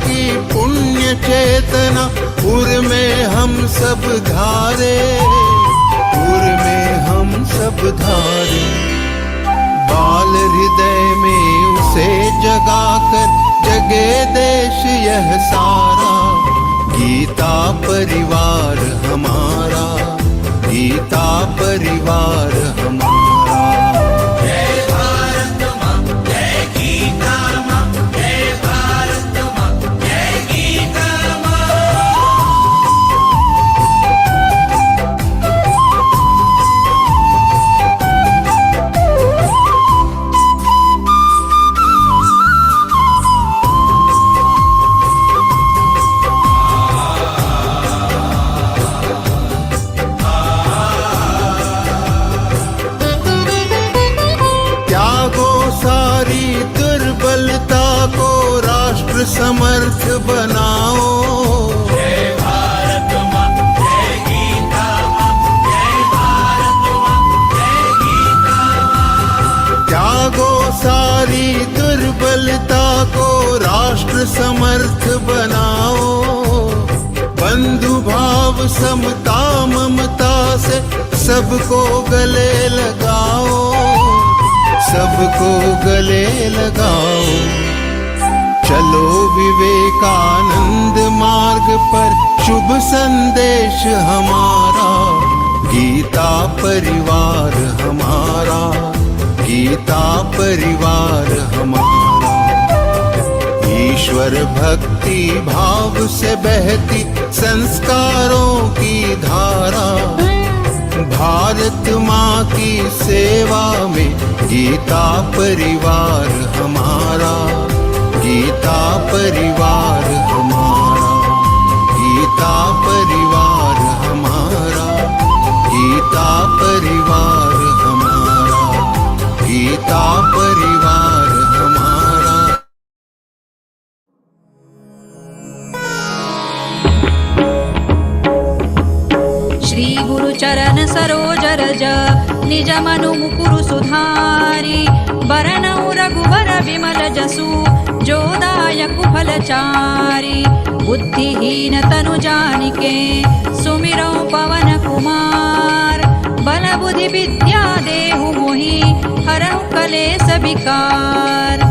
की पुण्य चेतना उर में हम सब धारे, उर में हम सब धारे। बाल हृदय में उसे जगाकर जगे देश यह सारा। गीता परिवार हमारा, गीता परिवार हमारा। जय भारत माँ, जय गीता माँ, जय भारत माँ, जय गीता माँ। सारी दुर्बलता को राष्ट्र समर्थ बनाओ। जय भारत माँ, जय गीता माँ, जय भारत माँ, जय गीता माँ। त्यागो सारी दुर्बलता को राष्ट्र समर्थ बनाओ। बंधु भाव समता ममता से सबको गले लगाओ, सबको गले लगाओ। चलो विवेकानंद मार्ग पर शुभ संदेश हमारा। गीता परिवार हमारा, गीता परिवार हमारा। ईश्वर भक्ति भाव से बहती संस्कारों की धारा। भारत माँ की सेवा में गीता परिवार हमारा, गीता परिवार हमारा, गीता परिवार हमारा, गीता परिवार हमारा, गीता परिवार हमारा। श्री गुरु चरण सरोज रज निज मनु मुकुरु सुधारी। बरनउ रघुबर विमल जसु जो दायक फलचारी। बुद्धिहीन तनु जानिके सुमिरौ पवन कुमार। बल बुद्धि विद्या देहु मोहि हरहु कलेस विकार।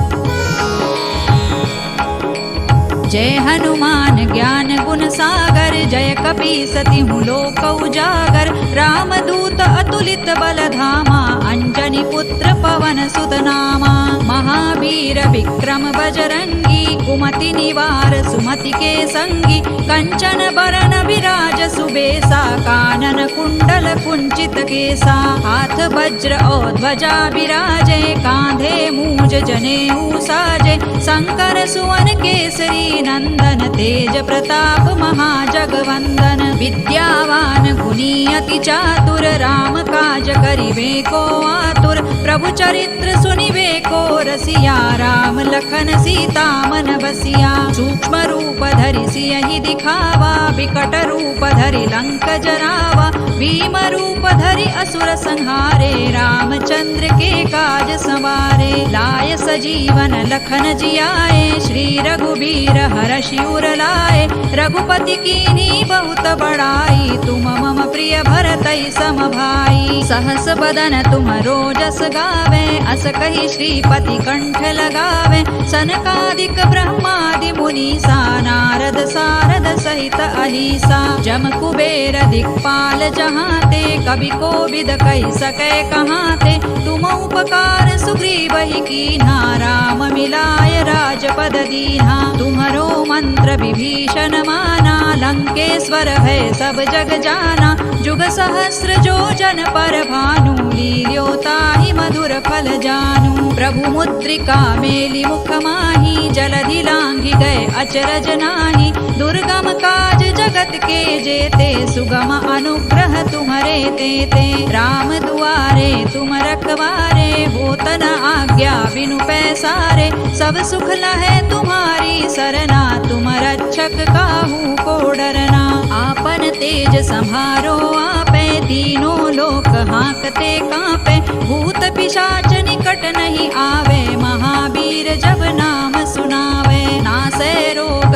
जय हनुमान ज्ञान गुण सागर। जय कपी सति लोक उजागर। रामदूत अतुलित बल धामा। अंजनी पुत्र पवन सुत नामा। महावीर विक्रम बजरंगी। कुमति निवार सुमति के संगी। कंचन बरन विराज सुबेसा। कानन कुंडल कुंचित केसा। हाथ वज्र और ध्वजा विराजे। कांधे मूज जनेऊ साजे। शंकर सुवन केसरी नंदन। तेज प्रताप महाजगवंदन। विद्यावान गुणी अति चातुर। राम काज करिबे को आतुर। प्रभु चरित्र सुनिबे को रसिया। राम लखन सीता मन बसिया। सूक्ष्म रूप धरि सियहि दिखावा। विकट रूप धरि लंक जरावा। भीम रूप धरि असुर संहारे। रामचंद्र के काज संवारे। लाय सजीवन लखन जियाए। श्री रघुबीर हरषि उर लाए। रघुपति कीन्ही बहुत बड़ाई। तुम मम प्रिय भरतई सम भाई। सहस बदन तुमरो जस गावे। अस कहि श्रीपति कंठ लगावे। सनकादिक ब्रह्मादि मुनीसा। नारद सारद सहित अहिसा। जम कुबेर दिक्पाल जहाते। कवि कोविद कहि सकै कहाते। तुम उपकार सुग्रीवहि कीन्हा। राम मिलाय राजपद दीन्हा। तुम्हरो मंत्र विभीषण माना। लंकेश्वर है सब जग जाना। जुग सहस्र जो जन पर भानु। लील्यो ताहि मधुर फल जानू। प्रभु मुद्रिका मेलि मुख माहि। जलधि लांघि गए अचरज नाही। दुर्गम काज जगत के जेते। सुगम अनुग्रह तुम्हरे तेते। राम दुआरे तुम रखवारे। होत न आज्ञा बिनु पैसारे। सब सुख लहै तुम्हारी सरना। तुम रक्षक काहू को डरना। आपन तेज संभारो आपे। तीनों लोक हांकते कांपे। भूत पिशाच निकट नहीं आवे। महावीर जब नाम सुनावे। नासै रोग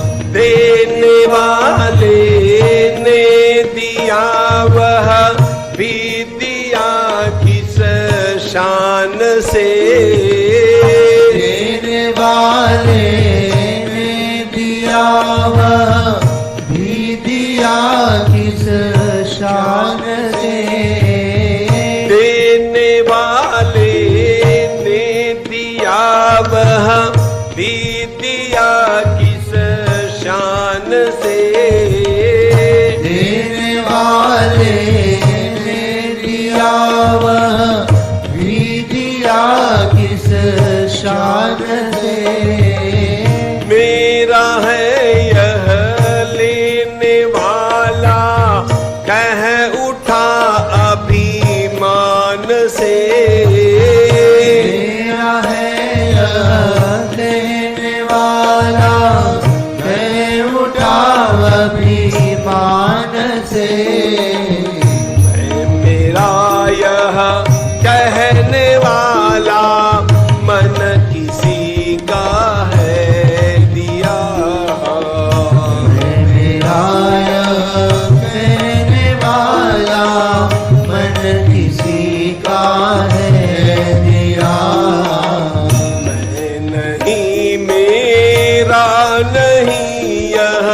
नहीं यह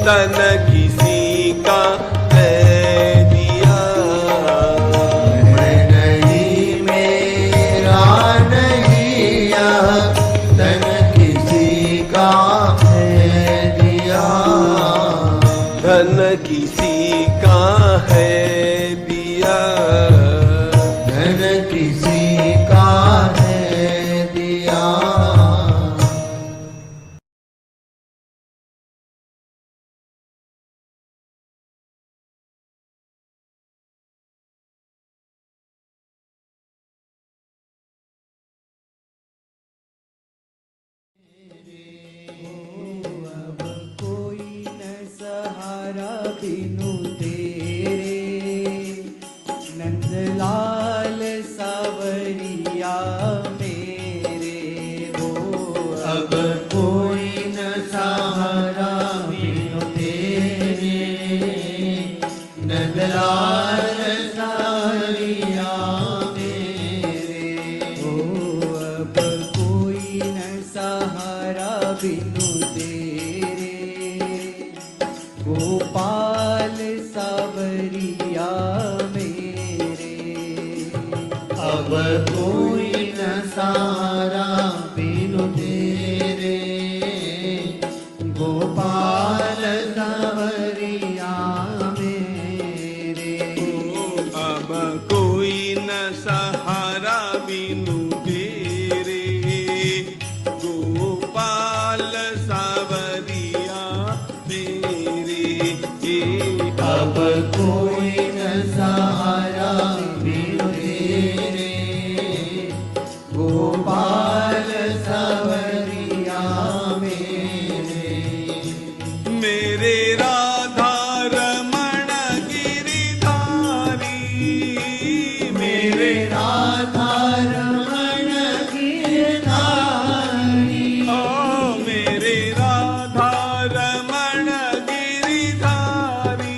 तन किसी का है दिया। मैं नहीं मेरा नहीं यह तन किसी का है दिया। धन किसी का है दिया। धन किसी का है दिया। अब कोई न सहारा बिनु तेरे, नंदलाल सावरिया मेरे हो। अब कोई न सहारा बिनु तेरे, नंदलाल सावरिया मेरे हो। अब कोई न सहारा बिनु तेरे, गोपाल सावरिया मेरे। अब कोई न सहारा बिनु तेरे, गोपाल सावरिया मेरे। अब कोई न सहारा बिनु तेरे, गोपाल सावरिया मेरे। अब कोई न सहारा बिनु तेरे, गोपाल सावरिया मेरे। मेरे राधा रमण गिरिधारी, मेरे राधा रमण गिरधारी। ओ मेरे राधा रमण गिरिधारी।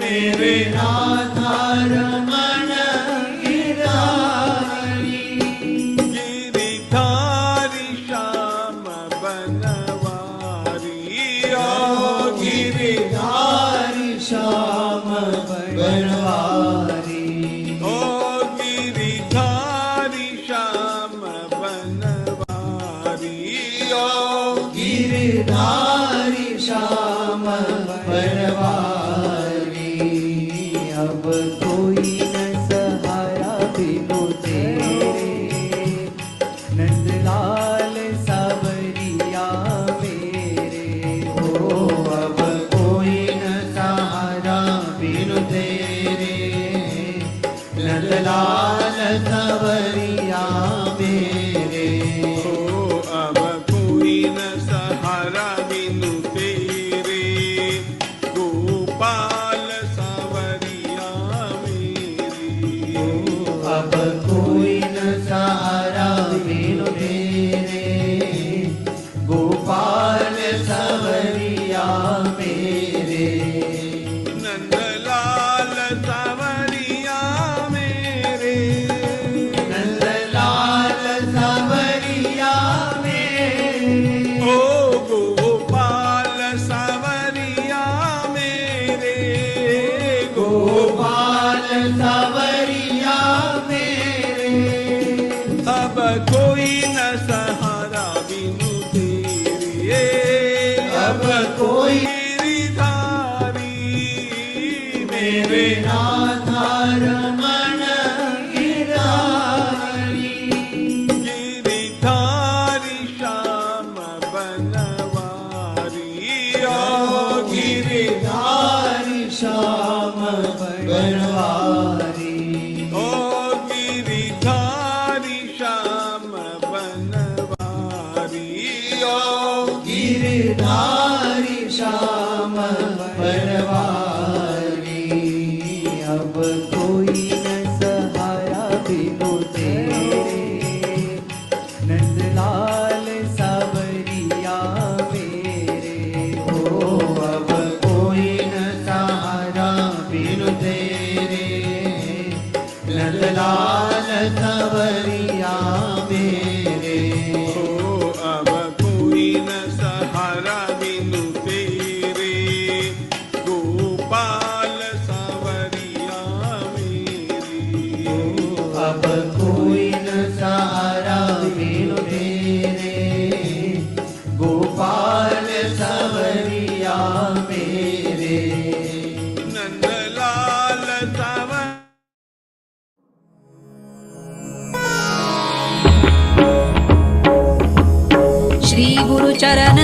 मेरे राधा रमण गिरधारी। गिरिधारी श्याम बनवारी। ओ गिरधारी श्याम बनवारी। ओ गिरिधारी श्याम बनवारी। ओ गिरधारी श्याम बनवारी। अब कोई न सहारा बिनु तेरे, नंदलाल सावरिया मेरे हो। अब कोई न सहारा बिनु तेरे, नंदलाल सावरिया मेरे। ओ अब कोई न सहारा बिनु तेरे, गोपाल सावरिया मेरे। अब कोई न सहारा बिनु तेरे, गोपाल सावरिया मेरे। नंदलाल सावरिया मेरे। नंदलाल सावरिया मेरे। ओ गोपाल सावरिया मेरे। गोपाल सावरिया मेरे। अब कोई न सहारा बिनु तेरे, अब कोई गिरिधारी मेरे राधा रमण गिरधारी। गिरिधारी श्याम बनवारी। ओ गिरधारी श्याम बनवारी। ओ गिरिधारी श्याम बनवारी। ओ गिरधारी श्याम बनवारी। अब कोई न सहारा बिनु तेरे, नंदलाल सावरिया मेरे हो। अब कोई न सहारा बिनु तेरे, नंदलाल सावरिया मेरे। अब कोई न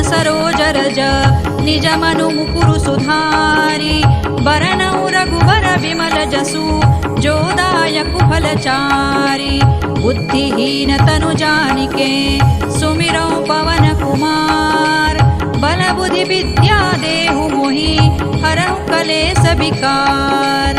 सरोज रज निज मनु मुकुरु सुधारी बरनउ रघुबर विमल जसु जोदायक फलचारी बुद्धिहीन तनु जानिके सुमिरौ पवन कुमार बल बुद्धि विद्या देहु मोहि हरहु कलेस विकार।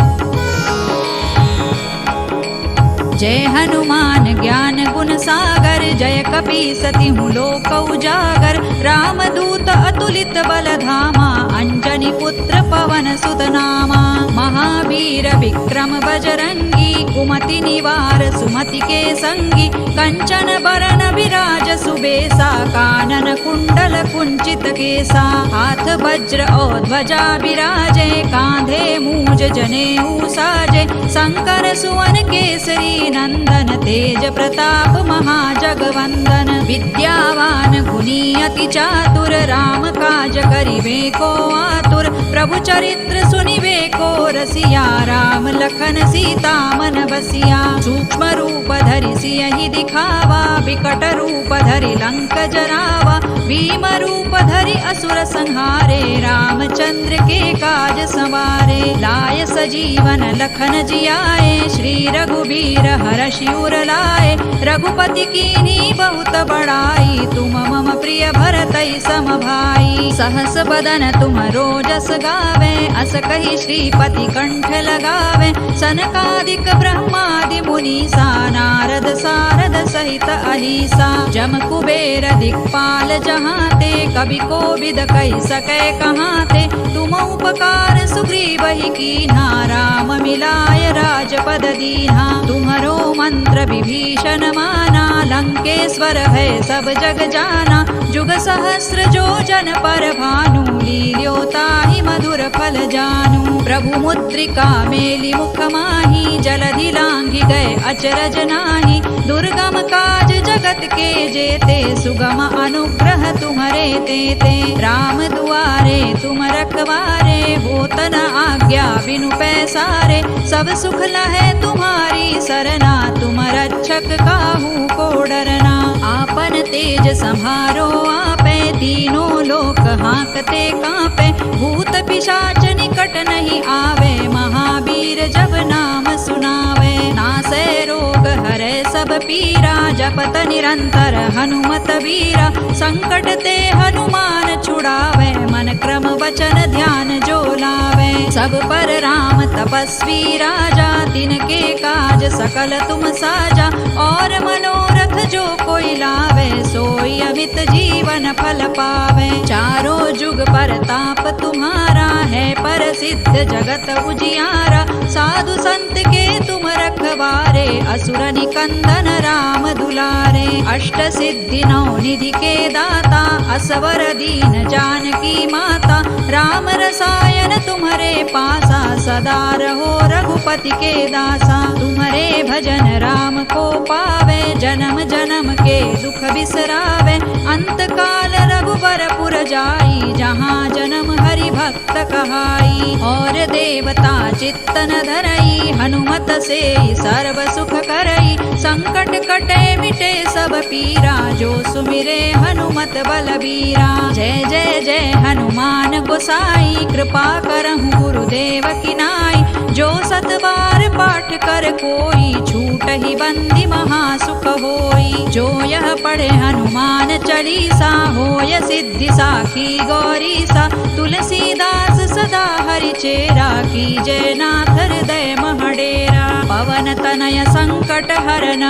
जय हनुमान ज्ञान गुण सागर जय कपीसति लोक उजागर रामदूत अतुलित बल धामा अंजनी पुत्र पवन सुत नामा महावीर विक्रम बजरंगी कुमति निवार सुमति के संगी कंचन बरन विराज सुबेसा कानन कुंडल कुंचित केसा हाथ वज्र और ध्वजा विराजे कांधे मूज जनेऊ साजे शंकर सुवन केसरी नंदन तेज प्रताप महाजगवंदन विद्यावान गुणी अति चातुर राम काज करिबे को आतुर प्रभु चरित्र सुनिबे को रसिया राम लखन सीता मन बसिया सूक्ष्म रूप धरि सियहि दिखावा विकट रूप धरि लंक जरावा भीम रूप धरि असुर संहारे रामचंद्र के काज संवारे लाय सजीवन लखन जियाए श्री रघुबीर हरषि उर लाए रघुपति कीन्ही बहुत बड़ाई तुम मम प्रिय भरतई सम भाई सहस बदन तुम रोजस गावे अस कहि श्रीपति कंठ लगावे सनकादिक ब्रह्मादि मुनीसा नारद सारद सहित अहिसा जम कुबेर दिक्पाल जहाते कवि कोविद कहि सकै कहाते तुम उपकार सुग्रीवहि कीन्हा राम मिलाय राजपद दीन्हा तुम्हरो मंत्र विभीषण माना लंकेश्वर है सब जग जाना जुग सहस्र जो जन पर भानु लील्यो ताहि मधुर फल जानू प्रभु मुद्रिका मेलि मुख माहि जलधि लांघि गए अचरज नाही दुर्गम काज जगत के जेते सुगम अनुग्रह तुम्हरे तेते राम दुआरे तुम रखवारे होत न आज्ञा बिनु पैसारे सब सुख लहै तुम्हारी सरना तुम रक्षक काहू को डरना आपन तेज संहारो आपे तीनों लोक हांकते कांपे भूत पिशाच निकट नहीं आवे महावीर जब नाम सुनावे नासै रोग हरै सब पीरा जपत निरंतर हनुमत वीरा संकट ते हनुमान छुड़ावे मन क्रम वचन ध्यान जो लावे सब पर राम तपस्वी राजा तिनके काज सकल तुम साजा और मनोरथ जो कोई लावे सोई अमित जीवन फल पावे चारों जुग पर ताप तुम्हारा है प्रसिद्ध जगत उजियारा साधु संत के तुम रखवारे असुर निकंदन राम दुलारे अष्ट सिद्धि नौ निधि के दाता असवर दीन जानकी माता राम रसायन तुम्हारे पासा सदा रहो रघुपति के दासा तुम्हारे भजन राम को पावे जन्म जन्म के दुख बिसरावे अंत काल रघुबर पुर जाई जहाँ जन्म हरि भक्त कहाई और देवता चित्तन धरई हनुमत से सर्व सुख करई संकट कटे मिटे सब पीरा जो सुमिरे हनुमत बलबीरा जय जय जय हनुमान गोसाई कृपा करहु गुरुदेव की नाई जो सत बार पाठ कर कोई छूट ही बंदी महासुख होई जो यह पढ़े हनुमान चालीसा होय सिद्धि साखी गौरीसा तुलसीदास सदा हरि चेरा की जय नाथ हृदय महडेरा पवन तनय संकट हरन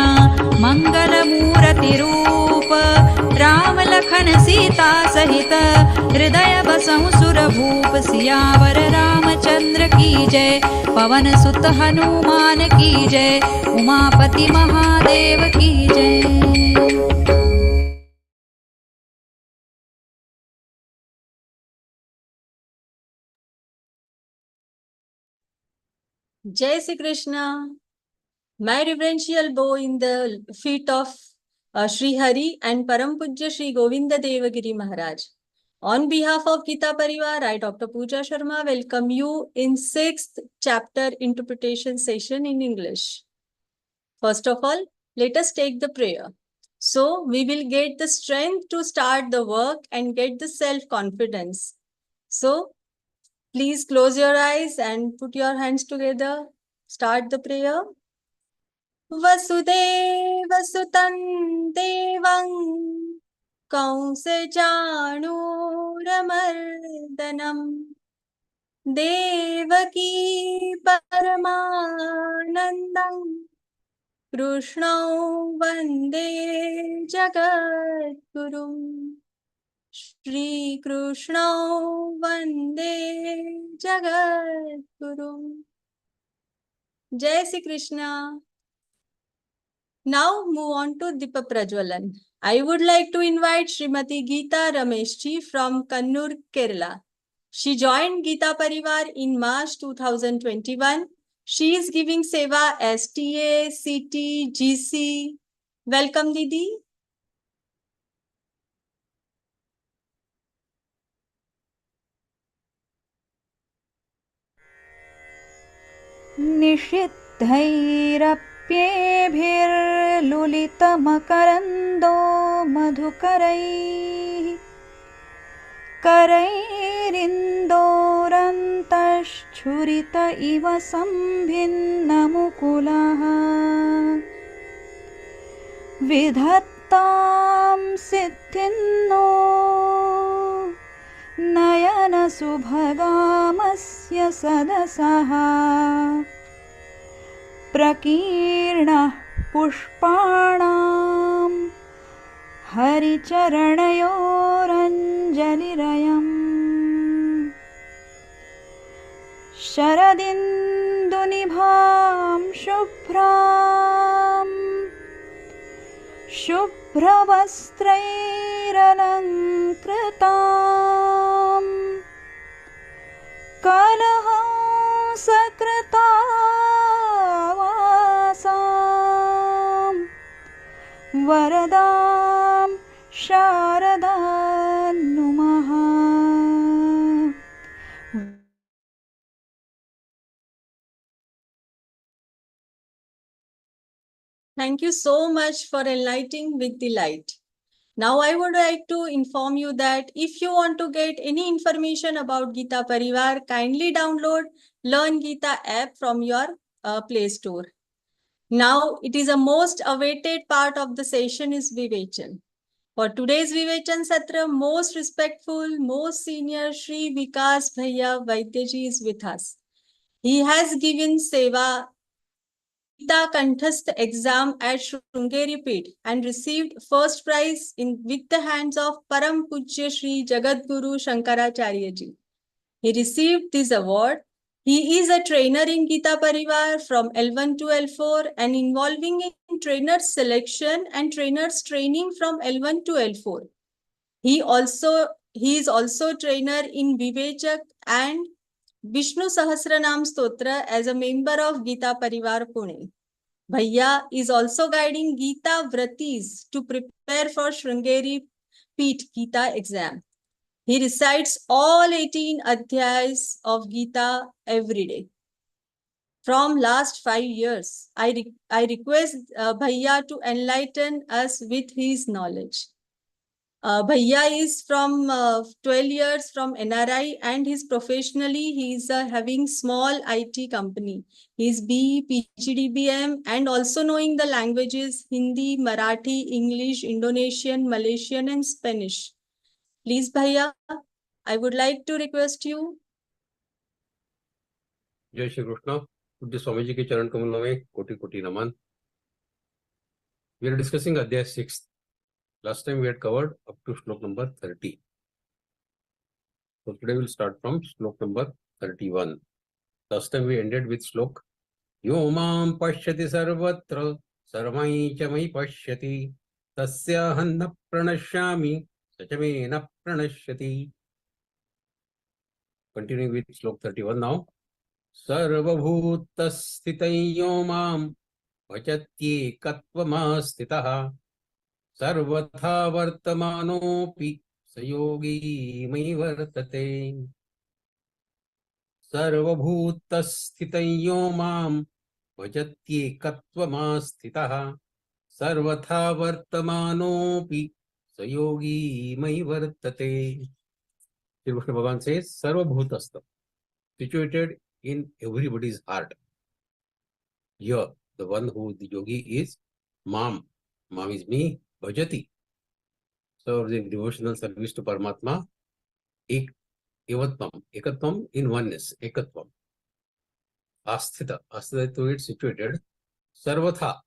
मंगल मूर्ति रूप राम लखन सीता सहित हृदय बसहु सुर भूप सियावर रामचंद्र की जय पवन सुत हनुमान की जय उमापति महादेव की जय। Jai Shri Krishna. My reverential bow in the feet of Sri Hari and Param Pujya Sri Govinda Devagiri Maharaj. On behalf of Geeta Pariwar, I, Dr. Pooja Sharma, welcome you in 6th chapter interpretation session in English. First of all, let us take the prayer. So we will get the strength to start the work and get the self-confidence. So please close your eyes and put your hands together. Start the prayer. वसुदेवसुतं देवं कंसचाणूरमर्दनम् देवकी परमानन्दम् कृष्णौ वन्दे जगद्गुरुम् श्रीकृष्णौ वन्दे जगद्गुरुम् जय Shri Krishna. Now move on to Deepa Prajwalan. I would like to invite Srimati Geeta Rameshji from Kannur, Kerala. She joined Geeta Pariwar in March 2021. She is giving seva as TA, CT, GC. Welcome, Didi. निषिद्धैरप्येभिर्लुलितमकरन्दो मधुकरैः करैरिन्दोरन्तश्छुरित इव सम्भिन्नमुकुलः विधत्तां सिद्धिन्नो नयनसुभगामस्य सदसः प्रकीर्णः पुष्पाणां हरिचरणयोरञ्जलिरयम् शरदिन्दुनिभां शुभ्रवस्त्रैरलङ्कृतां कलहंसकृतावासां वरदां शारदां नुमः. Thank you so much for enlightening with the light. Now I would like to inform you that if you want to get any information about Geeta Pariwar, kindly download Learngeeta app from your Play Store. Now it is a most awaited part of the session is Vivechan. For today's Vivechan Satra, most respectful, most senior Shri Vikas Bhaiya Vaidya ji is with us. He has given seva Geeta Kanthasth exam at Shrungeri Peeth and received first prize with the hands of Param Pujya Shri Jagadguru Shankaracharya ji. He received this award. He is a trainer in Geeta Pariwar from L1 to L4 and involving in trainer selection and trainers training from L1 to L4. He is also trainer in Vivechak and Vishnu Sahasranam Stotra as a member of Geeta Pariwar Pune. Bhaiya is also guiding Geeta Vratis to prepare for Shrungeri Peeth Geeta exam. He recites all 18 adhyayas of Geeta every day. From last 5 years, I request Bhaiya to enlighten us with his knowledge. Bhaiya is from 12 years from NRI and he's professionally, he's having small IT company. He's BE, PGDBM and also knowing the languages Hindi, Marathi, English, Indonesian, Malaysian and Spanish. Please Bhaiya, I would like to request you. जय श्री कृष्ण. पूज्य स्वामी जी के चरण कमलों में कोटि कोटि नमन. We are discussing Adhyay 6. Last time we had covered up to Shlok number 30. So today we'll start from Shlok number 31. Last time we ended with Shlok. Yo mam pashyati sarvatra sarvai cha mai pashyati tasyaham na pranashyami sachame na pranashyati. Continuing with Shlok 31 now. सर्वभूतस्थितयो मां भजत्येकत्वमास्थितः सर्वथा वर्तमानोऽपि स योगी मयि वर्तते. सर्वभूतस्थितयो मां भजत्येकत्वमास्थितः Sarvatha Vartamanopi Sayogi Mai Vartate. Sri Krishna Bhagavan says, Sarva Bhutastam, situated in everybody's heart. Here, the one who the yogi is Mam. Mam is me, Bhajati. So the devotional service to Paramatma, Evatvam, Ekatvam in oneness, Ekatvam. Asthita, Asthita to it situated, Sarvatha,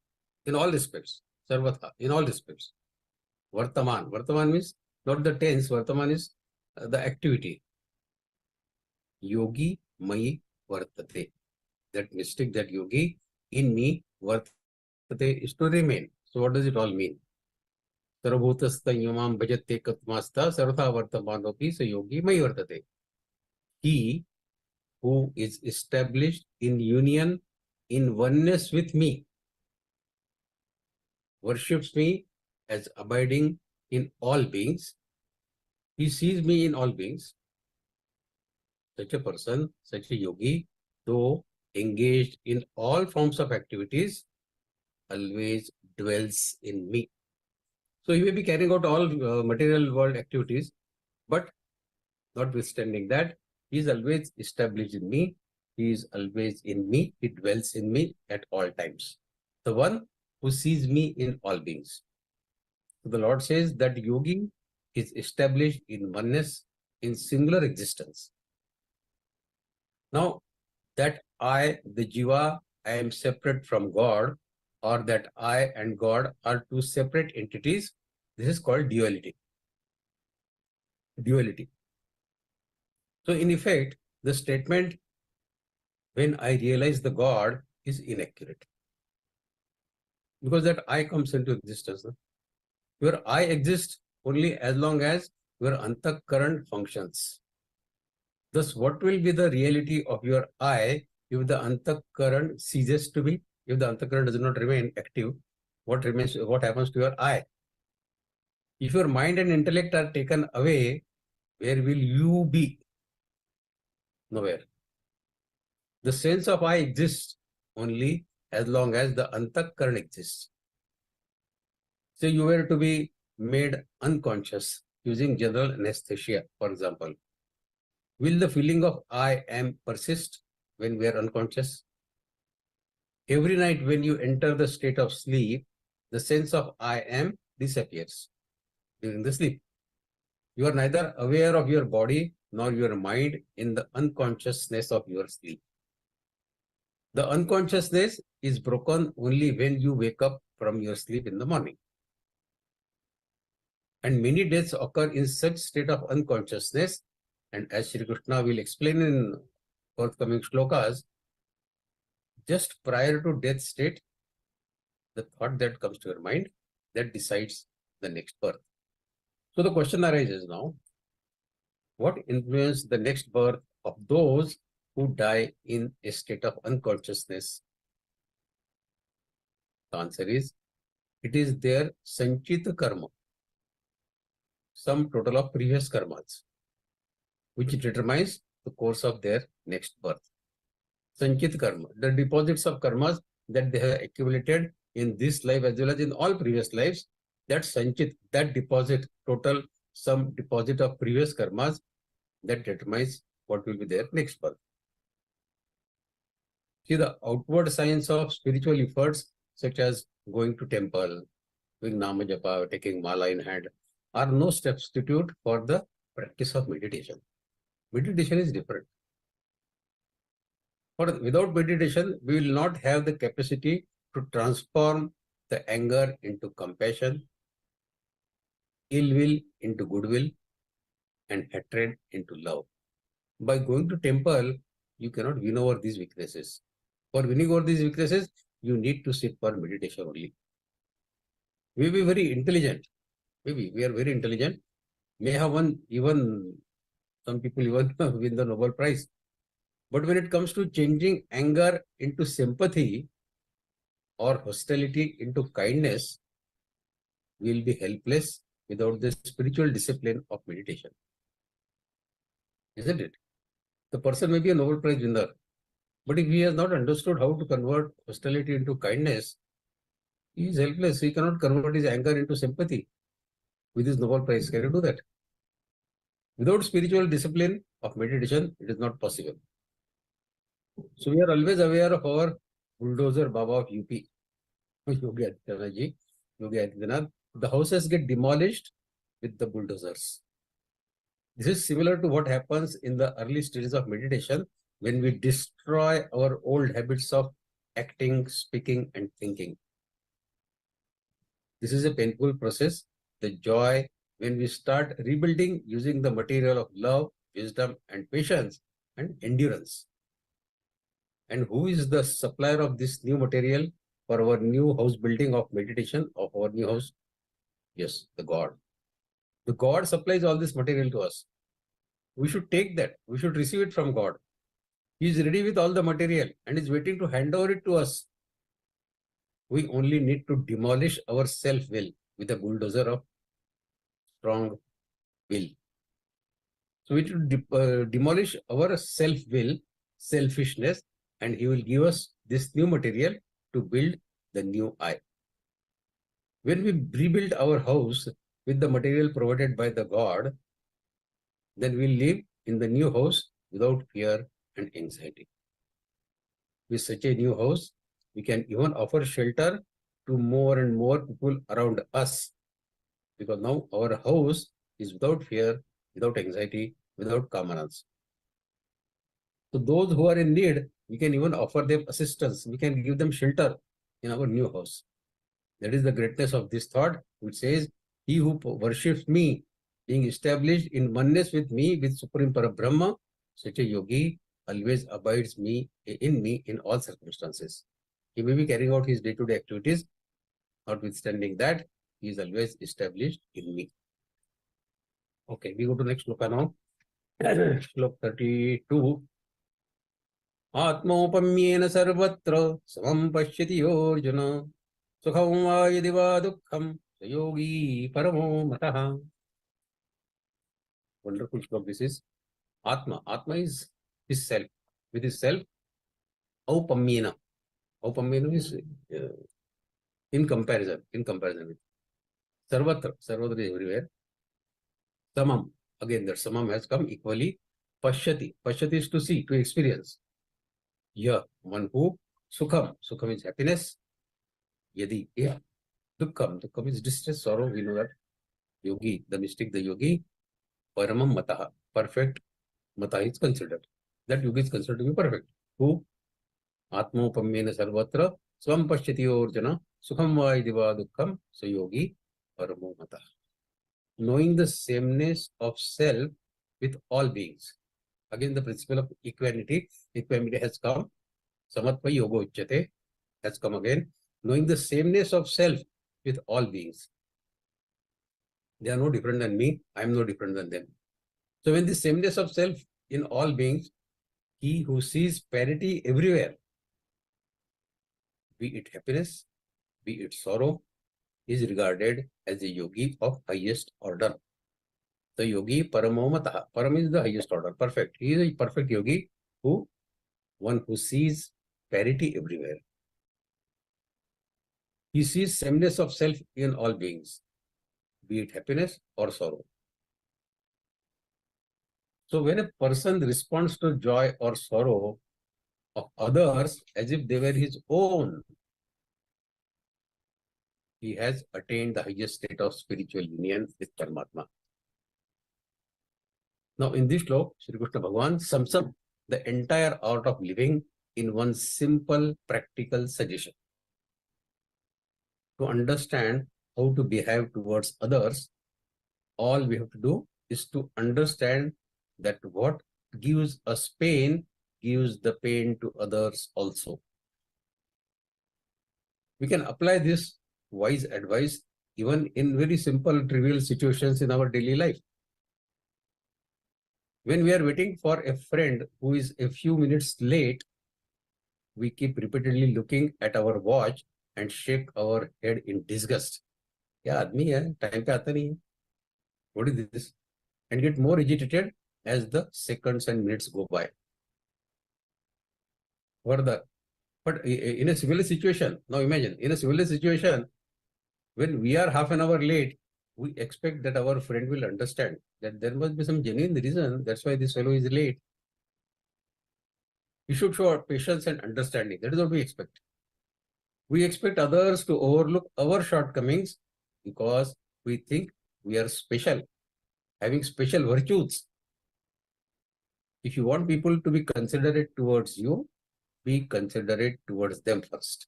in all respects, Sarvatha, in all respects. Vartaman, Vartaman means not the tense, Vartaman is the activity. Yogi Mai Vartate. That mystic, that yogi in me, Vartate is to remain. So what does it all mean? Sarvabhutastha yamam bhajate katmastha sarvatha vartamanopi sa yogi Mai Vartate. He who is established in union, in oneness with me, worships me as abiding in all beings. He sees me in all beings. Such a person, such a yogi, though engaged in all forms of activities, always dwells in me. So he may be carrying out all material world activities, but notwithstanding that, he is always established in me. He is always in me. He dwells in me at all times. The one who sees me in all beings. So the Lord says that yogi is established in oneness, in singular existence. Now, that I, the Jiva, I am separate from God, or that I and God are two separate entities, this is called duality. Duality. So in effect, the statement, when I realize the God, is inaccurate. Because that I comes into existence. No? Your I exists only as long as your antakaran functions. Thus, what will be the reality of your I if the antakaran ceases to be? If the antakaran does not remain active, what remains? What happens to your I? If your mind and intellect are taken away, where will you be? Nowhere. The sense of I exists only as long as the antakaran exists. So you were to be made unconscious using general anesthesia, for example. Will the feeling of I am persist when we are unconscious? Every night when you enter the state of sleep, the sense of I am disappears during the sleep. You are neither aware of your body nor your mind in the unconsciousness of your sleep. The unconsciousness is broken only when you wake up from your sleep in the morning. And many deaths occur in such state of unconsciousness, and as Shri Krishna will explain in forthcoming shlokas, just prior to death state, the thought that comes to your mind, that decides the next birth. So the question arises now, what influences the next birth of those who die in a state of unconsciousness? The answer is, it is their sanchita karma, some total of previous karmas, which determines the course of their next birth. Sanchit karma, the deposits of karmas that they have accumulated in this life as well as in all previous lives, that sanchit, that deposit, total some deposit of previous karmas, that determines what will be their next birth. See, the outward signs of spiritual efforts such as going to temple, doing nama japa, taking mala in hand, are no substitute for the practice of meditation. Meditation is different. But without meditation, we will not have the capacity to transform the anger into compassion, ill will into goodwill, and hatred into love. By going to temple, you cannot win over these weaknesses. For winning over these weaknesses, you need to sit for meditation only. We will be very intelligent. Maybe we are very intelligent. May have won, even some people even win the Nobel Prize. But when it comes to changing anger into sympathy or hostility into kindness, we will be helpless without the spiritual discipline of meditation. Isn't it? The person may be a Nobel Prize winner, but if he has not understood how to convert hostility into kindness, He is helpless. He cannot convert his anger into sympathy with his noble prize. Can you do that? Without spiritual discipline of meditation, it is not possible. So we are always aware of our bulldozer Baba of UP, Yogi Adityanath. Yogi Adityanath. The houses get demolished with the bulldozers. This is similar to what happens in the early stages of meditation when we destroy our old habits of acting, speaking, and thinking. This is a painful process. The joy when we start rebuilding using the material of love, wisdom, and patience and endurance. And who is the supplier of this new material for our new house building of meditation of our new house? Yes, the God. The God supplies all this material to us. We should take that. We should receive it from God. He is ready with all the material and is waiting to hand over it to us. We only need to demolish our self-will with a bulldozer of strong will. So we should demolish our self-will, selfishness, and He will give us this new material to build the new I. When we rebuild our house with the material provided by the God, then we live in the new house without fear and anxiety. With such a new house, we can even offer shelter to more and more people around us, because now our house is without fear, without anxiety, without kamanas. So those who are in need, we can even offer them assistance. We can give them shelter in our new house. That is the greatness of this thought, which says, he who worships me, being established in oneness with me, with Supreme Parabrahma, such a yogi always abides in me in all circumstances. He may be carrying out his day-to-day activities, notwithstanding that, he is always established in me. Okay, we go to next shloka now. Shloka 32. Atmopamyena sarvatra samam pashyati yorjuna sukham va yadi va dukkham sayogi paramo mataha. Wonderful shloka this is. Atma. Atma is his self. With his self, aupamyena. Aupamyena is in comparison with. Sarvatra. Sarvatra is everywhere. Samam. Again, that samam has come equally. Pashyati. Pashyati is to see, to experience. Yeah, one who. Sukham. Sukham is happiness. Yadi. Yeah. Dukkham. Dukkham is distress, sorrow. We know that. Yogi, the mystic, the yogi. Paramam mataha. Perfect. Mataha is considered. That yogi is considered to be perfect. Who? Atmopamyena sarvatra swam pashyati orjana sukham va idiva dukkham sayogi paramo mataha. Knowing the sameness of self with all beings. Again, the principle of equanimity. Equanimity has come. Samatva yoga uchyate has come again. Knowing the sameness of self with all beings. They are no different than me. I am no different than them. So when the sameness of self in all beings, he who sees parity everywhere, be it happiness, be it sorrow, is regarded as a yogi of highest order. The yogi paramomataha. Param is the highest order, perfect. He is a perfect yogi one who sees parity everywhere. He sees sameness of self in all beings, be it happiness or sorrow. So when a person responds to joy or sorrow of others as if they were his own, he has attained the highest state of spiritual union with Paramatma. Now in this shloka, Shri Krishna Bhagavan sums up the entire art of living in one simple practical suggestion. To understand how to behave towards others, all we have to do is to understand that what gives us pain gives the pain to others also. We can apply this wise advice even in very simple, trivial situations in our daily life. When we are waiting for a friend who is a few minutes late, we keep repeatedly looking at our watch and shake our head in disgust. Yeah, admi hai, time pe aata nahi hai. What is this? And get more agitated as the seconds and minutes go by. Further, But in a similar situation, now imagine, in a similar situation, when we are half an hour late, we expect that our friend will understand that there must be some genuine reason. That's why this fellow is late. We should show our patience and understanding. That is what we expect. We expect others to overlook our shortcomings because we think we are special, having special virtues. If you want people to be considerate towards you, be considerate towards them first.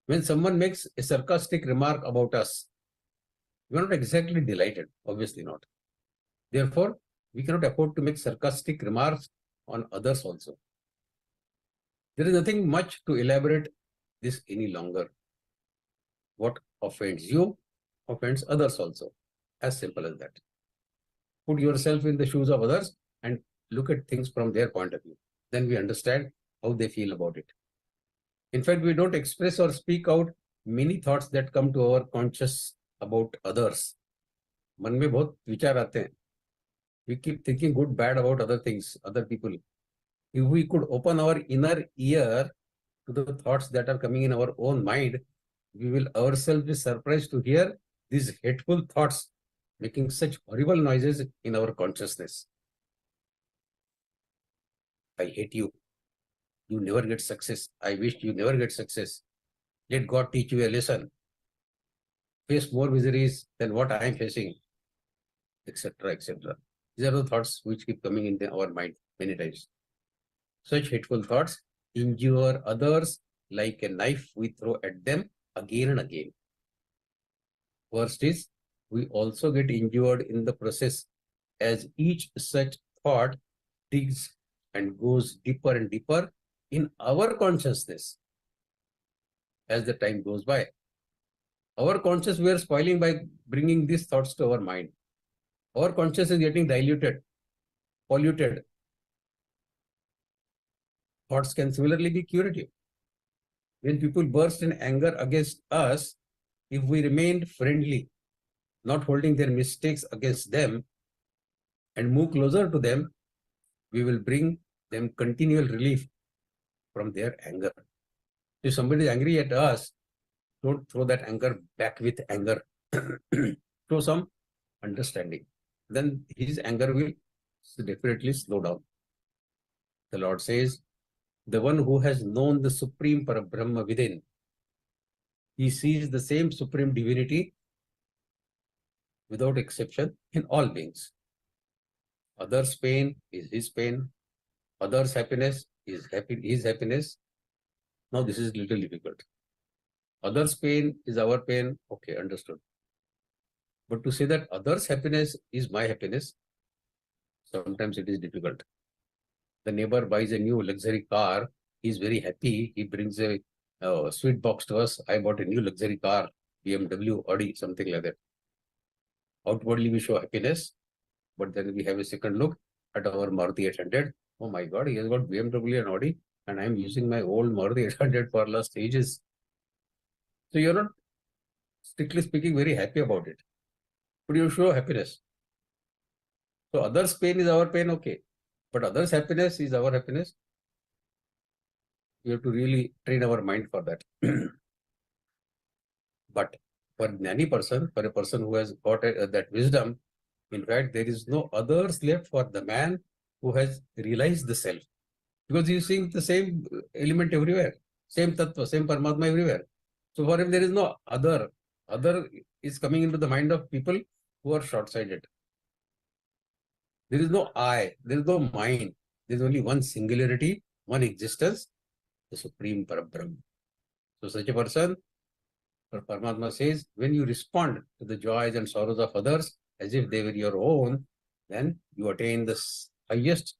When someone makes a sarcastic remark about us, we are not exactly delighted, obviously not. Therefore, we cannot afford to make sarcastic remarks on others also. There is nothing much to elaborate this any longer. What offends you offends others also. As simple as that. Put yourself in the shoes of others and look at things from their point of view. Then we understand how they feel about it. In fact, we don't express or speak out many thoughts that come to our conscious about others. मन में बहुत विचार आते हैं. We keep thinking good, bad about other things, other people. If we could open our inner ear to the thoughts that are coming in our own mind, we will ourselves be surprised to hear these hateful thoughts making such horrible noises in our consciousness. I hate you. You never get success. I wish you never get success. Let God teach you a lesson. Face more miseries than what I am facing, etc., etc. These are the thoughts which keep coming into our mind many times. Such hateful thoughts injure others like a knife we throw at them again and again. Worst is, we also get injured in the process as each such thought digs and goes deeper and deeper in our consciousness as the time goes by. Our consciousness we are spoiling by bringing these thoughts to our mind. Our consciousness is getting diluted, polluted. Thoughts can similarly be curative. When people burst in anger against us, if we remain friendly, not holding their mistakes against them, and move closer to them, we will bring them continual relief from their anger. If somebody is angry at us, don't throw that anger back with anger. Show some understanding. Then his anger will definitely slow down. The Lord says, the one who has known the Supreme Parabrahma within, he sees the same Supreme Divinity without exception in all beings. Others' pain is his pain. Others' happiness is his happiness. Now this is little difficult. Others' pain is our pain. Okay, understood. But to say that others' happiness is my happiness, sometimes it is difficult. The neighbor buys a new luxury car. He is very happy. He brings a sweet box to us. I bought a new luxury car, BMW, Audi, something like that. Outwardly we show happiness, but then we have a second look at our Maruti 800. Oh my God, he has got BMW and Audi, and I am using my old Maruti 800 for last ages. So you're not, strictly speaking, very happy about it. But you show happiness. So others' pain is our pain, okay. But others' happiness is our happiness. We have to really train our mind for that. But for Jnani person, for a person who has got that wisdom, in fact, there is no others left for the man who has realized the self. Because he is seeing the same element everywhere, same tattva, same Paramatma everywhere. So for him, there is no other. Other is coming into the mind of people who are short-sighted. There is no I, there is no mind. There is only one singularity, one existence, the Supreme Parabrahma. So such a person, Paramatma says, when you respond to the joys and sorrows of others as if they were your own, then you attain the highest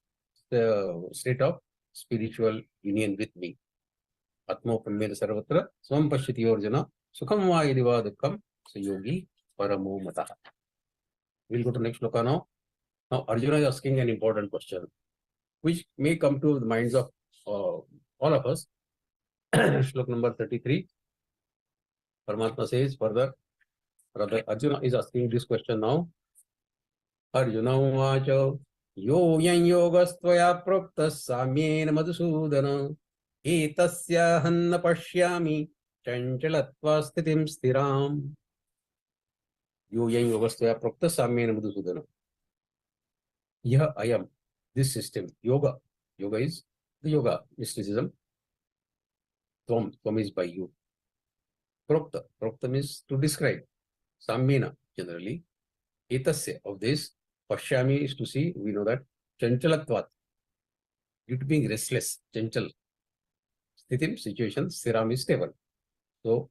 state of spiritual union with me. Atmopamena sarvatra swam pashyati orjana sukham va yadiva dukkham sayogi paramo matah. We'll go to next shloka now. Now Arjuna is asking an important question, which may come to the minds of all of us. Shloka number 33. Paramatma says further, Arjuna is asking this question now. Arjuna uvacha yo yan yogastvaya proktas samyena madhusudana etasyahanna pashyami chanchalatva sthitim sthiram. Yoyam yogastaya prakta samyena madhusudana. Yah ayam, this system, yoga. Yoga is the yoga, mysticism. Tvam is by you. Prokta means to describe. Samyena, generally. Etasya, of this. Pashyami is to see, we know that. Chanchalatvat, due to being restless, chanchal. Sthitim, situation, sthiram is stable. So,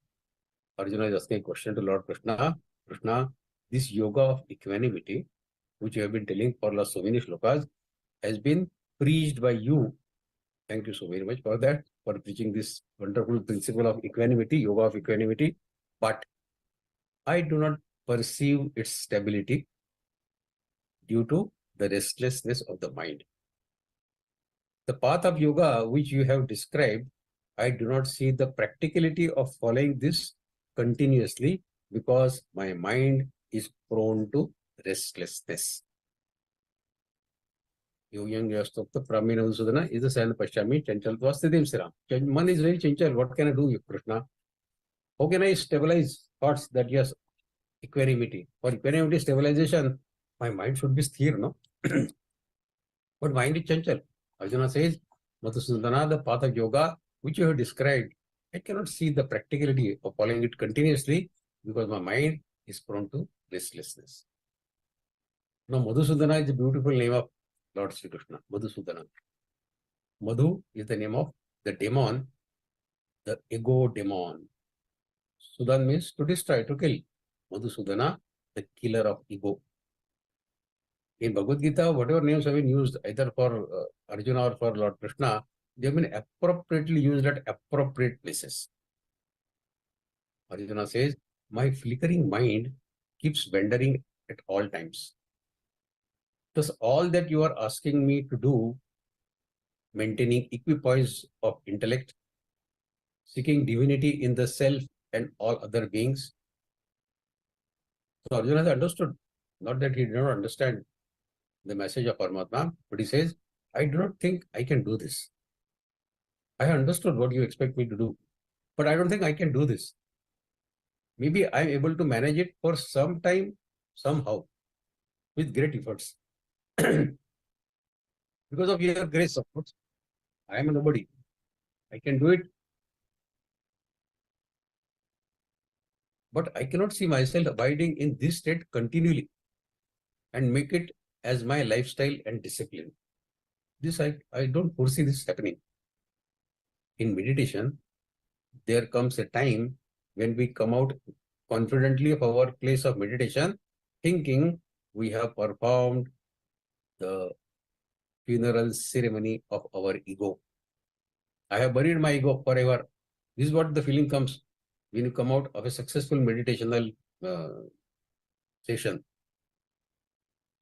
Arjuna is asking a question to Lord Krishna. Krishna, this yoga of equanimity, which you have been telling for last so many shlokas, has been preached by you. Thank you so very much for that, for preaching this wonderful principle of equanimity, yoga of equanimity. But I do not perceive its stability due to the restlessness of the mind. The path of yoga which you have described, I do not see the practicality of following this continuously because my mind is prone to restlessness. Yogyam Yastokta Pramina Sudana is the San Pashami Chanchal Tvastidim Siram. Man is very chanchal. What can I do, Krishna? How can I stabilize thoughts that yes, equanimity? For equanimity stabilization, my mind should be sthir, no? But mind is chanchal. Arjuna says, Madhusudana, the path of yoga, which you have described, I cannot see the practicality of following it continuously because my mind is prone to restlessness. Now, Madhusudana is a beautiful name of Lord Sri Krishna, Madhusudana. Madhu is the name of the demon, the ego demon. Sudan means to destroy, to kill. Madhusudana, the killer of ego. In Bhagavad Gita, whatever names have been used either for Arjuna or for Lord Krishna, they have been appropriately used at appropriate places. Arjuna says, my flickering mind keeps wandering at all times. Thus, all that you are asking me to do, maintaining equipoise of intellect, seeking divinity in the self and all other beings. So Arjuna has understood, not that he did not understand the message of Paramatma, but he says, I do not think I can do this. I understood what you expect me to do, but I don't think I can do this. Maybe I am able to manage it for some time, somehow, with great efforts. Because of your grace, of course. I am a nobody. I can do it. But I cannot see myself abiding in this state continually and make it as my lifestyle and discipline. This I don't foresee this happening. In meditation, there comes a time when we come out confidently of our place of meditation, thinking we have performed the funeral ceremony of our ego. I have buried my ego forever. This is what the feeling comes when you come out of a successful meditational session.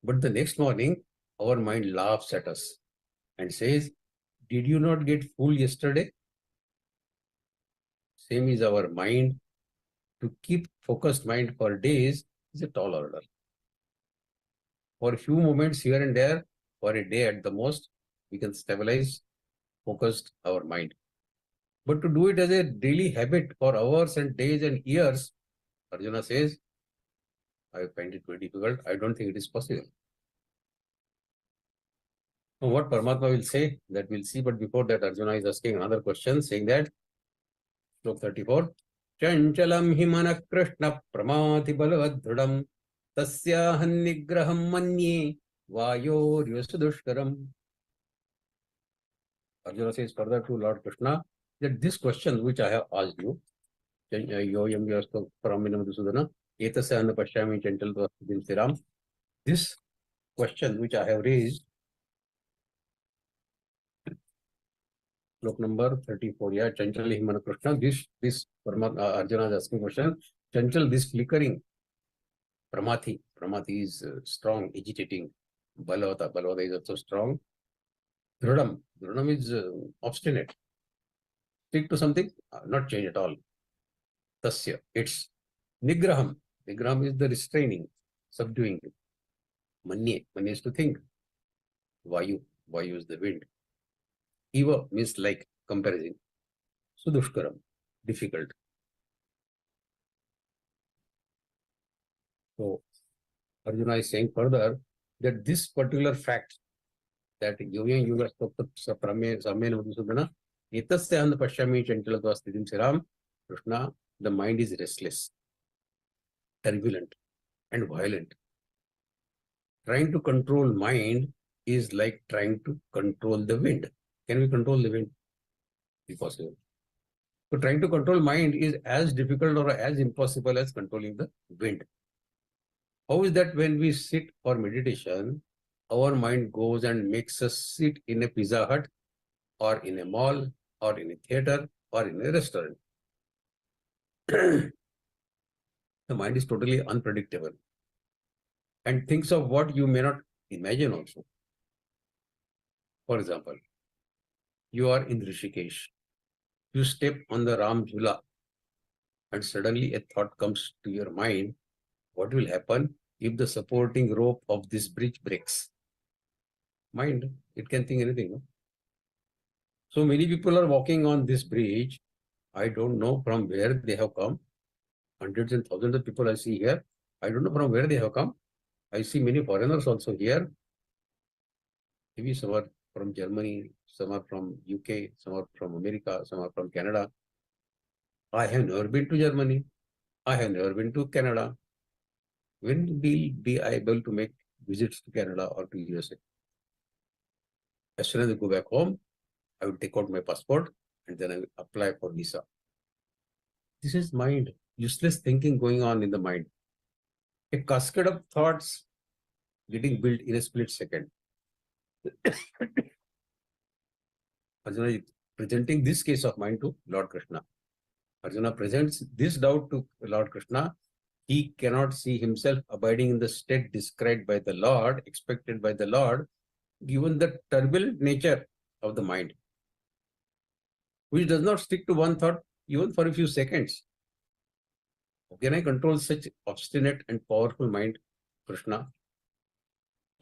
But the next morning, our mind laughs at us and says, did you not get full yesterday? Same is our mind. To keep focused mind for days is a tall order. For a few moments here and there, for a day at the most, we can stabilize, focused our mind. But to do it as a daily habit for hours and days and years, Arjuna says, I find it very difficult. I don't think it is possible. Now, what Paramatma will say, that we'll see. But before that, Arjuna is asking another question, saying that, Shloka 34, Chanchalam himana krishna pramati balavadhrudam tasyahan nigraham manye vayor yasudushkaram. Arjuna says further to Lord Krishna that this question which I have asked you, yoyam yasto paraminam dusudana, etasya anna pashyami chanchal tvastidim siram, this question which I have raised, Shloka number 34, yeah, Chanchal himana Krishna, this Arjuna is asking question, Chanchal, this flickering, Pramati is strong, agitating, Balavata is also strong, Dhrudam is obstinate, stick to something, not change at all, Tasya, it's Nigraham is the restraining, subduing, Manye is to think, Vayu is the wind, Eva means like, comparison. Sudushkaram, difficult. So Arjuna is saying further that this particular fact that Yoyam Yuga Saprame Samen Sudana, Etasya Pashami Chantalaka Sthitim Siram, Krishna, the mind is restless, turbulent, and violent. Trying to control mind is like trying to control the wind. Can we control the wind? Impossible. So trying to control mind is as difficult or as impossible as controlling the wind. How is that when we sit for meditation, our mind goes and makes us sit in a Pizza Hut or in a mall or in a theater or in a restaurant? The mind is totally unpredictable and thinks of what you may not imagine also. For example, you are in Rishikesh. You step on the Ram Jhula and suddenly a thought comes to your mind. What will happen if the supporting rope of this bridge breaks? Mind, it can think anything. No? So many people are walking on this bridge. I don't know from where they have come. Hundreds and thousands of people I see here. I don't know from where they have come. I see many foreigners also here. Maybe some are from Germany, some are from UK, some are from America, some are from Canada. I have never been to Germany. I have never been to Canada. When will be able to make visits to Canada or to USA? As soon as I go back home, I will take out my passport and then I will apply for visa. This is mind, useless thinking going on in the mind. A cascade of thoughts getting built in a split second. Arjuna is presenting this case of mind to Lord Krishna. Arjuna presents this doubt to Lord Krishna. He cannot see himself abiding in the state described by the Lord, expected by the Lord, given the turbulent nature of the mind, which does not stick to one thought even for a few seconds. How can I control such obstinate and powerful mind, Krishna?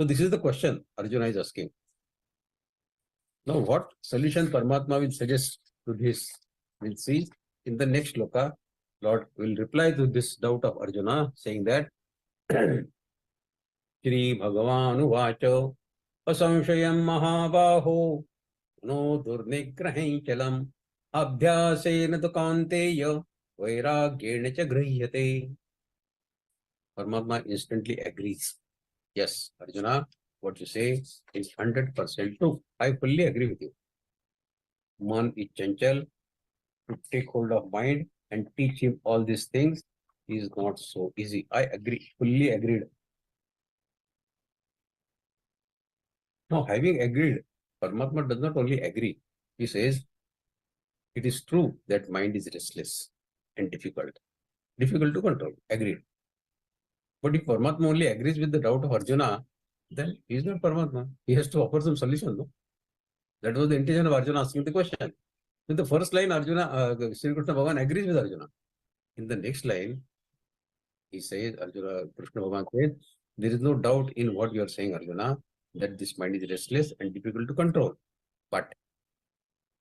So this is the question Arjuna is asking. Now what solution Paramatma will suggest to this? We'll see in the next shloka. Lord will reply to this doubt of Arjuna, saying that Śrīmad-Bhagavadgītā Vacho asamshayam mahabaho no durnigrahanchalam abhyasena tu kanteya vairagyena cha grihyate. Paramatma instantly agrees. Yes, Arjuna, what you say is 100% true. I fully agree with you. Man is chanchal. To take hold of mind and teach him all these things is not so easy. I agree, fully agreed. Now, having agreed, Paramatma does not only agree. He says, it is true that mind is restless and difficult to control. Agreed. But if Paramatma only agrees with the doubt of Arjuna, then he is not Paramatma. He has to offer some solution. No? That was the intention of Arjuna asking the question. In the first line, Sri Krishna Bhagavan agrees with Arjuna. In the next line, he says, Krishna Bhagavan says, there is no doubt in what you are saying, Arjuna, that this mind is restless and difficult to control. But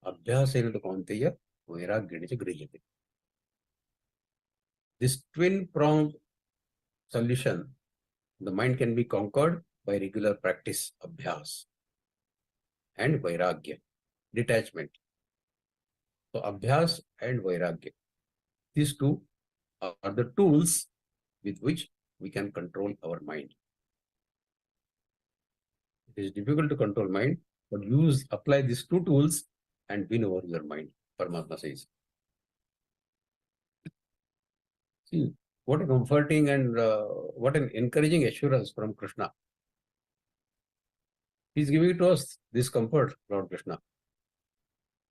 abhyasena tu kaunteya vairagyena cha grihyate. This twin-pronged solution, the mind can be conquered by regular practice, abhyas, and vairagya, detachment. So abhyas and vairagya, these two are the tools with which we can control our mind. It is difficult to control mind, but apply these two tools and win over your mind, Paramatma says. See, what a comforting and what an encouraging assurance from Krishna. He is giving to us this comfort, Lord Krishna.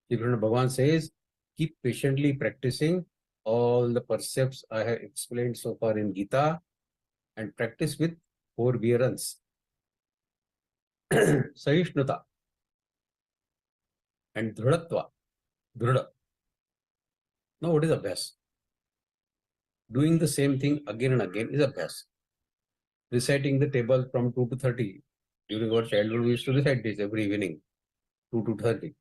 Krishna Bhagavan says, keep patiently practicing all the precepts I have explained so far in Gita and practice with forbearance, Sahishnuta, and Dhrudatva. Dhrudha. Now, what is abhyas? Doing the same thing again and again is abhyas. Reciting the table from 2 to 30. During our childhood, we used to recite this every evening, 2 to 30.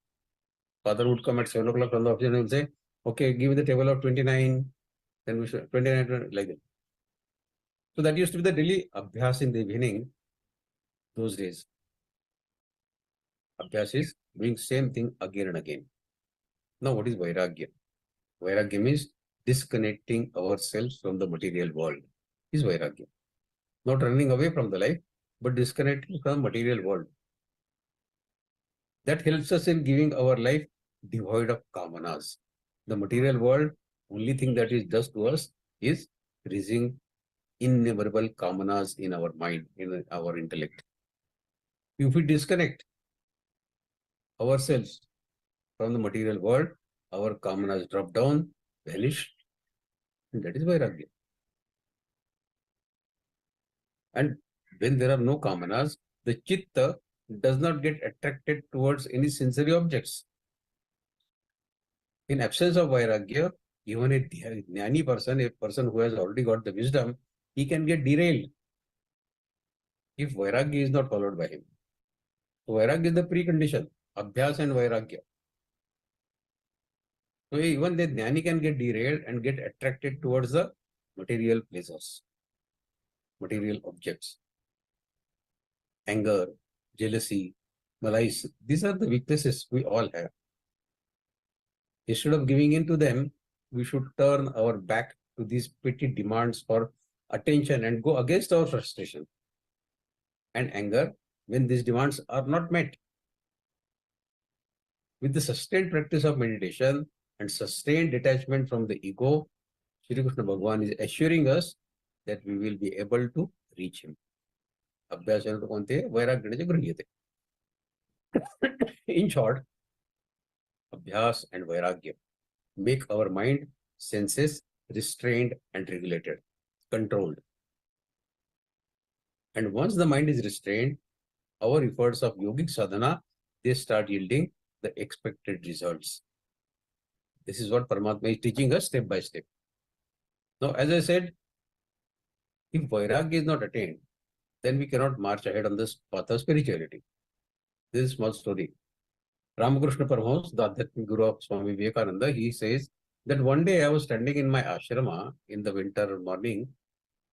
Father would come at 7 o'clock from the office and he will say, okay, give me the table of 29, then we should 29, 20, like that. So that used to be the daily abhyas in the evening, those days. Abhyas is doing same thing again and again. Now what is Vairagya? Vairagya means disconnecting ourselves from the material world. Is Vairagya. Not running away from the life, but disconnecting from the material world. That helps us in giving our life devoid of kamanas. The material world, only thing that is does to us is raising innumerable kamanas in our mind, in our intellect. If we disconnect ourselves from the material world, our kamanas drop down, vanish, and that is Vairagya. And when there are no kamanas, the chitta does not get attracted towards any sensory objects. In absence of Vairagya, even a jnani person, a person who has already got the wisdom, he can get derailed if Vairagya is not followed by him. So Vairagya is the precondition, Abhyas and Vairagya. So even the jnani can get derailed and get attracted towards the material pleasures, material objects. Anger, jealousy, malice, these are the weaknesses we all have. Instead of giving in to them, we should turn our back to these petty demands for attention and go against our frustration and anger when these demands are not met. With the sustained practice of meditation and sustained detachment from the ego, Shri Krishna Bhagavan is assuring us that we will be able to reach him. Abhyasana konte vairagya grihiyate. In short, Abhyas and Vairagya make our mind, senses restrained and regulated, controlled. And once the mind is restrained, our efforts of yogic sadhana, they start yielding the expected results. This is what Paramatma is teaching us step by step. Now, as I said, if Vairagya is not attained, then we cannot march ahead on this path of spirituality. This is a small story. Ramakrishna Paramahamsa, the Adhyatmic Guru of Swami Vivekananda, he says that one day I was standing in my ashrama in the winter morning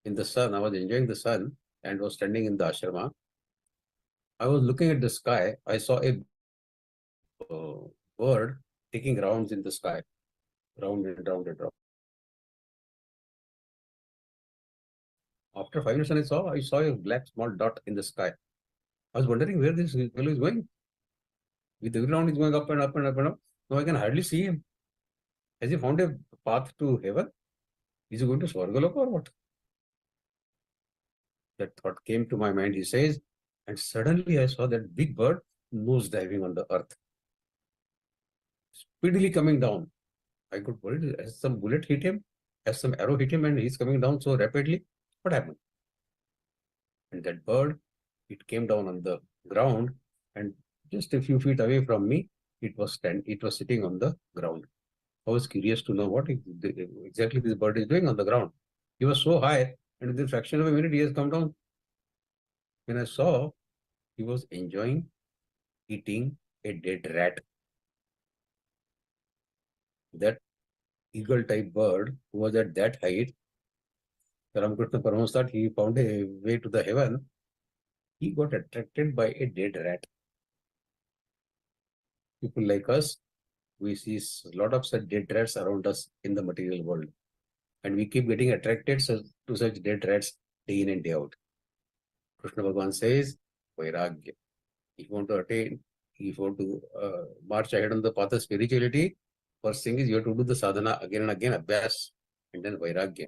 in the sun. I was enjoying the sun and was standing in the ashrama. I was looking at the sky. I saw a bird taking rounds in the sky, round and round and round. After 5 minutes, I saw a black small dot in the sky. I was wondering where this fellow is going. With every round, he's going up and up and up and up. Now I can hardly see him. Has he found a path to heaven? Is he going to Swargaloka or what? That thought came to my mind, he says, and suddenly I saw that big bird nose diving on the earth, speedily coming down. I got worried, has some bullet hit him? Has some arrow hit him and he's coming down so rapidly? What happened? And that bird, it came down on the ground and just a few feet away from me, it was sitting on the ground. I was curious to know what exactly this bird is doing on the ground. He was so high, and within a fraction of a minute, he has come down. When I saw, he was enjoying eating a dead rat. That eagle-type bird who was at that height, Ramakrishna Paramahamsa thought he found a way to the heaven. He got attracted by a dead rat. People like us, we see a lot of such dead rats around us in the material world. And we keep getting attracted to such dead rats day in and day out. Krishna Bhagavan says, Vairagya. If you want to attain, if you want to march ahead on the path of spirituality, first thing is you have to do the sadhana again and again, Abhyas, and then Vairagya.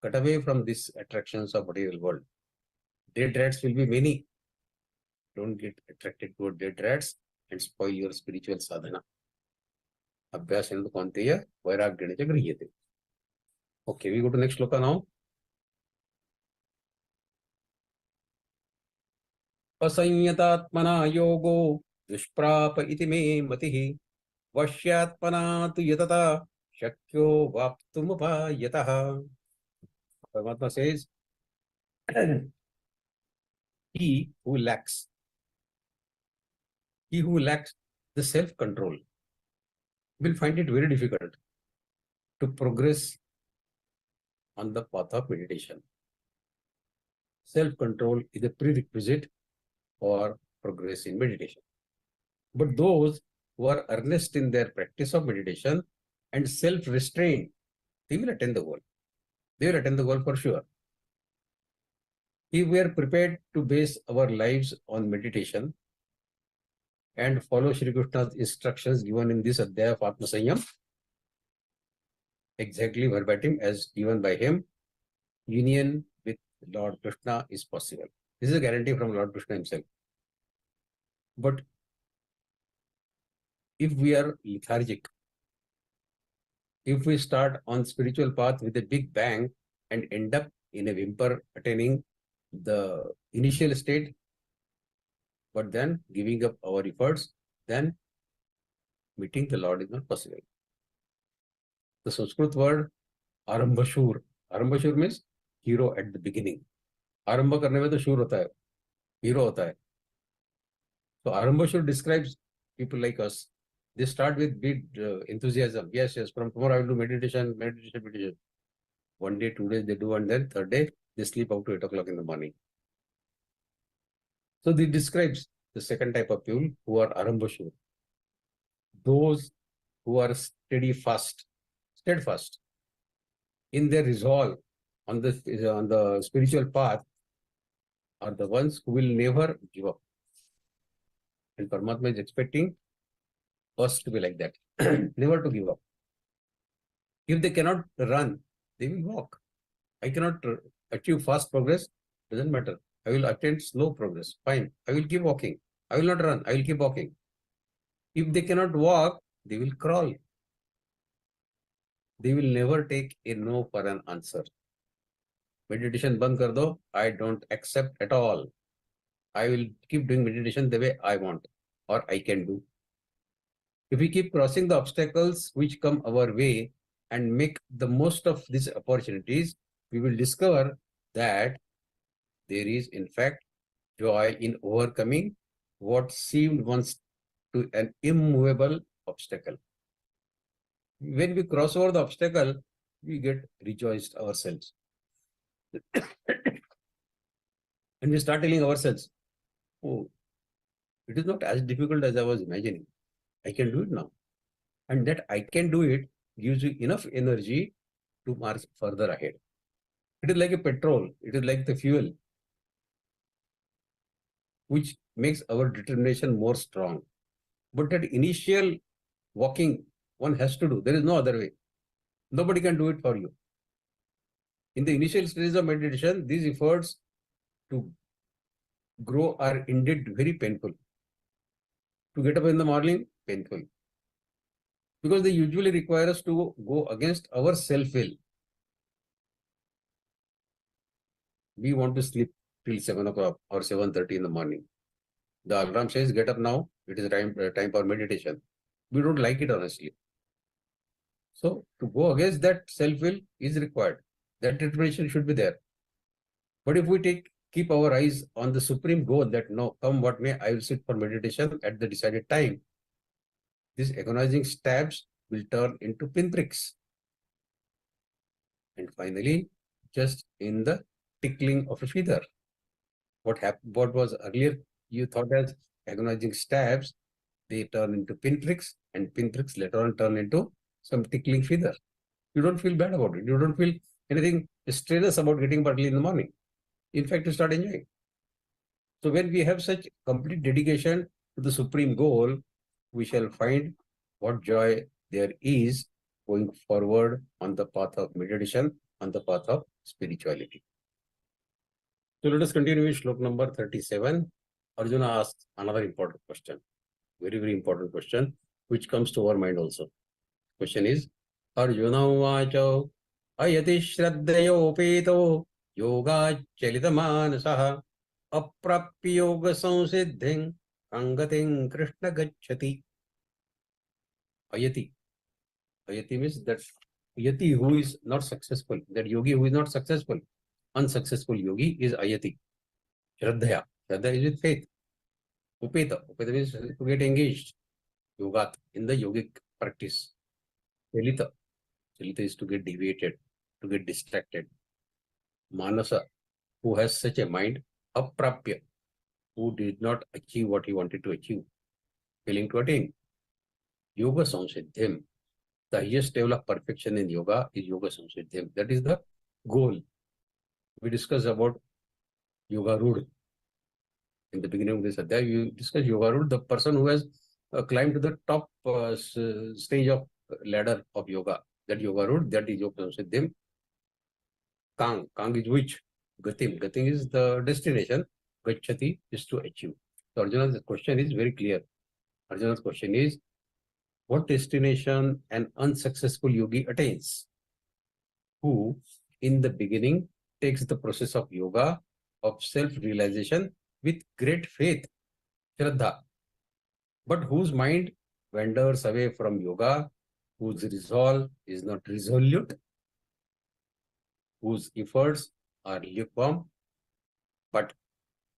Cut away from these attractions of material world. Dead rats will be many. Don't get attracted to dead rats and spoil your spiritual sadhana. Abhyasena konteya vairagya grihiyate. Okay, we go to next shloka now. Asanyatmana yogo dushprapa iti me matihi vashyatmana tu yatata shakyo vaptumupayataha. Paramatma says, he who lacks the self-control, will find it very difficult to progress on the path of meditation. Self-control is a prerequisite for progress in meditation. But those who are earnest in their practice of meditation and self-restraint, they will attain the goal. They will attain the goal for sure. If we are prepared to base our lives on meditation and follow Shri Krishna's instructions given in this Adhyaya of Atma Sanyam, exactly verbatim as given by him, union with Lord Krishna is possible. This is a guarantee from Lord Krishna himself. But if we are lethargic, if we start on spiritual path with a big bang and end up in a whimper attaining the initial state, but then giving up our efforts, then meeting the Lord is not possible. The Sanskrit word Arambashur. Arambashur means hero at the beginning. Arambha karne mein to shur hota hai, hero hota hai. So Arambashur describes people like us. They start with big enthusiasm. Yes, from tomorrow I will do meditation. One day, 2 days they do, and then third day they sleep out to 8 o'clock in the morning. So this describes the second type of people who are Arambashur. Those who are steadfast in their resolve on the spiritual path are the ones who will never give up. And Paramatma is expecting us to be like that, never to give up. If they cannot run, they will walk. I cannot achieve fast progress, doesn't matter. I will attain slow progress, fine. I will keep walking. I will not run, I will keep walking. If they cannot walk, they will crawl. They will never take a no for an answer. Meditation band kar do, I don't accept at all. I will keep doing meditation the way I want or I can do. If we keep crossing the obstacles which come our way and make the most of these opportunities, we will discover that there is in fact joy in overcoming what seemed once to an immovable obstacle. When we cross over the obstacle, we get rejoiced ourselves. And we start telling ourselves, oh, it is not as difficult as I was imagining. I can do it now. And that I can do it gives you enough energy to march further ahead. It is like a petrol. It is like the fuel, which makes our determination more strong. But that initial walking one has to do. There is no other way. Nobody can do it for you. In the initial stages of meditation, these efforts to grow are indeed very painful. To get up in the morning, painful. Because they usually require us to go against our self-will. We want to sleep till 7 o'clock or 7:30 in the morning. The alarm says, get up now, it is time for meditation. We don't like it honestly. So to go against that self-will is required. That determination should be there. But if we keep our eyes on the supreme goal that no, come what may, I will sit for meditation at the decided time, these agonizing stabs will turn into pinpricks. And finally, just in the tickling of a feather. What was earlier you thought as agonizing stabs, they turn into pinpricks, and pinpricks later on turn into some tickling feather. You don't feel bad about it. You don't feel anything strenuous about getting up early in the morning. In fact, you start enjoying. So when we have such complete dedication to the supreme goal, we shall find what joy there is going forward on the path of meditation, on the path of spirituality. So let us continue with Shloka number 37. Arjuna asks another important question, very, very important question, which comes to our mind also. Question is, Arjuna uvacha ayati shraddhayopeto yoga chalitamaanasaha aprapya yoga samsiddhing angating krishna gacchati. Ayati. Ayati means that yati who is not successful, that yogi who is not successful, unsuccessful yogi is ayati. Shraddhaya. Shraddha is with faith. Upeta. Upeta means to get engaged. Yogat, in the yogic practice. Chalita. Chalita is to get deviated, to get distracted. Manasa, who has such a mind, aprapya, who did not achieve what he wanted to achieve, failing to attain. Yoga samsiddhyam, the highest level of perfection in yoga is yoga samsiddhyam. That is the goal. We discussed about yoga rud. In the beginning of this adhyay, we discussed yoga rud, the person who has climbed to the top stage of ladder of yoga. That yoga rud, that is yoga samsiddhyam. Kang is which? Gatim. Gatim is the destination. Gachati is to achieve. So Arjuna's question is very clear. Arjuna's question is, what destination an unsuccessful yogi attains? Who, in the beginning, takes the process of yoga, of self-realization with great faith, Shraddha, but whose mind wanders away from yoga, whose resolve is not resolute, whose efforts are lukewarm, but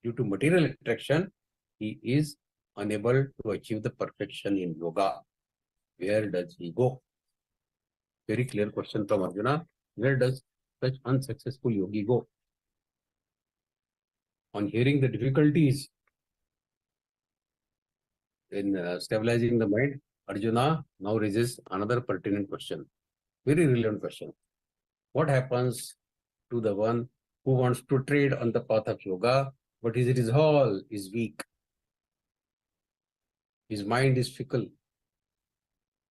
due to material attraction, he is unable to achieve the perfection in yoga. Where does he go? Very clear question from Arjuna. Where does such unsuccessful yogi go? On hearing the difficulties in stabilizing the mind, Arjuna now raises another pertinent question. Very relevant question. What happens to the one who wants to trade on the path of yoga, but his resolve is weak? His mind is fickle.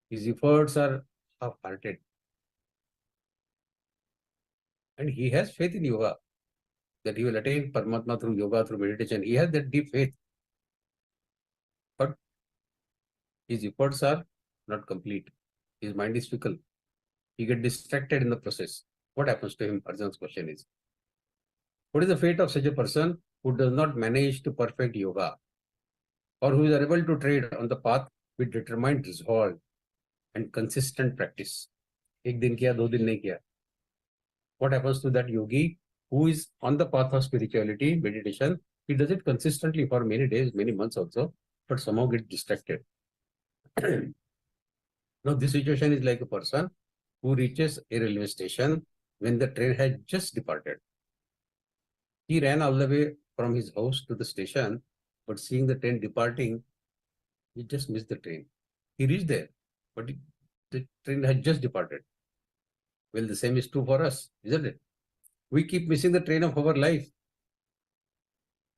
His efforts are half-hearted. And he has faith in yoga, that he will attain Paramatma through yoga, through meditation. He has that deep faith. But his efforts are not complete. His mind is fickle. He gets distracted in the process. What happens to him? Arjuna's question is, what is the fate of such a person who does not manage to perfect yoga, or who is unable to trade on the path with determined resolve and consistent practice? Ek din kiya, do din nahi kiya. What happens to that yogi who is on the path of spirituality, meditation? He does it consistently for many days, many months also, but somehow gets distracted. Now, this situation is like a person who reaches a railway station when the train has just departed. He ran all the way from his house to the station, but seeing the train departing, he just missed the train. He reached there, but the train had just departed. Well, the same is true for us, isn't it? We keep missing the train of our life.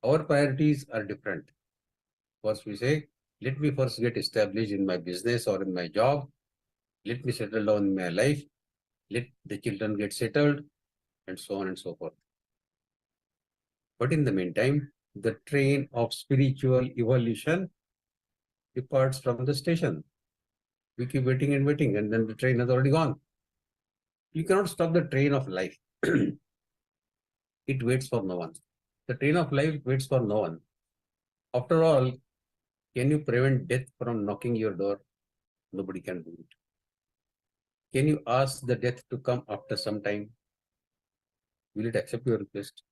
Our priorities are different. First we say, let me first get established in my business or in my job. Let me settle down in my life. Let the children get settled, and so on and so forth. But in the meantime, the train of spiritual evolution departs from the station. We keep waiting and waiting, and then the train has already gone. You cannot stop the train of life. It waits for no one. The train of life waits for no one. After all, can you prevent death from knocking your door? Nobody can do it. Can you ask the death to come after some time? Will it accept your request?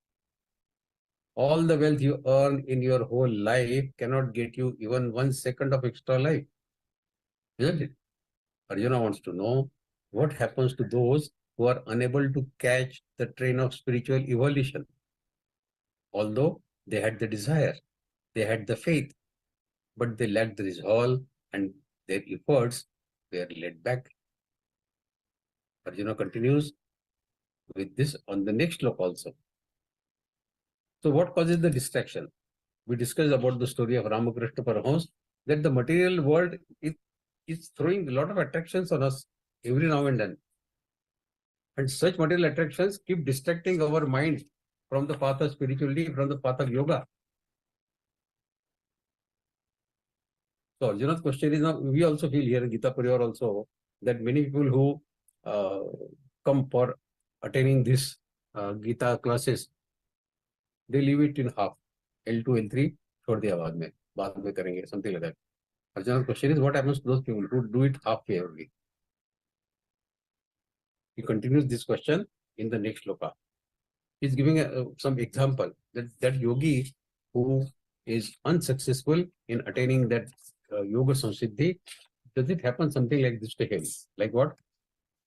All the wealth you earn in your whole life cannot get you even 1 second of extra life. Isn't it? Arjuna wants to know what happens to those who are unable to catch the train of spiritual evolution. Although they had the desire, they had the faith, but they lacked the resolve and their efforts were led back. Arjuna continues with this on the next shloka also. So what causes the distraction? We discussed about the story of Ramakrishna Paramahamsa, that the material world is throwing a lot of attractions on us every now and then. And such material attractions keep distracting our mind from the path of spirituality, from the path of yoga. So Arjuna's question is, now we also feel here in Gita Pariwar also that many people who come for attaining this Gita classes, they leave it in half. L2, L3, chhod diya baad mein karenge, something like that. Arjuna's question is, what happens to those people who do it halfway only? He continues this question in the next shloka. He's giving some example that yogi who is unsuccessful in attaining that yoga samsiddhi, does it happen something like this to him? Like what?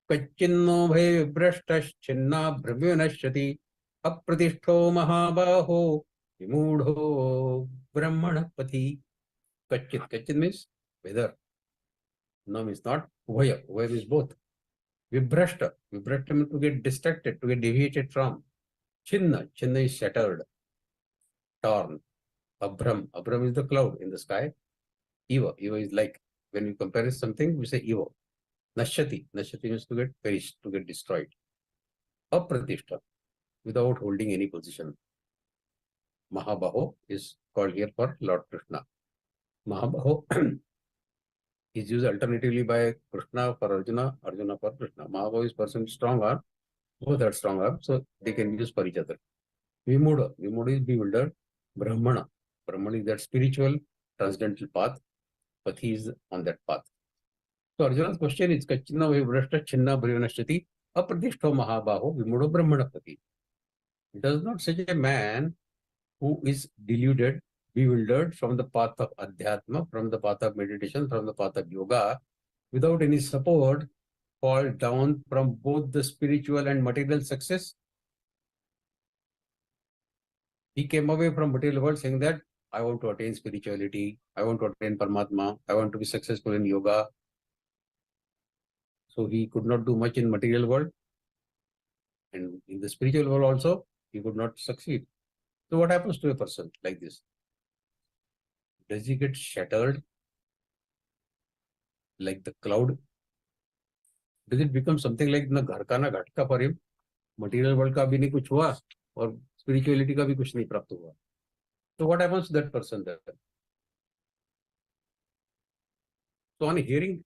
Kachinno bhai vibrashtaschinna brahmyanashyati apratishto mahabaho vimudho brahmanapati. Kachit. Kachit means whether. No means not. Uvaya. Uvaya means both. Vibrashta. Vibrashta means to get distracted, to get deviated from. Chinna. Chinna is shattered, torn. Abram. Abram is the cloud in the sky. Eva. Eva is like, when we compare something, we say Eva. Nashyati. Nashyati means to get perished, to get destroyed. Apratishta. Without holding any position. Mahabaho is called here for Lord Krishna. Mahabaho is used alternatively by Krishna for Arjuna, Arjuna for Krishna. Mahabaho is person strong arm, both are strong arm, so they can use for each other. Vimuda. Vimuda is bewildered. Brahmana. Brahmana is that spiritual transcendental path, but he is on that path. So Arjuna's question is Kachina Vivrashta Chinna Bhrivanashati Apradishto Mahabaho Vimudo Brahmanapati. Does not such a man who is deluded, bewildered from the path of Adhyatma, from the path of meditation, from the path of yoga, without any support, fall down from both the spiritual and material success? He came away from material world saying that I want to attain spirituality, I want to attain Paramatma, I want to be successful in yoga. So he could not do much in material world, and in the spiritual world also he could not succeed. So what happens to a person like this? Does he get shattered like the cloud? Does it become something like na ghar ka na ghat ka for him? Material world ka bhi nahi kuch hua aur spirituality ka bhi kuch nahi prapt hua. So what happens to that person there? So on hearing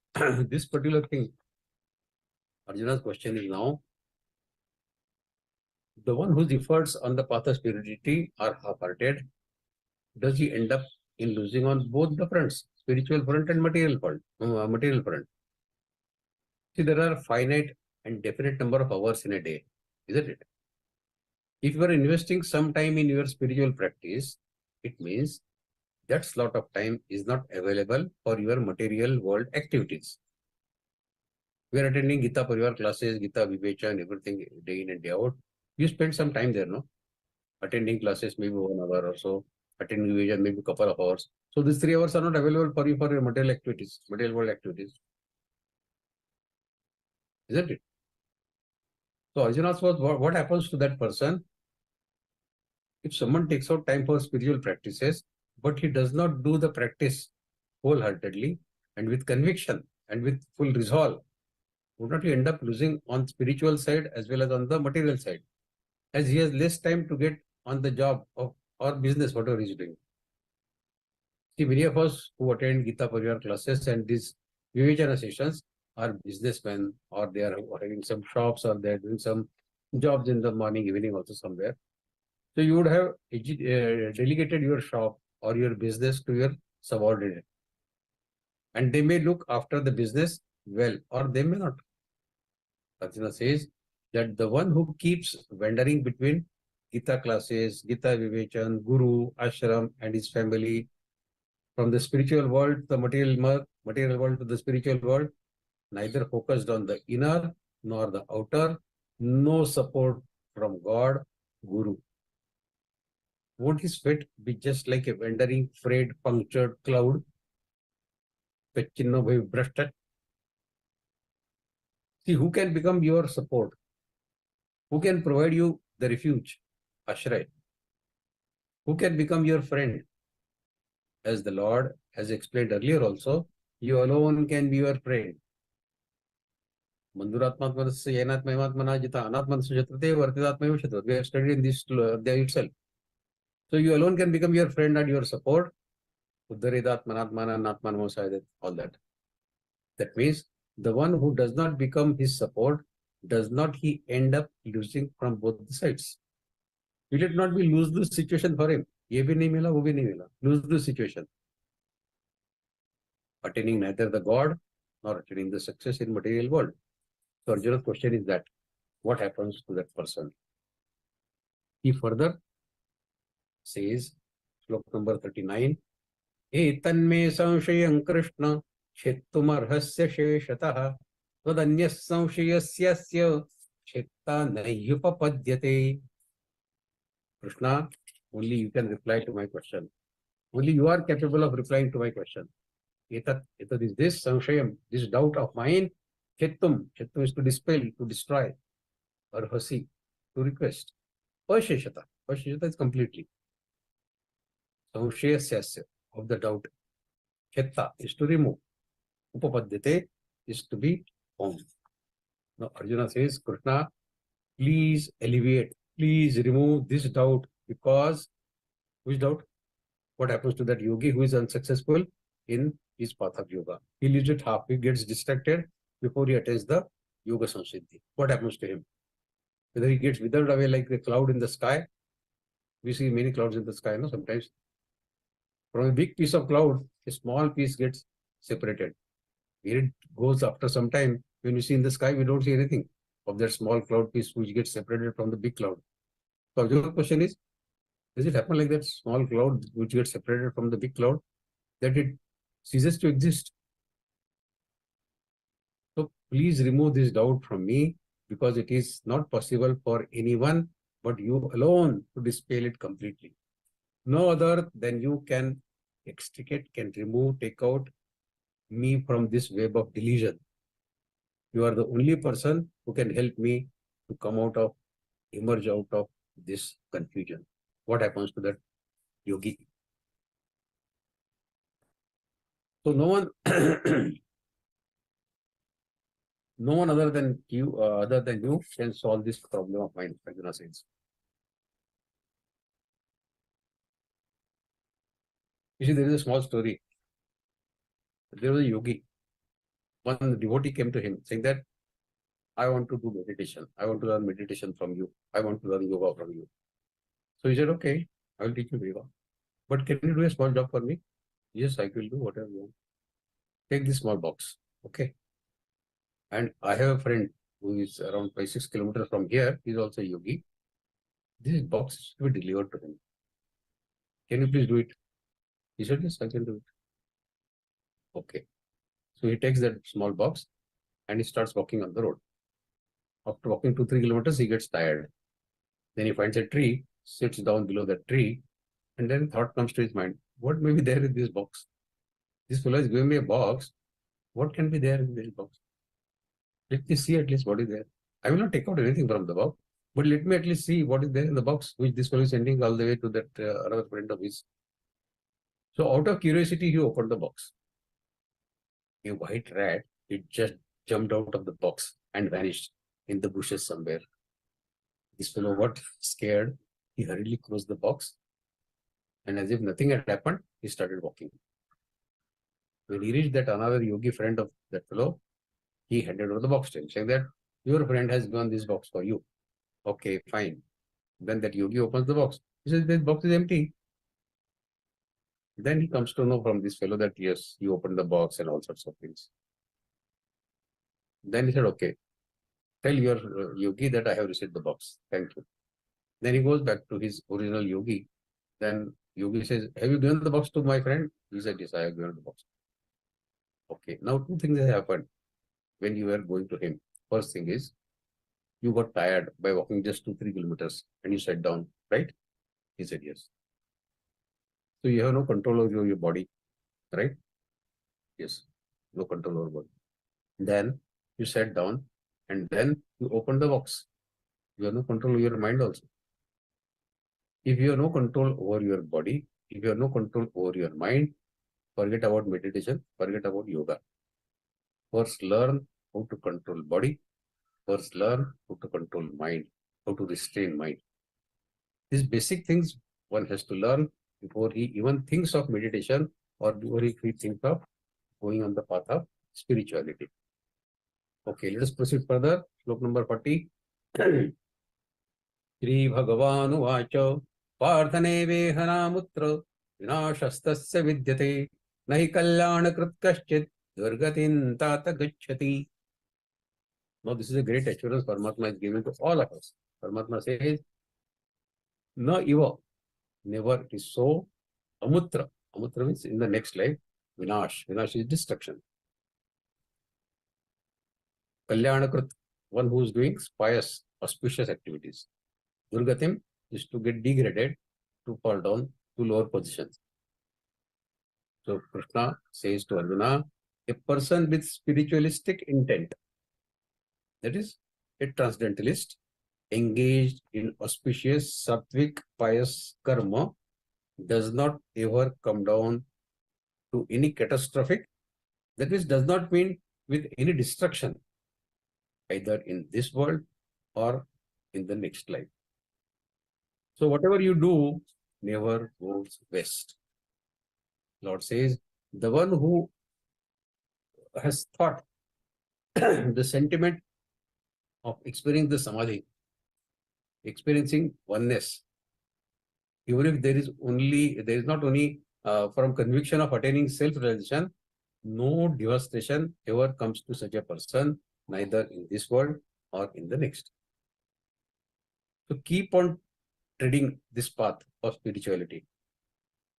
this particular thing, Arjuna's question is now, the one whose efforts on the path of spirituality are half-hearted, does he end up in losing on both the fronts, spiritual front and material front? See, there are finite and definite number of hours in a day, isn't it? If you are investing some time in your spiritual practice, it means that slot of time is not available for your material world activities. We are attending Geeta Pariwar classes, Geeta Vivechan, everything day in and day out. You spend some time there, no? Attending classes maybe 1 hour or so, attending Vivechan maybe a couple of hours. So these 3 hours are not available for you for your material activities, material world activities. Isn't it? So Arjuna asked, what happens to that person if someone takes out time for spiritual practices, but he does not do the practice wholeheartedly and with conviction and with full resolve? Would not he end up losing on spiritual side as well as on the material side, as he has less time to get on the job of or business, whatever he is doing? See, many of us who attend Geeta Pariwar classes and these Vivechana sessions are businessmen, or they are having some shops, or they are doing some jobs in the morning, evening also somewhere. So you would have delegated your shop or your business to your subordinate, and they may look after the business well, or they may not. Arjuna says that the one who keeps wandering between Gita classes, Gita Vivechan, Guru, Ashram and his family, from the spiritual world to the material world to the spiritual world, neither focused on the inner nor the outer, no support from God, Guru. Won't his fate be just like a wandering, frayed, punctured cloud? See, who can become your support? Who can provide you the refuge, ashray? Who can become your friend? As the Lord has explained earlier also, you alone can be your friend. We have studied in this day itself. So you alone can become your friend and your support. All that. That means the one who does not become his support, does not he end up losing from both the sides? Will it not be lose-lose situation for him? Ye bhi nahi mila, wo bhi nahi mila. Lose-lose situation. Attaining neither the God nor attaining the success in material world. So Arjuna's question is that, what happens to that person? He further says, Shloka number 39, Etanme samshayam Krishna Chettumarhasya sheshatah tadanyas samshayasya chetta nahyupapadyate. Krishna, only you can reply to my question. Only you are capable of replying to my question. Etat is this samshayam, this doubt of mine. Chettum is to dispel, to destroy. Arhasi, to request. Asheshata is completely. Samshayasya, of the doubt. Chetta is to remove. Upapadyate is to be found. Now Arjuna says, Krishna, please alleviate, please remove this doubt, because which doubt? What happens to that yogi who is unsuccessful in his path of yoga? He leaves it half, he gets distracted before he attains the yoga samsiddhi. What happens to him? Whether he gets withered away like a cloud in the sky. We see many clouds in the sky, no? Sometimes from a big piece of cloud, a small piece gets separated. Here it goes after some time. When we see in the sky, we don't see anything of that small cloud piece which gets separated from the big cloud. So your question is, does it happen like that small cloud which gets separated from the big cloud, that it ceases to exist? So please remove this doubt from me, because it is not possible for anyone but you alone to dispel it completely. No other than you can extricate, can remove, take out me from this web of delusion. You are the only person who can help me to come out of, emerge out of this confusion. What happens to that yogi? So no one, no one other than you, can solve this problem of mine, Arjuna says. You see, there is a small story. There was a yogi. One devotee came to him saying that, I want to do meditation. I want to learn meditation from you. I want to learn yoga from you. So he said, okay, I will teach you yoga. But can you do a small job for me? Yes, I will do whatever you want. Take this small box. Okay. And I have a friend who is around 5-6 kilometers from here. He is also a yogi. This box is to be delivered to him. Can you please do it? He said, yes, I can do it. Okay. So he takes that small box and he starts walking on the road. After walking 2-3 kilometers, he gets tired. Then he finds a tree, sits down below that tree, and then thought comes to his mind, what may be there in this box? This fellow is giving me a box. What can be there in this box? Let me see at least what is there. I will not take out anything from the box, but let me at least see what is there in the box, which this fellow is sending all the way to that another friend of his. So out of curiosity, he opened the box. A white rat, it just jumped out of the box and vanished in the bushes somewhere. This fellow got scared. He hurriedly closed the box, and as if nothing had happened, he started walking. When he reached that another yogi friend of that fellow, he handed over the box to him, saying that your friend has given this box for you. Okay, fine. Then that yogi opens the box. He says, this box is empty. Then he comes to know from this fellow that yes, you opened the box and all sorts of things. Then he said, okay, tell your yogi that I have received the box. Thank you. Then he goes back to his original yogi. Then yogi says, have you given the box to my friend? He said, yes, I have given the box. Okay, now 2 things have happened when you were going to him. First thing is, you got tired by walking just 2-3 kilometers and you sat down, right? He said, yes. So you have no control over your body, right? Yes, no control over body. Then you sat down and then you opened the box. You have no control over your mind also. If you have no control over your body, if you have no control over your mind, forget about meditation, forget about yoga. First learn how to control body. First learn how to control mind, how to restrain mind. These basic things one has to learn before he even thinks of meditation or before he thinks of going on the path of spirituality. Okay, let us proceed further. Shloka number 40. Śrī-Bhagavānu vāca Pārthane vehanamutra vināṣastasya vidyate nahi kalyāna krit kaśchit durgatin tata gacchati. Now this is a great assurance Paramatma is giving to all of us. Paramatma says, no iva, never is so. Amutra. Amutra means in the next life, vinash. Vinash is destruction. Kalyanakrit, one who is doing pious, auspicious activities. Durgatim is to get degraded, to fall down to lower positions. So Krishna says to Arjuna, a person with spiritualistic intent, that is, a transcendentalist, engaged in auspicious, sattvic, pious karma, does not ever come down to any catastrophic, that is, does not mean with any destruction, either in this world or in the next life. So whatever you do never goes west. Lord says, the one who has thought the sentiment of experiencing the samadhi, experiencing oneness, even if there is not only from conviction of attaining self-realization, no devastation ever comes to such a person, neither in this world or in the next. So keep on treading this path of spirituality,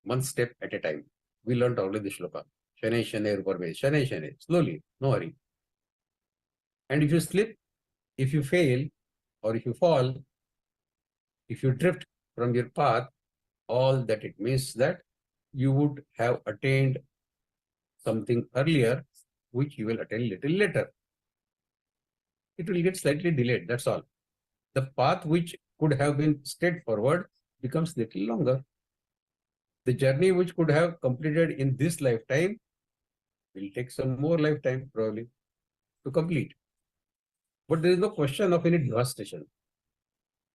one step at a time. We learned already the Shloka. Shane, Shane, Ruparme, Shane, Shane. Slowly, no hurry. And if you slip, if you fail, or if you fall, if you drift from your path, all that it means that you would have attained something earlier, which you will attain little later. It will get slightly delayed, that's all. The path which could have been straightforward becomes little longer. The journey which could have completed in this lifetime will take some more lifetime probably to complete. But there is no question of any devastation,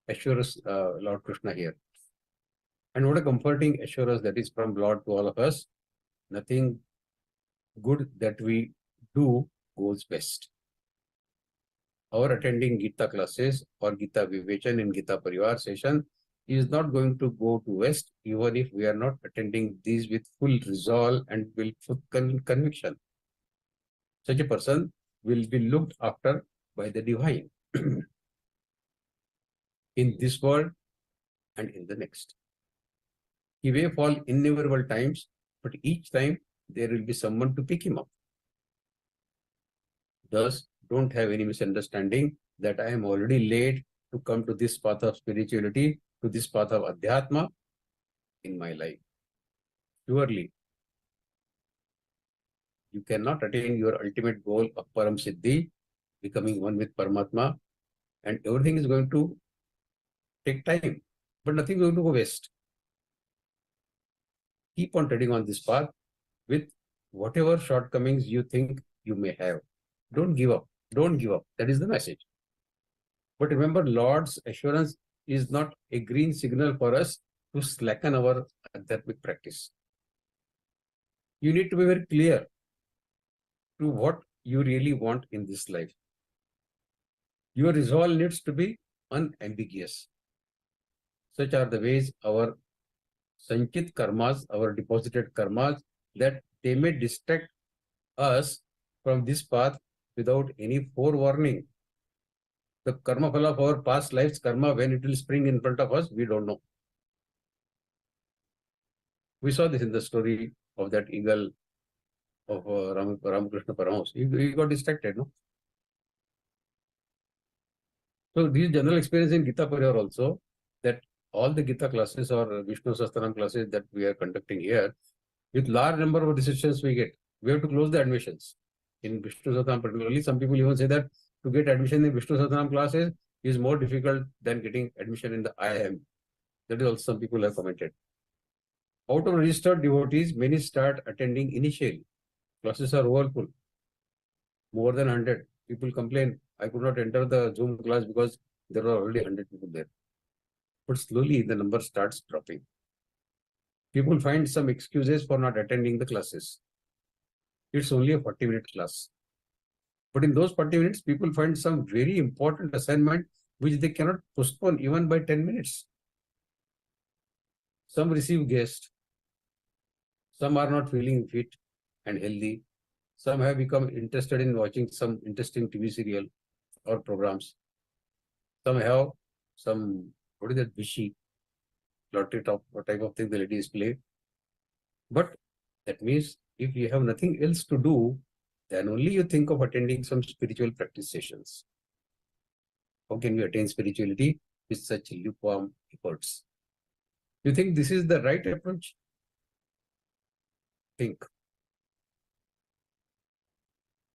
assures Lord Krishna here. And what a comforting assurance that is from Lord to all of us. Nothing good that we do goes best. Our attending Geeta classes or Geeta Vivechan in Geeta Pariwar session is not going to go to waste, even if we are not attending these with full resolve and with full conviction. Such a person will be looked after by the divine in this world and in the next. He may fall innumerable times, but each time there will be someone to pick him up. Thus, don't have any misunderstanding that I am already late to come to this path of spirituality, to this path of Adhyatma in my life. Surely, you cannot attain your ultimate goal of Param Siddhi, becoming one with Paramatma, and everything is going to take time, but nothing is going to go waste. Keep on treading on this path with whatever shortcomings you think you may have. Don't give up. Don't give up. That is the message. But remember, Lord's assurance is not a green signal for us to slacken our adhyatmic practice. You need to be very clear to what you really want in this life. Your resolve needs to be unambiguous. Such are the ways our sanchit karmas, our deposited karmas, that they may distract us from this path without any forewarning. The karma phala of our past life's karma, when it will spring in front of us, we don't know. We saw this in the story of that eagle of Ramakrishna Paramahamsa. He got distracted, no? So this general experience in Geeta Pariwar also, that all the Geeta classes or Vishnu Sastranam classes that we are conducting here, with large number of decisions we get, we have to close the admissions. In Vishnu Sastranam particularly, some people even say that to get admission in Vishnu Sastranam classes is more difficult than getting admission in the IIM. That is also some people have commented. Out of registered devotees, many start attending initially. Classes are overfull. More than 100. People complain, I could not enter the Zoom class because there are already 100 people there. But slowly the number starts dropping. People find some excuses for not attending the classes. It's only a 40-minute class. But in those 40 minutes, people find some very important assignment which they cannot postpone even by 10 minutes. Some receive guests. Some are not feeling fit and healthy. Some have become interested in watching some interesting TV serial or programs. Some have some, what is that, Vishi, lottery top, what type of thing the ladies play. But that means if you have nothing else to do, then only you think of attending some spiritual practice sessions. How can we attain spirituality with such lukewarm efforts? You think this is the right approach? Think.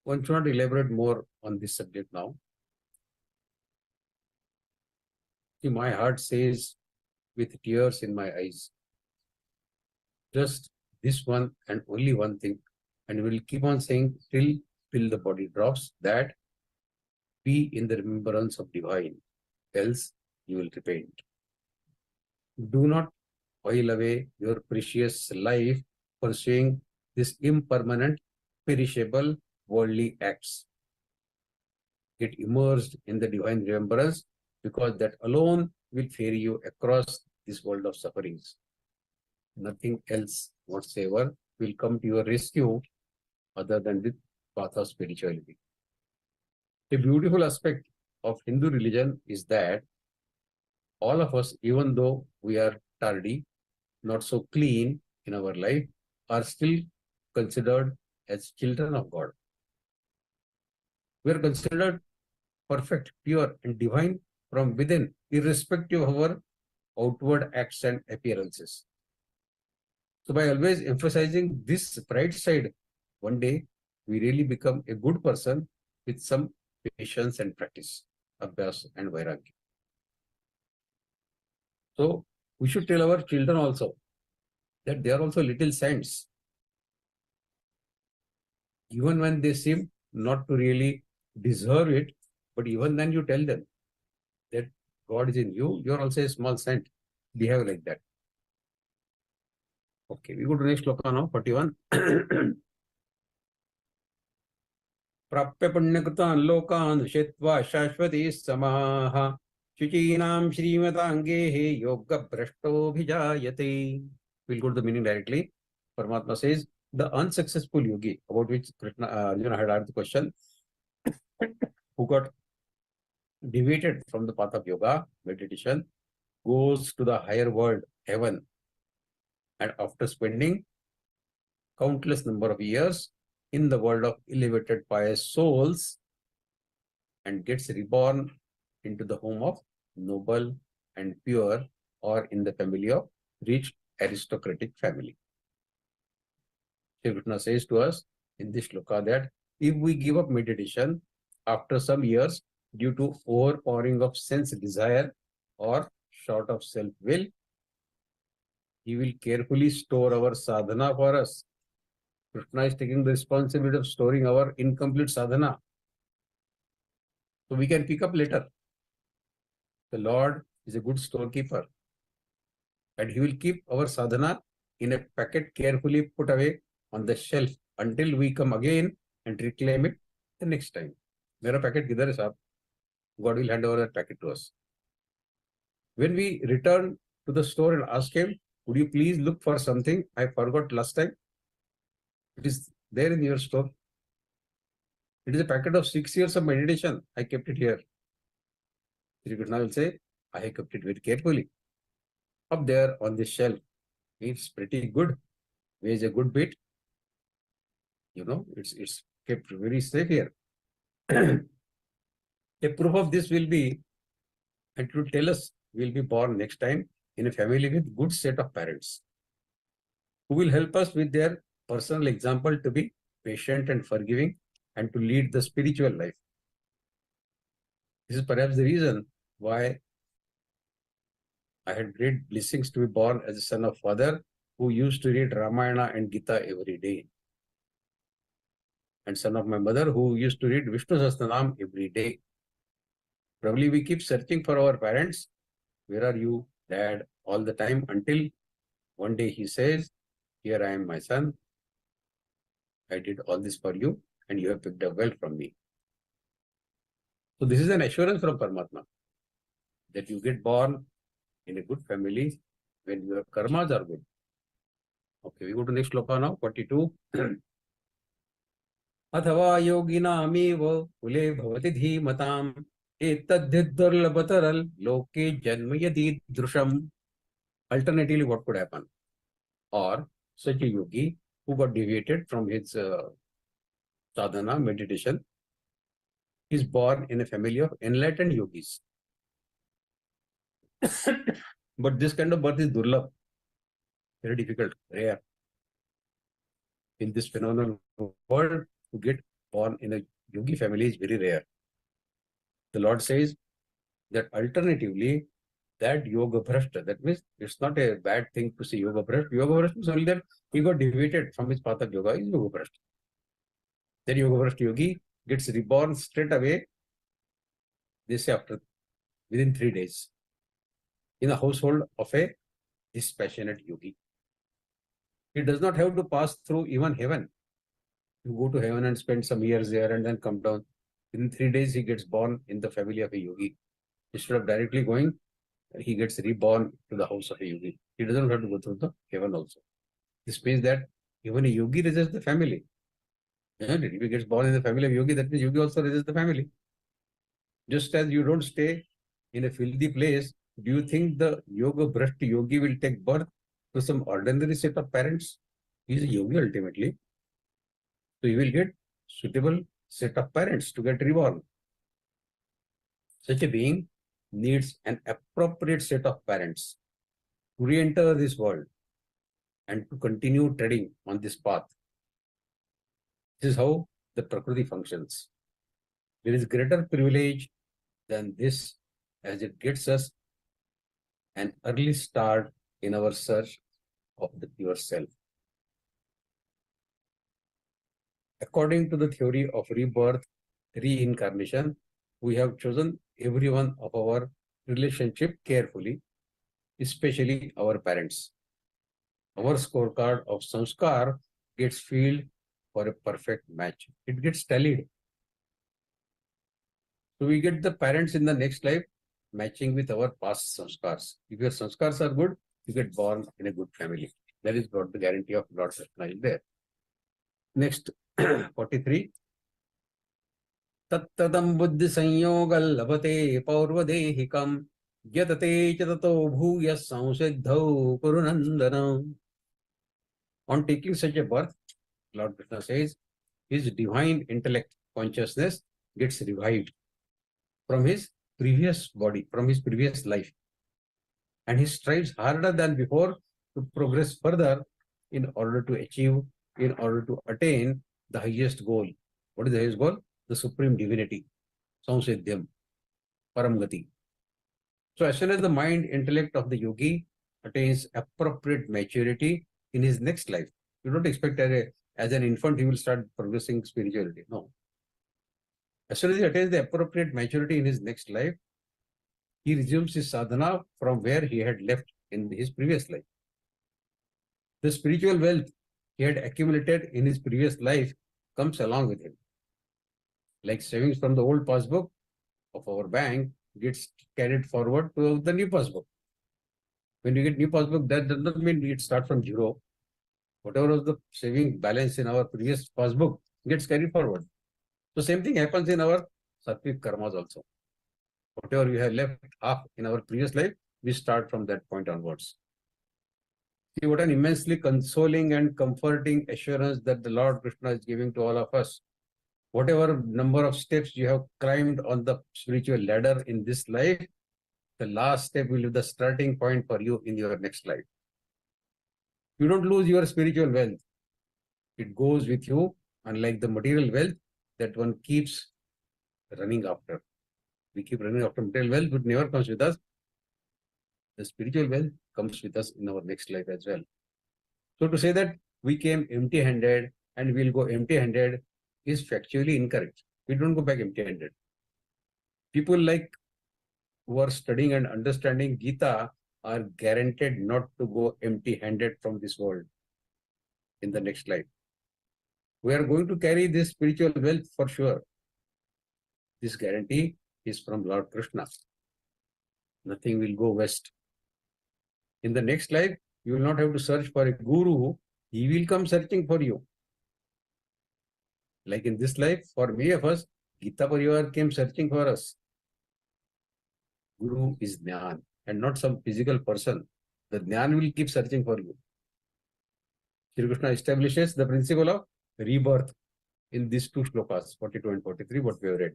One should not elaborate more on this subject now. See, my heart says with tears in my eyes, just this one and only one thing, and we will keep on saying till the body drops, that be in the remembrance of divine, else you will repent. Do not while away your precious life pursuing this impermanent, perishable, worldly acts. Get immersed in the divine remembrance, because that alone will ferry you across this world of sufferings. Nothing else whatsoever will come to your rescue other than the path of spirituality. A beautiful aspect of Hindu religion is that all of us, even though we are tardy, not so clean in our life, are still considered as children of God. We are considered perfect, pure, and divine from within, irrespective of our outward acts and appearances. So by always emphasizing this bright side, one day we really become a good person with some patience and practice, abhyas and vairagya. So we should tell our children also that they are also little saints. Even when they seem not to really deserve it, but even then you tell them that God is in you, you are also a small saint. Behave like that. Okay, we go to next shloka now, 41. Prapya punyakritan lokan shetva shashvati samaha Shuchinam Śrīmad-Bhagavadgītā yoga brashto bhijayate. We'll go to the meaning directly. Paramatma says, the unsuccessful yogi, about which Krishna, Arjuna had asked the question, who got deviated from the path of yoga, meditation, goes to the higher world, heaven, and after spending countless number of years in the world of elevated pious souls, and gets reborn into the home of noble and pure, or in the family of rich aristocratic family. Krishna says to us in this shloka that if we give up meditation after some years due to overpowering of sense desire or short of self-will, he will carefully store our sadhana for us. Krishna is taking the responsibility of storing our incomplete sadhana, so we can pick up later. The Lord is a good storekeeper, and he will keep our sadhana in a packet carefully put away on the shelf until we come again and reclaim it the next time. Mera packet kidhar hai sahab? God will hand over that packet to us. When we return to the store and ask him, would you please look for something I forgot last time? It is there in your store. It is a packet of 6 years of meditation. I kept it here. Sri Krishna will say, I have kept it very carefully. Up there on the shelf. It's pretty good. Weighs a good bit. You know, it's kept very safe here. A proof of this will be, and to tell us, we'll be born next time in a family with good set of parents who will help us with their personal example to be patient and forgiving and to lead the spiritual life. This is perhaps the reason why I had great blessings to be born as a son of father who used to read Ramayana and Geeta every day, and son of my mother who used to read Vishnu Sahasranam every day. Probably we keep searching for our parents. Where are you, Dad, all the time, until one day he says, here I am, my son. I did all this for you and you have picked up well from me. So this is an assurance from Paramatma that you get born in a good family when your karmas are good. Okay, we go to next shloka now, 42. Athava yoginam kule bhavati dhimatam etadhidurlabataral loke janma yadi drusham. Alternatively, what could happen? Or such a yogi who got deviated from his sadhana, meditation, is born in a family of enlightened yogis. But this kind of birth is durlabh, very difficult, rare. In this phenomenal world, to get born in a yogi family is very rare. The Lord says that alternatively, that yoga bhrashta, that means it's not a bad thing to say yoga bhrashta. Yoga bhrashta is only that he got deviated from his path of yoga, is yoga bhrashta. Then yoga bhrashta yogi gets reborn straight away, they say within 3 days, in the household of a dispassionate yogi. He does not have to pass through even heaven. You go to heaven and spend some years there and then come down. Within 3 days, he gets born in the family of a yogi. Instead of directly going, he gets reborn to the house of a yogi. He doesn't have to go through the heaven also. This means that even a yogi raises the family. And if he gets born in the family of yogi, that means yogi also raises the family. Just as you don't stay in a filthy place, do you think the yoga bhrashta yogi will take birth to some ordinary set of parents? He is a yogi ultimately. So he will get suitable set of parents to get reborn. Such a being needs an appropriate set of parents to re-enter this world and to continue treading on this path. This is how the Prakriti functions. There is greater privilege than this, as it gets us an early start in our search of the pure self. According to the theory of rebirth, reincarnation, we have chosen every one of our relationship carefully, especially our parents. Our scorecard of samskar gets filled for a perfect match. It gets tallied. So we get the parents in the next life matching with our past samskars. If your samskars are good, you get born in a good family. That is what the guarantee of Lord Krishna is there. Next, 43. Tattadam buddhi sanyogal labate paurvadehikam yatate chatato bhuya samsiddhau purunandanam. On taking such a birth, Lord Krishna says, his divine intellect consciousness gets revived from his previous body, from his previous life. And he strives harder than before to progress further in order to achieve, in order to attain the highest goal. What is the highest goal? The supreme divinity, Samsiddhyam, Paramgati. So as soon as the mind intellect of the yogi attains appropriate maturity in his next life, you don't expect as an infant he will start progressing spirituality. No. As soon as he attains the appropriate maturity in his next life, he resumes his sadhana from where he had left in his previous life. The spiritual wealth he had accumulated in his previous life comes along with him. Like savings from the old passbook of our bank gets carried forward to the new passbook. When you get new passbook, that does not mean it starts from zero. Whatever was the saving balance in our previous passbook gets carried forward. So same thing happens in our sattvic karmas also. Whatever we have left half in our previous life, we start from that point onwards. See what an immensely consoling and comforting assurance that the Lord Krishna is giving to all of us. Whatever number of steps you have climbed on the spiritual ladder in this life, the last step will be the starting point for you in your next life. You don't lose your spiritual wealth. It goes with you, unlike the material wealth that one keeps running after. We keep running after material wealth, but never comes with us. The spiritual wealth comes with us in our next life as well. So to say that we came empty-handed and we'll go empty-handed is factually incorrect. We don't go back empty-handed. People like who are studying and understanding Geeta are guaranteed not to go empty-handed from this world in the next life. We are going to carry this spiritual wealth for sure. This guarantee is from Lord Krishna. Nothing will go waste. In the next life, you will not have to search for a guru. He will come searching for you. Like in this life, for many of us, Geeta Pariwar came searching for us. Guru is Jnana and not some physical person. The Jnana will keep searching for you. Shri Krishna establishes the principle of rebirth. in these two shlokas, 42 and 43, what we have read.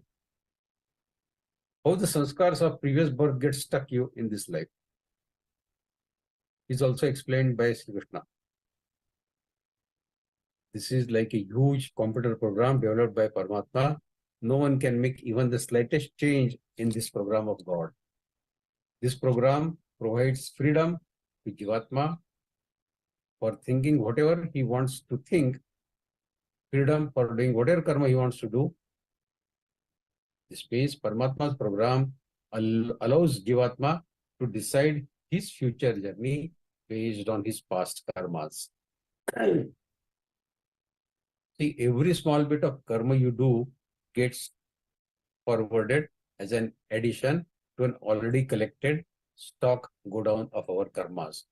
How the sanskars of previous birth get stuck you in this life is also explained by Sri Krishna. This is like a huge computer program developed by Paramatma. No one can make even the slightest change in this program of God. This program provides freedom to Jivatma for thinking whatever he wants to think, freedom for doing whatever karma he wants to do. This means Paramatma's program allows Jivatma to decide his future journey based on his past karmas. See, every small bit of karma you do gets forwarded as an addition to an already collected stock go down of our karmas.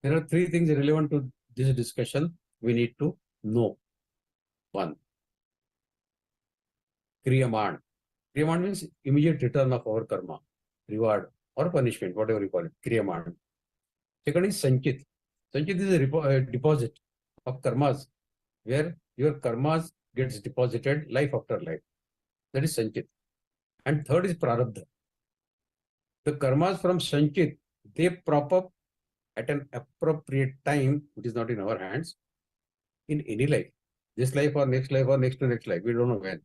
There are three things relevant to this discussion we need to know. One, Kriyaman. Kriyaman means immediate return of our karma, reward or punishment, whatever you call it. Kriyaman. Second is Sanchit. Sanchit is a deposit of karmas, where your karmas gets deposited life after life. That is Sanchit. And third is Prarabdha. The karmas from Sanchit, they prop up at an appropriate time, which is not in our hands, in any life. This life or next life or next to next life. We don't know when.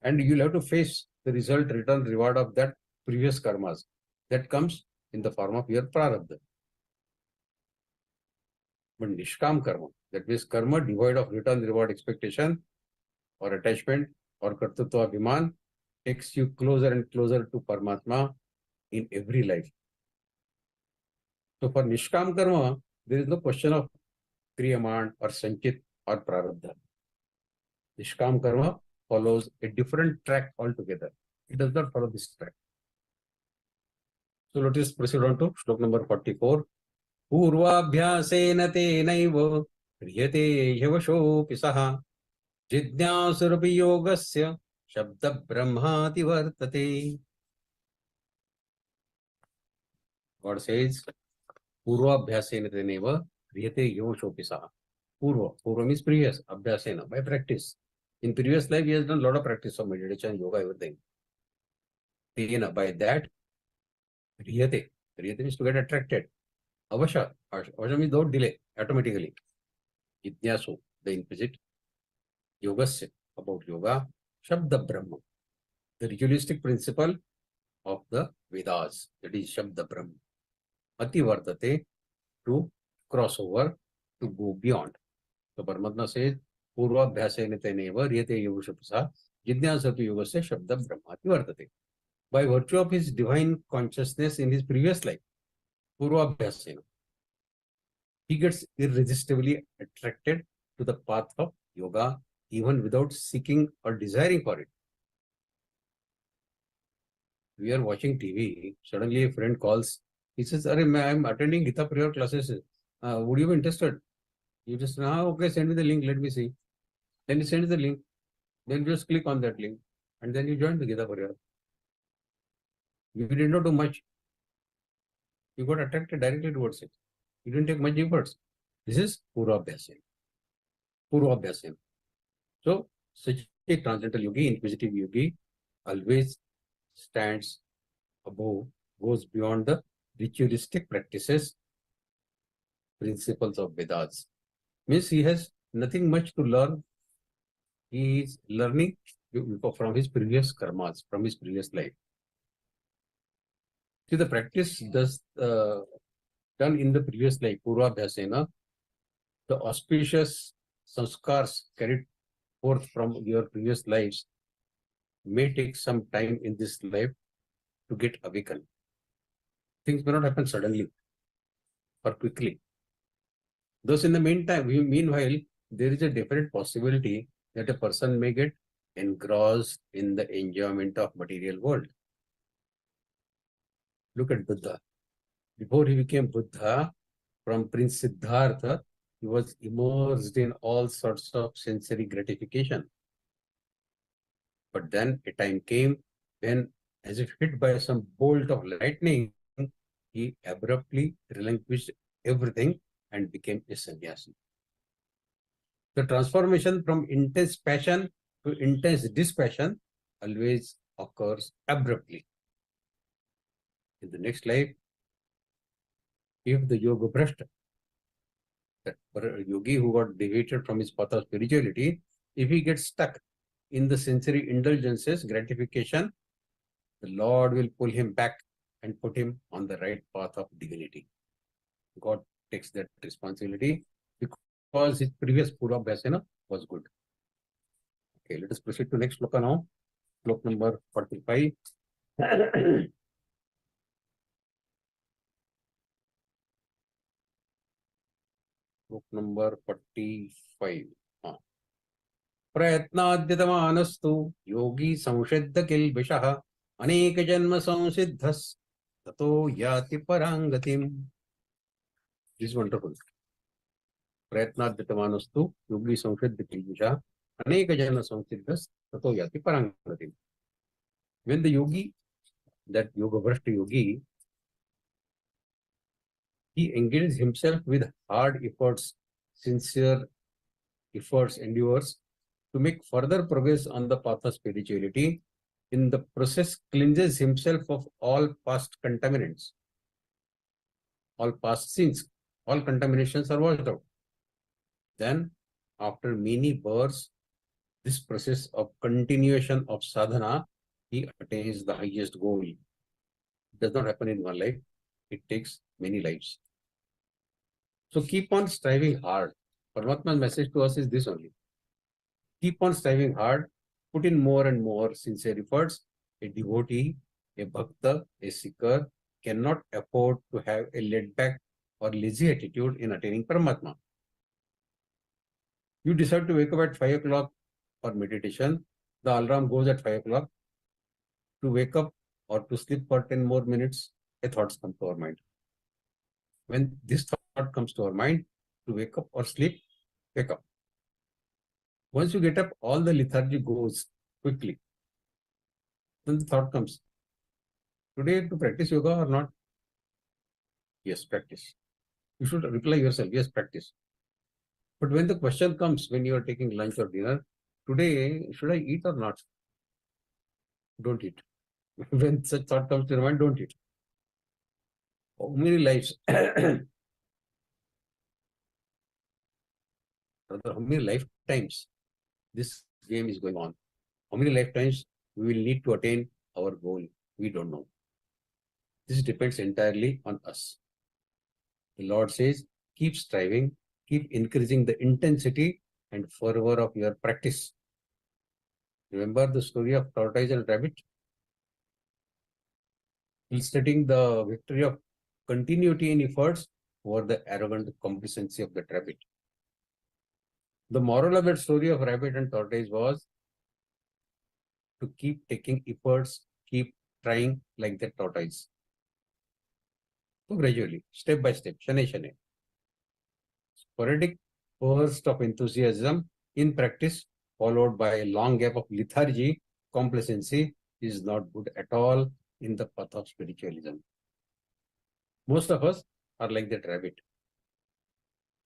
And you'll have to face the result, return, reward of that previous karmas. That comes in the form of your Prarabdha. But Nishkam karma, that means karma devoid of return, reward, expectation or attachment or kartatva abhiman, takes you closer and closer to Paramatma in every life. So for Nishkam karma, there is no question of Kriyaman or Sanchit or Prarabdha. Nishkam karma follows a different track altogether. It does not follow this track. So let us proceed on to Shloka number 44. Purvabhyasena tenaiva hriyate yavashopi saha jidnyasurapi yogasya shabda brahmati vartate. God says, Purvabhyasena tenaiva hriyate yavashopi saha. Purva means previous, abhyasena, by practice. In previous life, he has done a lot of practice of meditation, yoga, everything. Tena, by that, hriyate. Hriyate means to get attracted. Avasha. Avasha means without delay, automatically. Jidnyasu, the inquisite. Yogasya, about yoga. Shabda Brahma, the ritualistic principle of the Vedas. That is Shabda Brahma. Ati Vartate, to cross over, to go beyond. So Paramatma says, Purvabhyasena teneva riyate yavashapasa jidnyasapi yogasya Shabda Brahma ati Vartate. By virtue of his divine consciousness in his previous life, Purvabhyasena, he gets irresistibly attracted to the path of yoga even without seeking or desiring for it. We are watching TV, suddenly a friend calls, he says, I am attending Gita Pariwar classes, would you be interested? You just, okay, send me the link, let me see. Then you send the link, then you just click on that link, and then you join the Gita Pariwar. You did not do much. You got attracted directly towards it. You didn't take much efforts. This is Purvabhyasena. Purvabhyasena. So, such a transcendental yogi, inquisitive yogi, always stands above, goes beyond the ritualistic practices, principles of Vedas. Means he has nothing much to learn. He is learning from his previous karmas, from his previous life. See, the practice does done in the previous life, Purvabhyasena, the auspicious sanskars carried forth from your previous lives may take some time in this life to get awakened. Things may not happen suddenly or quickly. Thus, in the meanwhile, there is a definite possibility that a person may get engrossed in the enjoyment of material world. Look at Buddha. Before he became Buddha, from Prince Siddhartha, he was immersed in all sorts of sensory gratification. But then a time came when, as if hit by some bolt of lightning, he abruptly relinquished everything and became a sannyasi. The transformation from intense passion to intense dispassion always occurs abruptly. In the next life, if the yoga brashta, that yogi who got deviated from his path of spirituality, if he gets stuck in the sensory indulgences, gratification, the Lord will pull him back and put him on the right path of divinity. God takes that responsibility because his previous Purabhyasana was good. Okay, let us proceed to next Shloka now. Shloka number 45. Shloka number 45. प्रयत्नाद्यतमानस्तु योगी संसिद्ध किल्बिषः अनेक जन्म संसिद्धस् ततो याति परां गतिम्. This is wonderful. प्रयत्नाद्यतमानस्तु योगी संसिद्ध किल्बिषः अनेक जन्म संसिद्धस् ततो याति परां गतिम्. When the yogi, that yoga vrashta yogi, he engages himself with hard efforts, sincere efforts, endeavors to make further progress on the path of spirituality, in the process cleanses himself of all past contaminants, all past sins, all contaminations are washed out. Then, after many births, this process of continuation of sadhana, he attains the highest goal. It does not happen in one life, it takes many lives. So keep on striving hard. Paramatma's message to us is this only. Keep on striving hard, put in more and more sincere efforts. A devotee, a bhakta, a seeker cannot afford to have a laid back or lazy attitude in attaining Paramatma. You decide to wake up at 5 o'clock for meditation, the alarm goes at 5 o'clock. To wake up or to sleep for 10 more minutes, a thought comes to our mind. When this thought comes to our mind, to wake up or sleep, wake up. Once you get up, all the lethargy goes quickly. Then the thought comes, today to practice yoga or not? Yes, practice. You should reply yourself, yes, practice. But when the question comes, when you are taking lunch or dinner, today, should I eat or not? Don't eat. When such thought comes to your mind, don't eat. How many lives, rather, how many lifetimes this game is going on? How many lifetimes we will need to attain our goal? We don't know. This depends entirely on us. The Lord says, keep striving, keep increasing the intensity and fervor of your practice. Remember the story of tortoise and rabbit? Illustrating the victory of continuity in efforts over the arrogant complacency of the rabbit. The moral of that story of rabbit and tortoise was to keep taking efforts, keep trying like the tortoise. So gradually, step by step, shane shane. Sporadic burst of enthusiasm in practice followed by a long gap of lethargy, complacency is not good at all in the path of spiritualism. Most of us are like that rabbit.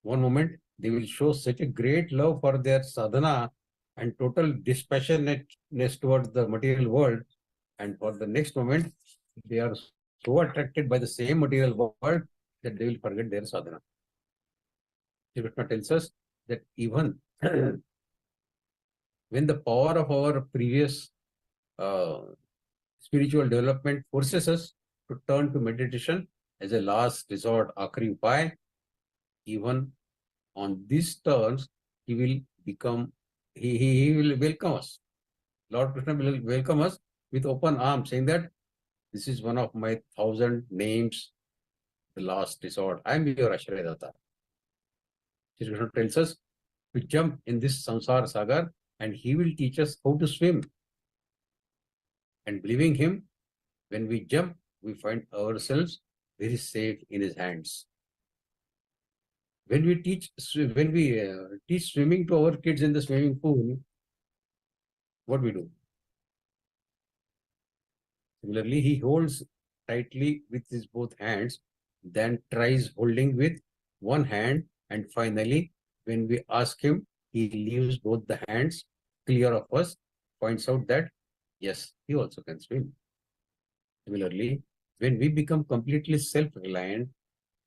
One moment, they will show such a great love for their sadhana and total dispassionateness towards the material world, and for the next moment, they are so attracted by the same material world that they will forget their sadhana. Krishna tells us that even when the power of our previous spiritual development forces us to turn to meditation as a last resort, aakhri upay, even on these terms, he will become, he will welcome us. Lord Krishna will welcome us with open arms, saying that this is one of my 1,000 names, the last resort. I am your Ashrayadata. Krishna tells us to jump in this samsara sagar and he will teach us how to swim. And believing him, when we jump, we find ourselves very safe in his hands. When we teach swimming to our kids in the swimming pool, what we do? Similarly, he holds tightly with his both hands, then tries holding with one hand, and finally, when we ask him he leaves both the hands clear of us, points out that, yes, he also can swim. Similarly, when we become completely self-reliant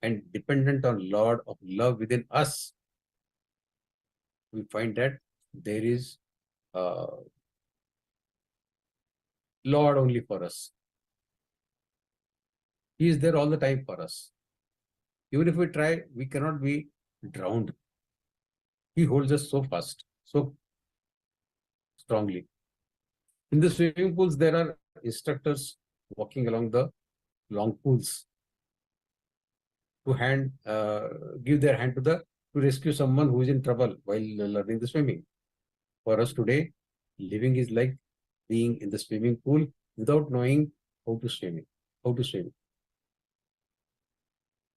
and dependent on Lord of love within us, we find that there is Lord only for us. He is there all the time for us. Even if we try, we cannot be drowned. He holds us so fast, so strongly. In the swimming pools, there are instructors walking along the long pools to give their hand to rescue someone who is in trouble while learning the swimming. For us today, living is like being in the swimming pool without knowing how to swim.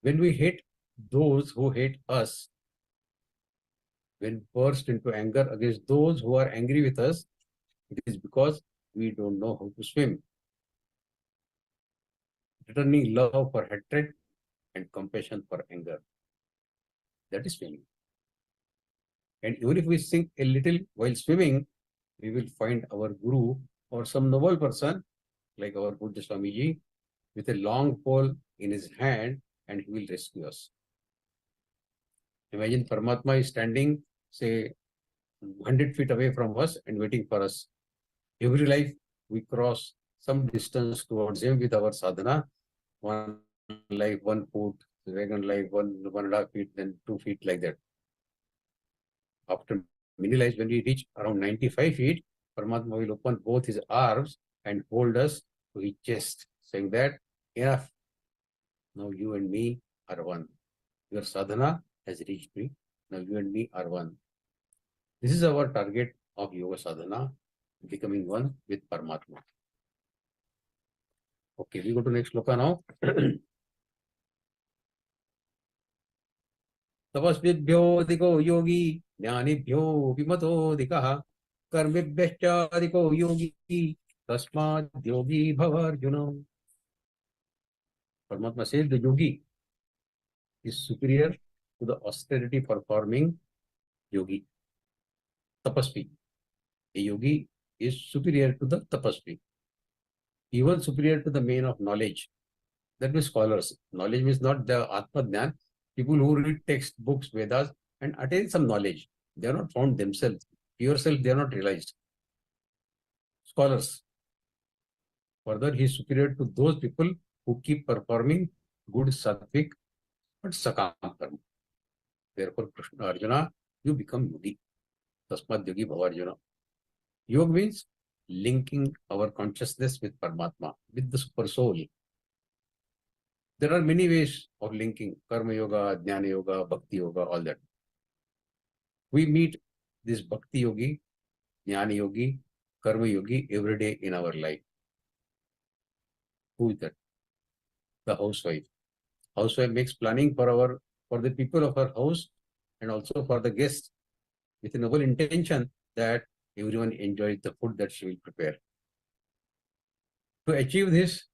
When we hate those who hate us, when burst into anger against those who are angry with us, it is because we don't know how to swim. Returning love for hatred and compassion for anger. That is swimming. And even if we sink a little while swimming, we will find our guru or some noble person like our Buddha Swamiji with a long pole in his hand, and he will rescue us. Imagine Paramatma is standing, say, 100 feet away from us and waiting for us. Every life we cross some distance towards him with our sadhana. 1 life, 1 foot, second life, 1.5 feet, then 2 feet, like that. After many lives, when we reach around 95 feet, Paramatma will open both his arms and hold us to his chest, saying that, enough. Now you and me are one. Your sadhana has reached me. Now you and me are one. This is our target of yoga sadhana, becoming one with Paramatma. Okay, we go to next shloka now. तपस्विभ्योऽधिको योगी ज्ञानिभ्यो विमतोऽधिकः कर्मिभ्यश्चाधिको योगी तस्माद् योगी भव Arjun. Paramatma says the yogi is superior to the austerity performing yogi. Tapasvi. A yogi is superior to the tapasvi. Even superior to the man of knowledge. That means scholars. Knowledge means not the Atma Jnana. People who read textbooks, Vedas, and attain some knowledge. They are not found themselves. Pure self, they are not realized. Scholars. Further, he is superior to those people who keep performing good sattvic but sakam karma. Therefore, Krishna Arjuna, you become yogi. Tasmad yogi bhava Arjuna. Yoga means linking our consciousness with Paramatma, with the super soul. There are many ways of linking karma yoga, jnana yoga, bhakti yoga, all that. We meet this bhakti yogi, jnana yogi, karma yogi every day in our life. Who is that? The housewife. Housewife makes planning for the people of her house and also for the guests with a noble intention that everyone enjoys the food that she will prepare. To achieve this,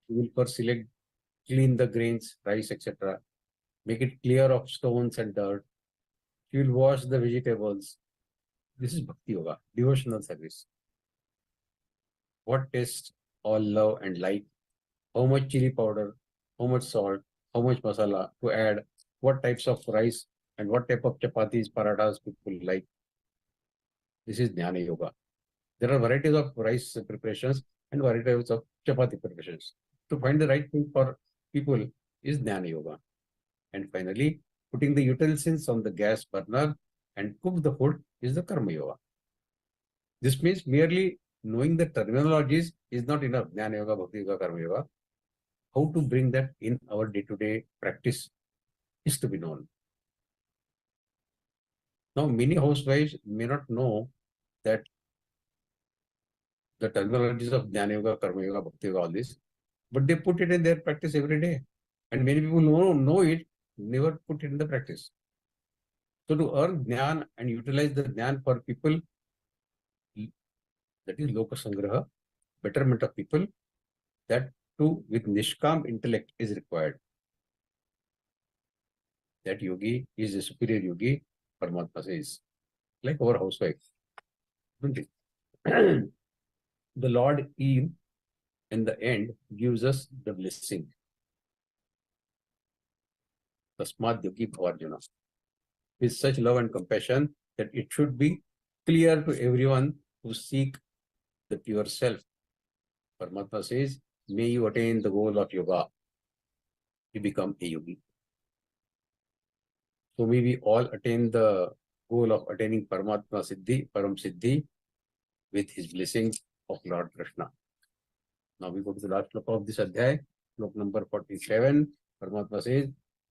we will first clean the grains, rice, etc. Make it clear of stones and dirt. She will wash the vegetables. This is Bhakti Yoga, devotional service. What taste all love and like, how much chili powder, how much salt, how much masala to add, what types of rice and what type of chapatis, parathas people like. This is Jnana Yoga. There are varieties of rice preparations and varieties of chapati preparations. To find the right thing for people is Jnana Yoga. And finally, putting the utensils on the gas burner and cook the food is the Karma Yoga. This means merely knowing the terminologies is not enough. Jnana Yoga, Bhakti Yoga, Karma Yoga. How to bring that in our day-to-day practice is to be known. Now, many housewives may not know that the terminologies of Jnana Yoga, Karma Yoga, Bhakti Yoga, all this, but they put it in their practice every day. And many people know it, never put it in the practice. So to earn Jnana and utilize the Jnana for people, that is Loka Sangraha, betterment of people, that too with Nishkam intellect is required. That yogi is a superior yogi, Paramatma says, like our housewife. Isn't it? The Lord in the end gives us the blessing. Tasmad yogi bhavarjuna. With such love and compassion that it should be clear to everyone who seek the pure self. Paramatma says, may you attain the goal of yoga. You become a yogi. So may we all attain the goal of attaining Paramatma Siddhi, Param Siddhi, with his blessings of Lord Krishna. Now we go to the last shloka of this adhyay, shloka number 47. Paramatma says,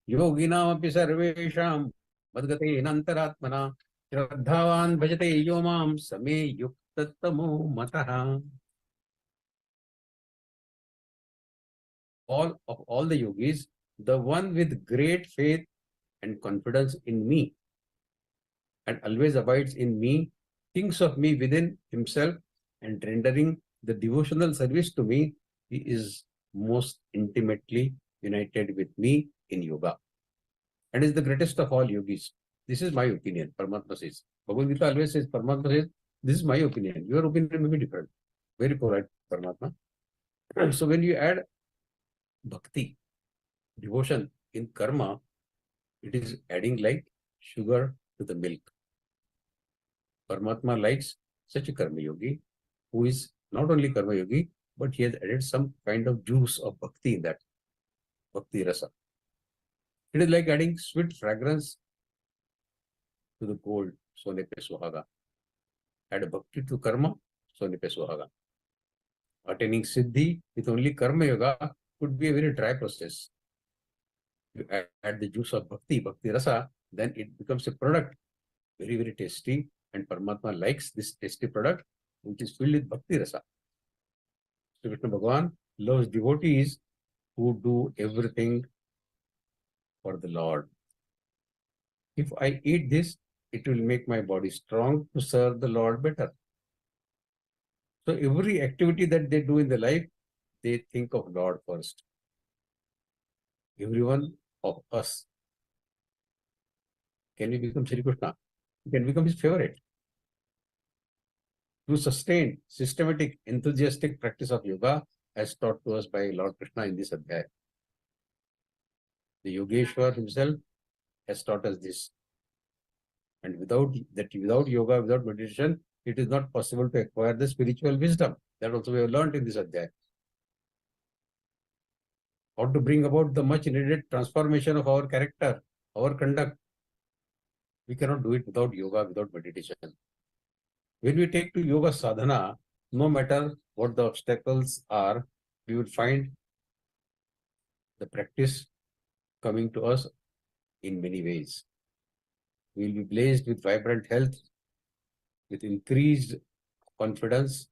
Yoginam api sarvesham madgate nantaratmana shraddhavan bhajate yomam same yuktatamo mataha. All the yogis, the one with great faith and confidence in me and always abides in me, thinks of me within himself and rendering the devotional service to me, he is most intimately united with me in yoga and is the greatest of all yogis. This is my opinion, Paramatma says. Bhagavad-Gītā always says, Paramatma says, this is my opinion. Your opinion may be different. Very polite, Paramatma. So when you add bhakti, devotion in karma, it is adding like sugar to the milk. Paramatma likes such a karma yogi who is not only karma yogi, but he has added some kind of juice of bhakti in that, bhakti rasa. It is like adding sweet fragrance to the gold, sone pe suhaga. Add bhakti to karma, sone pe suhaga. Attaining siddhi with only karma yoga could be a very dry process. You add the juice of bhakti rasa, then it becomes a product, very, very tasty, and Paramatma likes this tasty product, which is filled with bhakti rasa. Sri Krishna Bhagavan loves devotees who do everything for the Lord. If I eat this, it will make my body strong to serve the Lord better. So every activity that they do in their life, they think of Lord first. Everyone of us can become Sri Krishna, can become his favorite. To sustain systematic, enthusiastic practice of yoga as taught to us by Lord Krishna in this adhyay. The Yogeshwar himself has taught us this. And without yoga, without meditation, it is not possible to acquire the spiritual wisdom. That also we have learned in this adhyay. How to bring about the much needed transformation of our character, our conduct. We cannot do it without yoga, without meditation. When we take to yoga sadhana, no matter what the obstacles are, we will find the practice coming to us in many ways. We will be blessed with vibrant health, with increased confidence,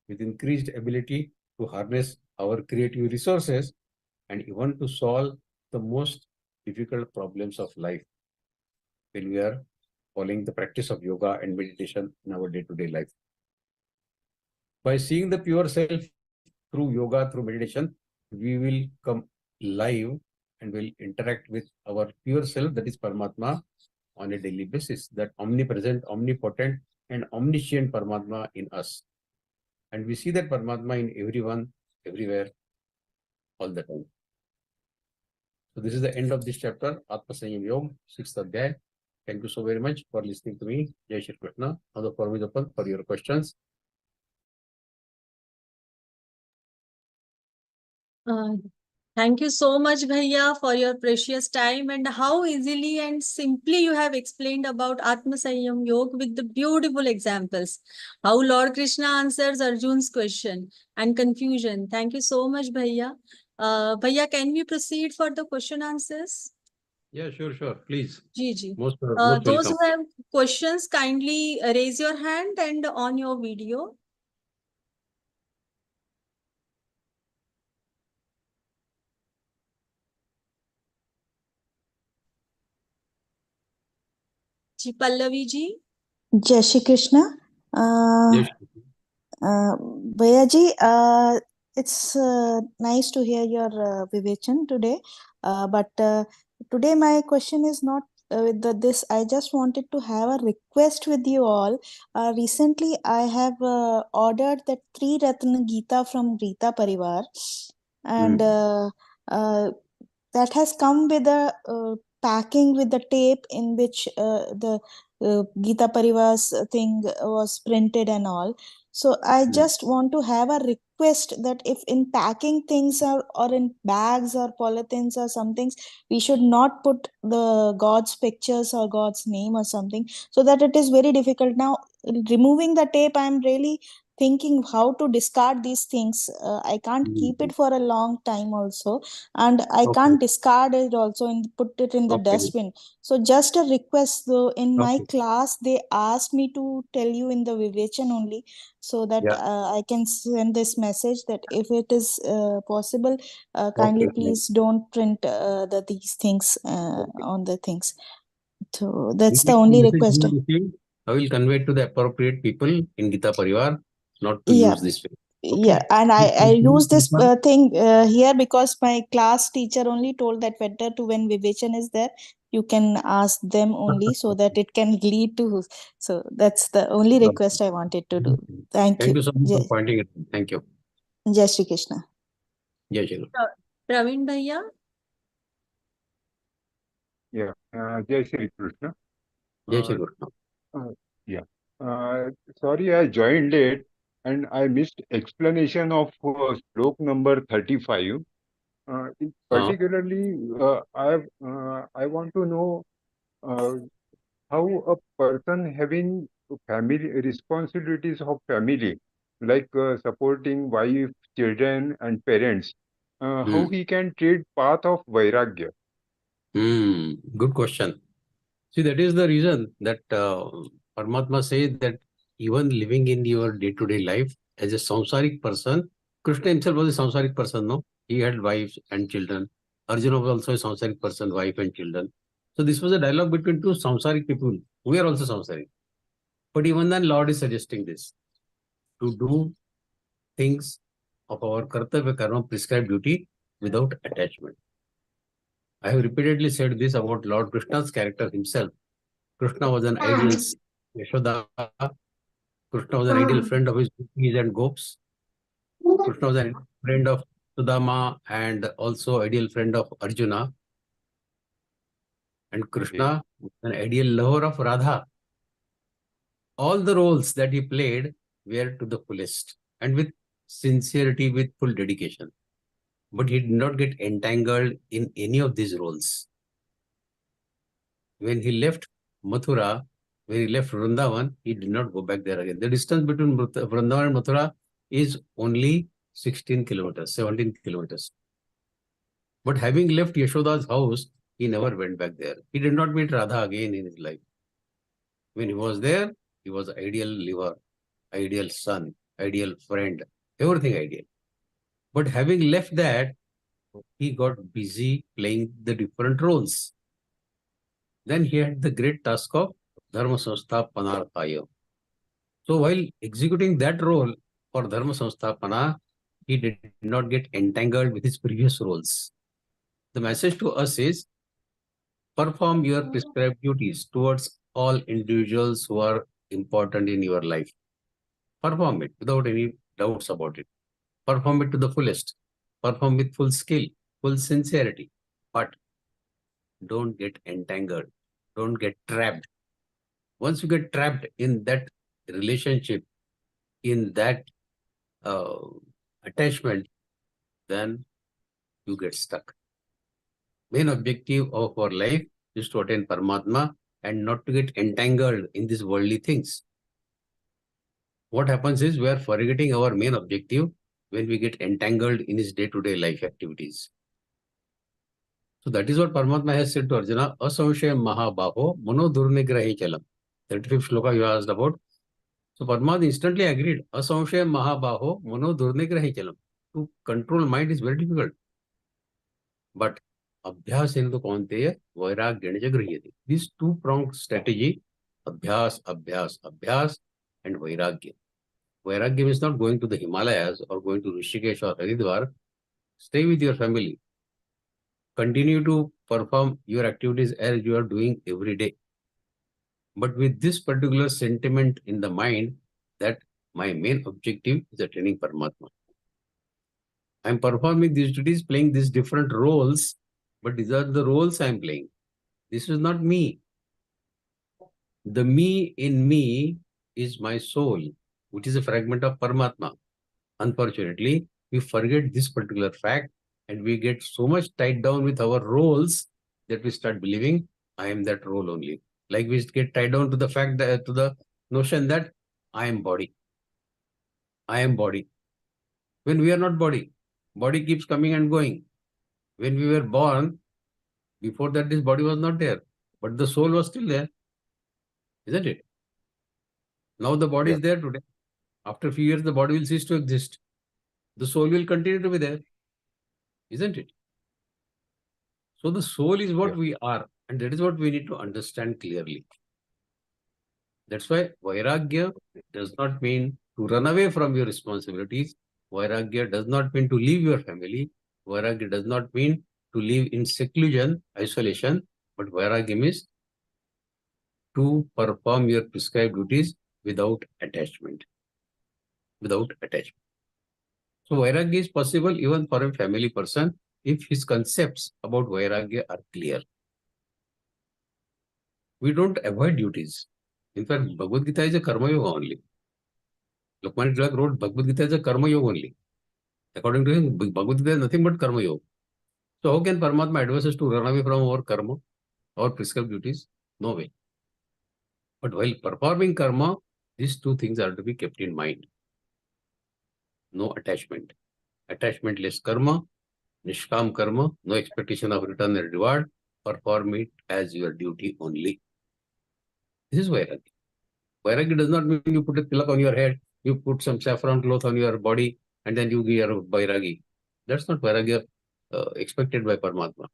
with increased ability to harness our creative resources and even to solve the most difficult problems of life when we are following the practice of yoga and meditation in our day-to-day life. By seeing the pure self through yoga, through meditation, we will come live and will interact with our pure self, that is Paramatma, on a daily basis, that omnipresent, omnipotent, and omniscient Paramatma in us. And we see that Paramatma in everyone, everywhere, all the time. So this is the end of this chapter, Atma Sanyam Yoga, 6th Adhyay. Thank you so very much for listening to me. Jai Shri Krishna. Now the forum is open for your questions. Thank you so much, Bhaiya, for your precious time and how easily and simply you have explained about Atma Sanyam Yoga with the beautiful examples. How Lord Krishna answers Arjun's question and confusion. Thank you so much, Bhaiya. Bhaiya, can we proceed for the question answers? Yeah, sure, please. Ji. Most Those welcome. who have questions, kindly raise your hand and on your video. Ji, Pallavi ji. Jai Shri Krishna. Jai Shri Krishna. It's nice to hear your Vivechan today, but today my question is not with this. I just wanted to have a request with you all. Recently, I have ordered that 3 Ratna Geeta from Geeta Pariwar, and that has come with a packing with the tape in which the Geeta Parivar's thing was printed and all. So I just want to have a request that if in packing things or in bags or polythenes or something, we should not put the God's pictures or God's name or something, so that it is very difficult. Now, removing the tape, I'm really thinking how to discard these things. I can't keep it for a long time also, and I Okay. can't discard it also and put it in the Okay. dustbin. So just a request, though, in my Okay. class they asked me to tell you in the Vivechan only, so that Yeah. I can send this message that if it is possible, kindly Okay. please don't print these things Okay. on the things. So that's the Immediate only message request. you received, I will convey to the appropriate people in Gita Parivar not to Yeah, use this way. yeah, Okay. and Please I continue use this this one. thing here because my class teacher only told that better to, when Vivechan is there, you can ask them only, so that it can lead to. So that's the only Okay. request I wanted to do. Thank Thank you. you so much for Jai, pointing it. Thank you. Jai Shri Krishna. Jai Shri Ram. Praveen Bhaiya. Yeah, Jai Shri Krishna. Jai Shri Uh, Ram. yeah. Sorry, I joined late and I missed explanation of Shlok number 35. Particularly, I want to know uh, how a person having family responsibilities of family, like supporting wife, children, and parents, how he can treat path of Vairagya. Good question. See, that is the reason that Paramatma says that even living in your day-to-day life as a samsaric person, Krishna himself was a samsaric person, no? He had wives and children. Arjuna was also a samsaric person, wife and children. So this was a dialogue between two samsaric people. We are also samsaric. But even then, Lord is suggesting this, to do things of our kartavya karma prescribed duty without attachment. I have repeatedly said this about Lord Krishna's character himself. Krishna was an ideal Yashoda. Krishna was an ideal friend of his gopis and gops. Krishna was a friend of Sudama and also ideal friend of Arjuna. And Krishna was an ideal lover of Radha. All the roles that he played were to the fullest and with sincerity, with full dedication. But he did not get entangled in any of these roles. When he left Mathura, when he left Vrindavan, he did not go back there again. The distance between Vrindavan and Mathura is only 16 kilometers, 17 kilometers. But having left Yashoda's house, he never went back there. He did not meet Radha again in his life. When he was there, he was ideal liver, ideal son, ideal friend, everything ideal. But having left that, he got busy playing the different roles. Then he had the great task of Dharma Sansthapanarthaya. So while executing that role for Dharma Sanstapana, he did not get entangled with his previous roles. The message to us is, perform your prescribed duties towards all individuals who are important in your life. Perform it without any doubts about it. Perform it to the fullest. Perform with full skill, full sincerity. But don't get entangled. Don't get trapped. Once you get trapped in that relationship, in that attachment, then you get stuck. Main objective of our life is to attain Paramatma and not to get entangled in these worldly things. What happens is we are forgetting our main objective when we get entangled in his day-to-day life activities. So that is what Paramatma has said to Arjuna, Asamshaya Mahabaho Mano Durnigrahi Chalam. 35th shloka you asked about. So Paramatma instantly agreed, Asamshaya Mahabaho Mano Durnigrahi Chalam. To control mind is very difficult. But Abhyas into Kaunteya, Vairagya Jagriyati. This two-pronged strategy, Abhyas, Abhyas, Abhyas, and Vairagya. Vairagya is not going to the Himalayas or going to Rishikesh or Haridwar. Stay with your family. continue to perform your activities as you are doing every day. But with this particular sentiment in the mind that my main objective is attaining Paramatma. I am performing these duties, playing these different roles, but these are the roles I am playing. This is not me. The me in me is my soul, which is a fragment of Paramatma. Unfortunately, we forget this particular fact and we get so much tied down with our roles that we start believing I am that role only. Like we get tied down to the fact that to the notion that I am body. I am body. When we are not body, body keeps coming and going. When we were born, before that this body was not there, but the soul was still there, isn't it? Now the body is there today. After a few years, the body will cease to exist. The soul will continue to be there, isn't it? So the soul is what we are, and that is what we need to understand clearly. That's why Vairagya does not mean to run away from your responsibilities. Vairagya does not mean to leave your family. Vairagya does not mean to live in seclusion, isolation, but Vairagya means to perform your prescribed duties without attachment. Without attachment. So Vairagya is possible even for a family person if his concepts about Vairagya are clear. We don't avoid duties. In fact, Bhagavad Gita is a karma yoga only. Lokmanya Tilak wrote Bhagavad Gita is a karma yoga only. According to him, Bhagavad Gita is nothing but karma yoga. So how can Paramatma advise us to run away from our karma or prescribed duties? No way. But while performing karma, these two things are to be kept in mind. No attachment. Attachmentless karma, nishkam karma, no expectation of return and reward. Perform it as your duty only. This is Vairagya. Vairagya does not mean you put a tilak on your head, you put some saffron cloth on your body, and then you are a Vairagi. That's not Vairagya expected by Paramatma.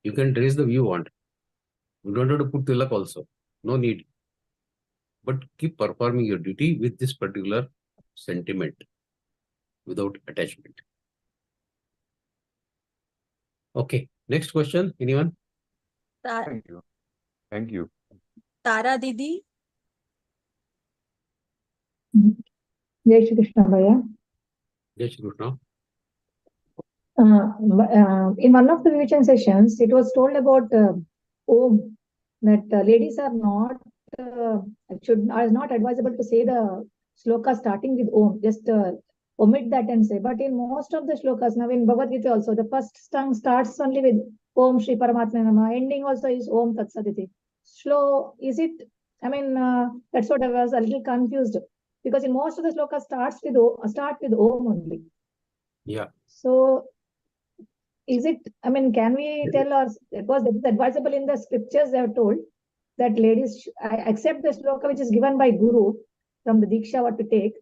You can dress the way you want. You don't have to put tilak also. No need. But keep performing your duty with this particular sentiment, without attachment. Okay. Next question. Anyone? Thank you. Thank you. Tara Didi. Jai Shri Krishna Bhaya. Jai Shri Krishna. In one of the revision sessions, it was told about Om, that ladies are not are not advisable to say the shloka starting with Om. Just omit that and say. But in most of the shlokas, now in Bhagavad Gita also, the first tongue starts only with Om Shri Paramatma Nama. Ending also is Om Tat Saditi. Is it? I mean, that's what I was a little confused, because in most of the shlokas start with Om only. Yeah. So is it, I mean, can we tell us, because it is advisable in the scriptures, they have told that ladies accept the shloka which is given by Guru from the Diksha what to take.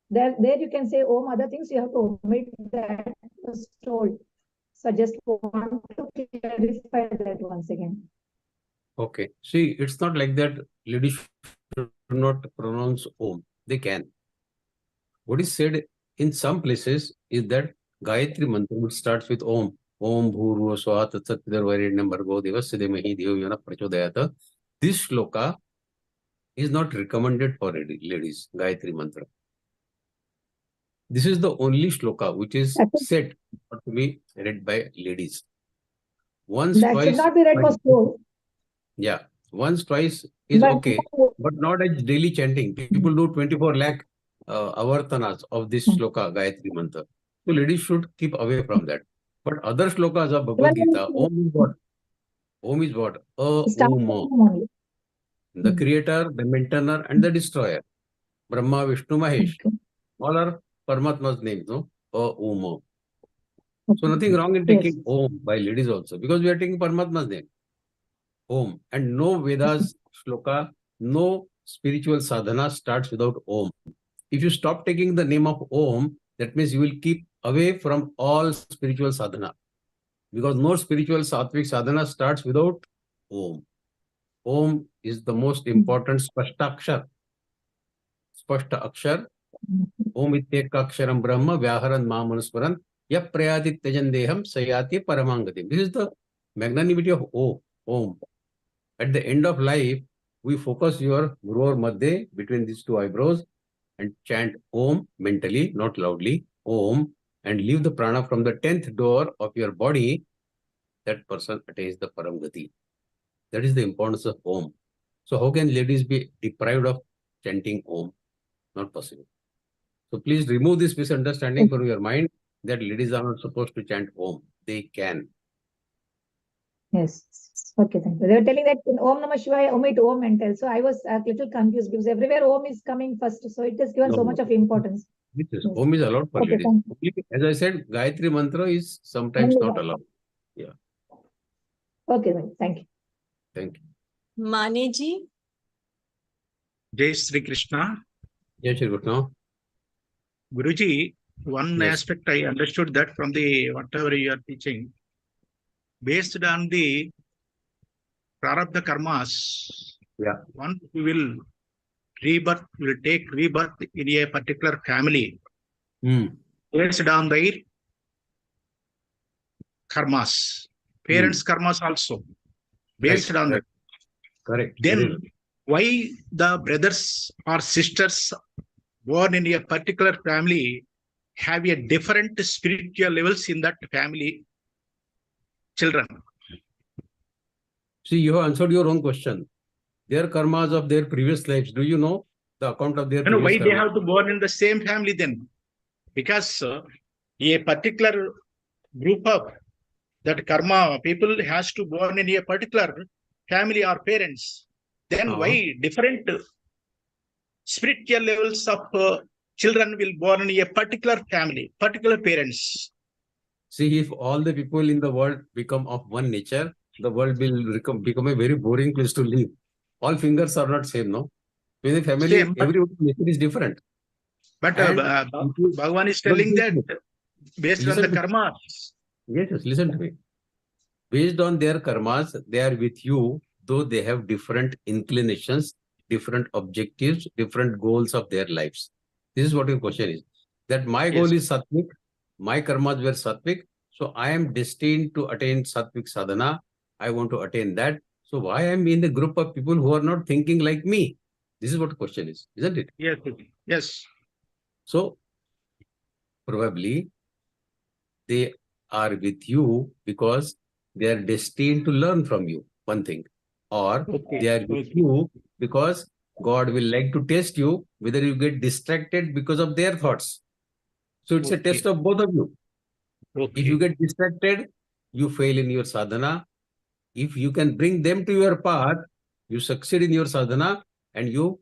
There you can say Om, other things you have to omit that was told. So just want to clarify that once again. Okay. See, it's not like that ladies should not pronounce Om. They can. What is said in some places is that Gayatri mantra, which starts with Om. Om Bhurva Swaha Tatsat Pidarvarenyam Bhargo Devasya Dhimahi Dhiyo Yona Prachodayata. This shloka is not recommended for ladies, Gayatri mantra. This is the only shloka which is said not to be read by ladies. Once, that twice. Should not be read for school. Yeah. Once, twice is okay, but not as daily chanting. People do 24 lakh avartanas of this shloka, Gayatri mantra. So ladies should keep away from that. But other shlokas of Bhagavad Gita, Om is what? Om is what? Om. The creator, the maintainer, and the destroyer. Brahma, Vishnu, Mahesh. All are Paramatma's names, no? Om. So nothing wrong in taking Om by ladies also, because we are taking Paramatma's name. Om. And no Vedas shloka, no spiritual sadhana starts without Om. If you stop taking the name of Om, that means you will keep away from all spiritual sadhana. Because no spiritual sattvic sadhana starts without Om. Om is the most important Spashta Akshar. Spashta Akshar. Om ityeka aksharam brahma vyaharan mamanusparan Yap prayati tajandeham sayati paramangati. This is the magnanimity of Om. At the end of life, we focus your Gurur Madhya between these two eyebrows and chant Om mentally, not loudly, Om, and leave the prana from the 10th door of your body. That person attains the Paramgati. That is the importance of Om. So how can ladies be deprived of chanting Om? Not possible. So please remove this misunderstanding from your mind that ladies are not supposed to chant Om. They can. Yes. Okay, thank you. They were telling that in Om Namah Shivaya, omit Om and tell. So I was a little confused because everywhere Om is coming first. So it is given so much of importance. Yes. Om is allowed for Okay, ladies. thank you. As I said, Gayatri Mantra is sometimes Only not that. allowed. Yeah. Okay, then. Thank you. Thank you. Maneji, Jai Sri Krishna. Jai Shri Krishna. Guruji, one Yes. aspect I understood that from the whatever you are teaching, based on the prarabdha karmas, Yeah. one who will take rebirth in a particular family based on their karmas. Parents' karmas also based on that. Correct. Then why the brothers or sisters born in a particular family have a different spiritual levels in that family children? See, you have answered your own question. Their karmas of their previous lives. Do you know the account of their Why previous they karma? have to born in the same family then? Because a particular group of that karma people has to born in a particular family or parents. Then why different spiritual levels of children will born in a particular family, particular parents? See, if all the people in the world become of one nature, the world will become a very boring place to live. All fingers are not same, no? In the family, Same, but- every nature is different. But And Bhagavan is telling that based on the Listen to- karma. Yes, listen to me. Based on their karmas, they are with you, though they have different inclinations, different objectives, different goals of their lives. This is what your question is. That my goal is sattvic, my karmas were sattvic, so I am destined to attain sattvic sadhana. I want to attain that. So why I am in the group of people who are not thinking like me? This is what the question is, isn't it? Yes, yes. So probably they are with you because they are destined to learn from you, one thing. Or they are with you because God will like to test you whether you get distracted because of their thoughts. So it's a test of both of you. If you get distracted, you fail in your sadhana. If you can bring them to your path, you succeed in your sadhana and you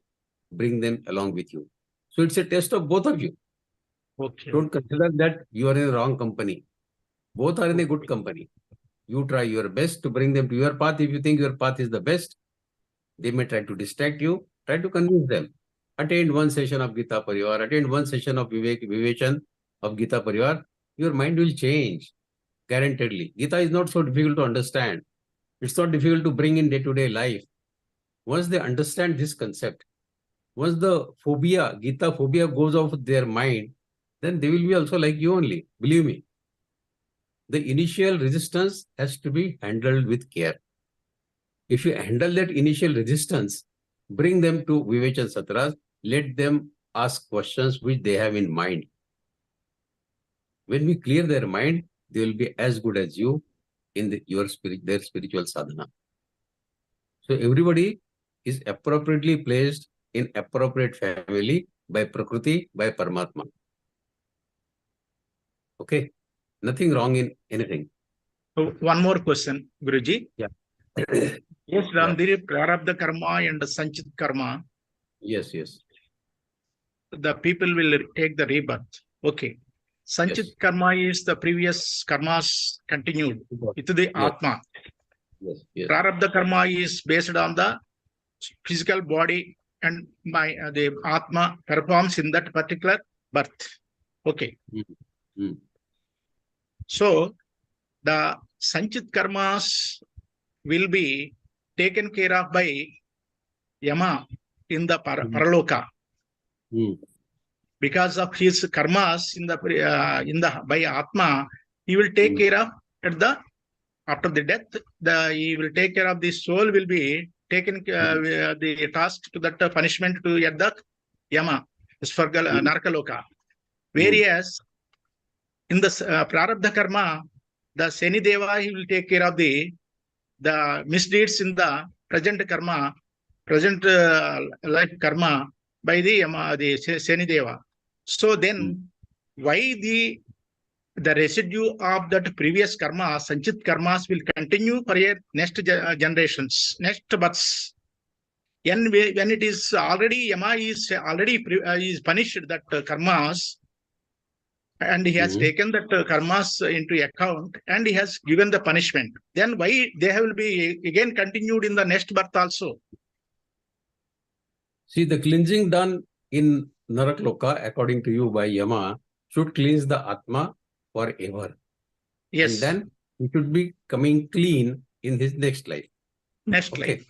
bring them along with you. So it's a test of both of you. Don't consider that you are in the wrong company. Both are in a good company. You try your best to bring them to your path. If you think your path is the best, they may try to distract you. Try to convince them. Attend one session of Gita Pariwar. Attend one session of Vivechan of Gita Pariwar. Your mind will change. Guaranteedly. Gita is not so difficult to understand. It's not difficult to bring in day-to-day life. Once they understand this concept, once the phobia, Gita phobia goes off their mind, then they will be also like you only. Believe me. The initial resistance has to be handled with care. If you handle that initial resistance, bring them to Vivechan Satras, let them ask questions which they have in mind. When we clear their mind, they will be as good as you in their spiritual sadhana. So everybody is appropriately placed in appropriate family by Prakriti, by Paramatma. Okay? Nothing wrong in anything. So one more question, Guruji. Yeah. Yes, Ramdiri, Prarabdha karma and Sanchit karma, Yes. the people will take the rebirth. Okay. Sanchit karma is the previous karmas continued with the Atma. Yes. Prarabdha karma is based on the physical body and the Atma performs in that particular birth. Okay. So the Sanchit karmas will be taken care of by Yama in the Paraloka. because of his karmas in the by Atma, he will take care of after the death. He will take care of the soul will be taken the task to that punishment to at the Yama, Svarga, Narkaloka. Whereas in the Prarabdha karma, the Shani Deva, he will take care of the misdeeds in the present karma, present life karma by the Shani Deva. So then, why the residue of that previous karma, Sanchit karmas, will continue for next generations, next births? When it is already, Yama is already is punished that karmas, and he has taken that karmas into account, and he has given the punishment. Then why they will be again continued in the next birth also? See, the cleansing done in Narakloka, according to you by Yama, should cleanse the Atma forever. Yes. And then he should be coming clean in his next life. Next life.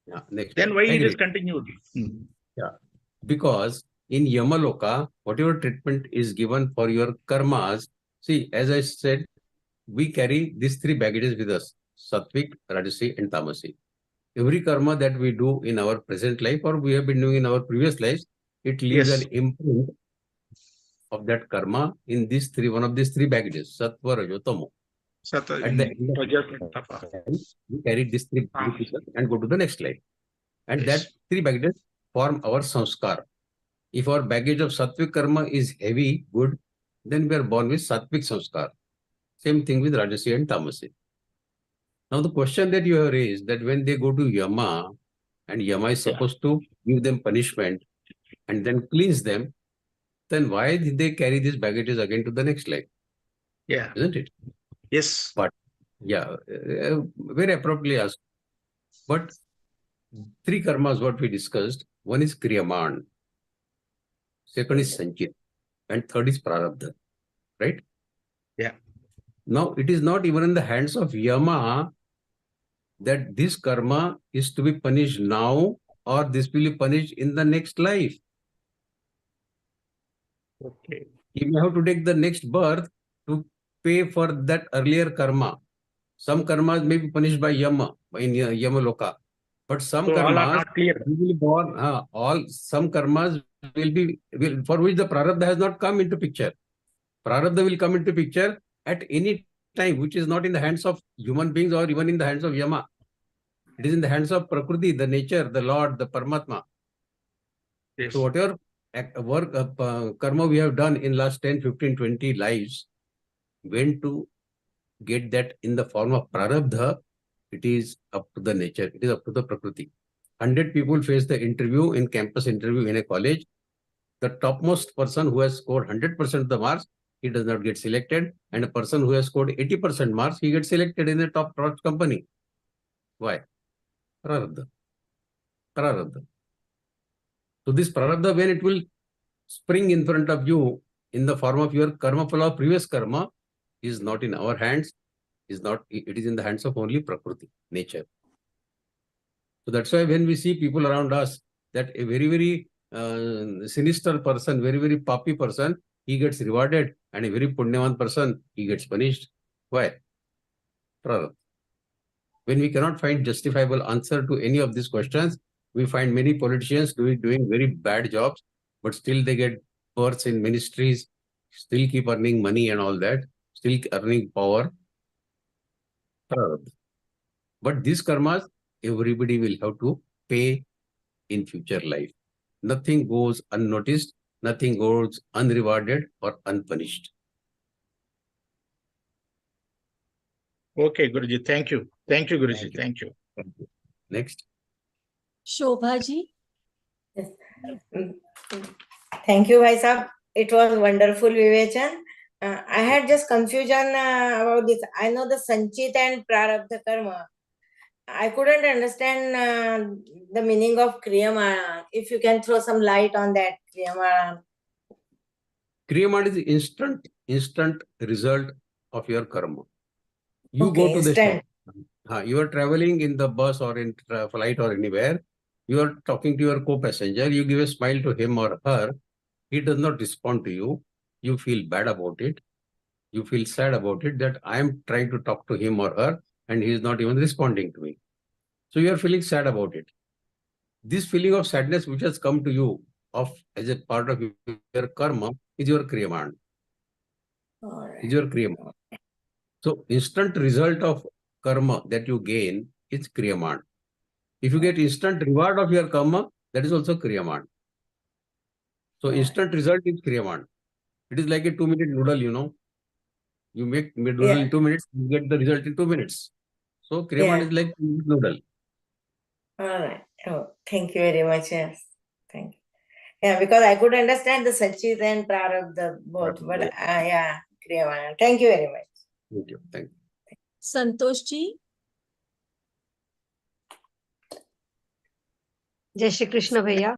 Yeah, next then life. why it is continued? Yeah. Because in Yamaloka, whatever treatment is given for your karmas, see, as I said, we carry these three baggages with us: Sattvic, Rajasi, and Tamasi. Every karma that we do in our present life or we have been doing in our previous lives, it leaves an imprint of that karma in these three, one of these three baggages, Sattva, Rajo, Tamo. At the end of we carry these three baggages and go to the next life. And that three baggages form our samskar. If our baggage of Sattvic karma is heavy, good, then we are born with Sattvic samskar. Same thing with Rajasi and Tamasi. Now the question that you have raised, that when they go to Yama, and Yama is supposed to give them punishment and then cleanse them, then why did they carry these baggages again to the next life? Yeah. Isn't it? Yes. But, yeah, very appropriately asked. But three karmas, what we discussed, one is Kriyaman, second is Sanchit, and third is Prarabdha, right? Yeah. Now, it is not even in the hands of Yama that this karma is to be punished now or this will be punished in the next life. Okay. He may have to take the next birth to pay for that earlier karma. Some karmas may be punished by Yama, in Yamaloka. But some karmas all are not clear. Will be born, some karmas for which the Prarabdha has not come into picture. Prarabdha will come into picture at any time, which is not in the hands of human beings or even in the hands of Yama. It is in the hands of Prakriti, the nature, the Lord, the Paramatma. Yes. So whatever work, karma we have done in last 10, 15, 20 lives, when to get that in the form of Prarabdha, it is up to the nature, it is up to the Prakriti. 100 people face the interview in campus interview in a college. The topmost person who has scored 100% of the marks, he does not get selected. And a person who has scored 80% marks, he gets selected in a top company. Why? Prarabdha. Prarabdha. So this Prarabdha, when it will spring in front of you in the form of your karma phala, previous karma, is not in our hands, it is in the hands of only Prakriti, nature. So that's why when we see people around us, that a very, very sinister person, very, very papi person, he gets rewarded, and a very punyavan person, he gets punished. Why? Prarabdha. When we cannot find justifiable answer to any of these questions, we find many politicians doing very bad jobs, but still they get berths in ministries, still keep earning money and all that, still earning power. But these karmas, everybody will have to pay in future life. Nothing goes unnoticed, nothing goes unrewarded or unpunished. Okay, Guruji, thank you. Thank you, Guruji. Thank you. Next. Shobhaji. Yes. Thank you, Bhai Sahab. It was wonderful, Vivechan. I had just confusion about this. I know the Sanchit and Prarabdha Karma. I couldn't understand the meaning of Kriyamana. If you can throw some light on that, Kriyamana. Kriyamana is the instant result of your karma. You Okay, go to instant. you are traveling in the bus or in flight or anywhere. You are talking to your co-passenger. You give a smile to him or her. he does not respond to you, you feel bad about it, you feel sad about it, that I am trying to talk to him or her and he is not even responding to me. So you are feeling sad about it. This feeling of sadness which has come to you as a part of your karma is your kriyamand. Is your kriyamand. So instant result of karma that you gain is kriyamand. If you get instant reward of your karma, that is also kriyamand. So instant result is kriyamand. It is like a 2-minute noodle, You make noodle in 2 minutes, you get the result in 2 minutes. So kriyamand is like noodle. All right. Oh, thank you very much. Yes. Thank you. Yeah, because I could understand the Sanchit and Prarabdha both, but yeah, Kriyamana. Thank you very much. Thank you. Thank you. Santosh ji. जय श्री कृष्ण भैया.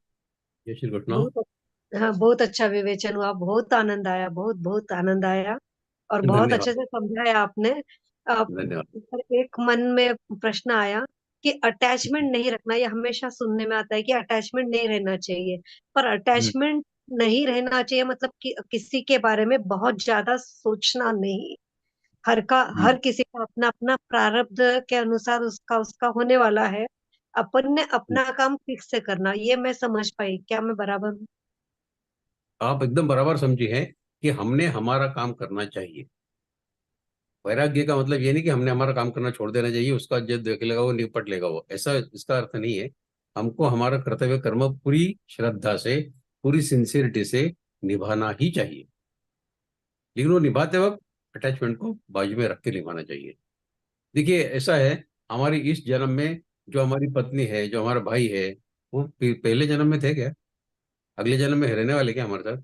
जय श्री कृष्ण. हाँ, बहुत अच्छा विवेचन हुआ, बहुत आनंद आया, बहुत आनंद आया और बहुत अच्छे से समझाया आपने. एक मन में प्रश्न आया कि अटैचमेंट नहीं रखना. ये हमेशा सुनने में आता है कि अटैचमेंट नहीं रहना चाहिए, पर अटैचमेंट नहीं रहना चाहिए मतलब कि किसी के बारे में बहुत ज्यादा सोचना नहीं. हर किसी का अपना अपना प्रारब्ध के अनुसार उसका होने वाला है. अपन ने अपना काम ठीक से करना, ये मैं समझ पाई. क्या मैं बराबर हूँ? आप एकदम बराबर समझी है कि हमने हमारा काम करना चाहिए. वैराग्य का मतलब ये नहीं कि हमने हमारा काम करना छोड़ देना चाहिए, उसका जो देख लेगा वो निपट लेगा वो, ऐसा इसका अर्थ नहीं है. हमको हमारा कर्तव्य कर्म पूरी श्रद्धा से, पूरी सिंसियरिटी से निभाना ही चाहिए. लेकिन वो निभाते वक्त अटैचमेंट को बाजू में रख के निभाना चाहिए. देखिए ऐसा है, हमारी इस जन्म में जो हमारी पत्नी है, जो हमारा भाई है, वो पहले जन्म में थे क्या? अगले जन्म में रहने वाले क्या हमारे साथ?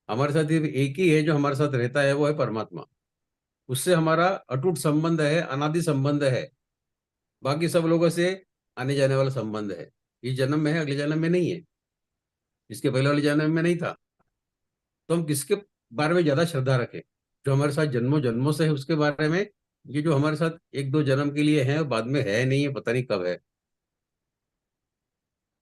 हमारे साथ एक ही है जो हमारे साथ रहता है, वो है परमात्मा. उससे हमारा अटूट संबंध है, अनादि संबंध है. बाकी सब लोगों से आने जाने वाला संबंध है. इस जन्म में है, अगले जन्म में नहीं है, इसके पहले वाले जन्म में नहीं था. तो हम किसके बारे में ज्यादा श्रद्धा रखें? जो हमारे साथ जन्मों जन्मों से है उसके बारे में, ये जो हमारे साथ 1-2 जन्म के लिए है, बाद में है नहीं है, पता नहीं कब है.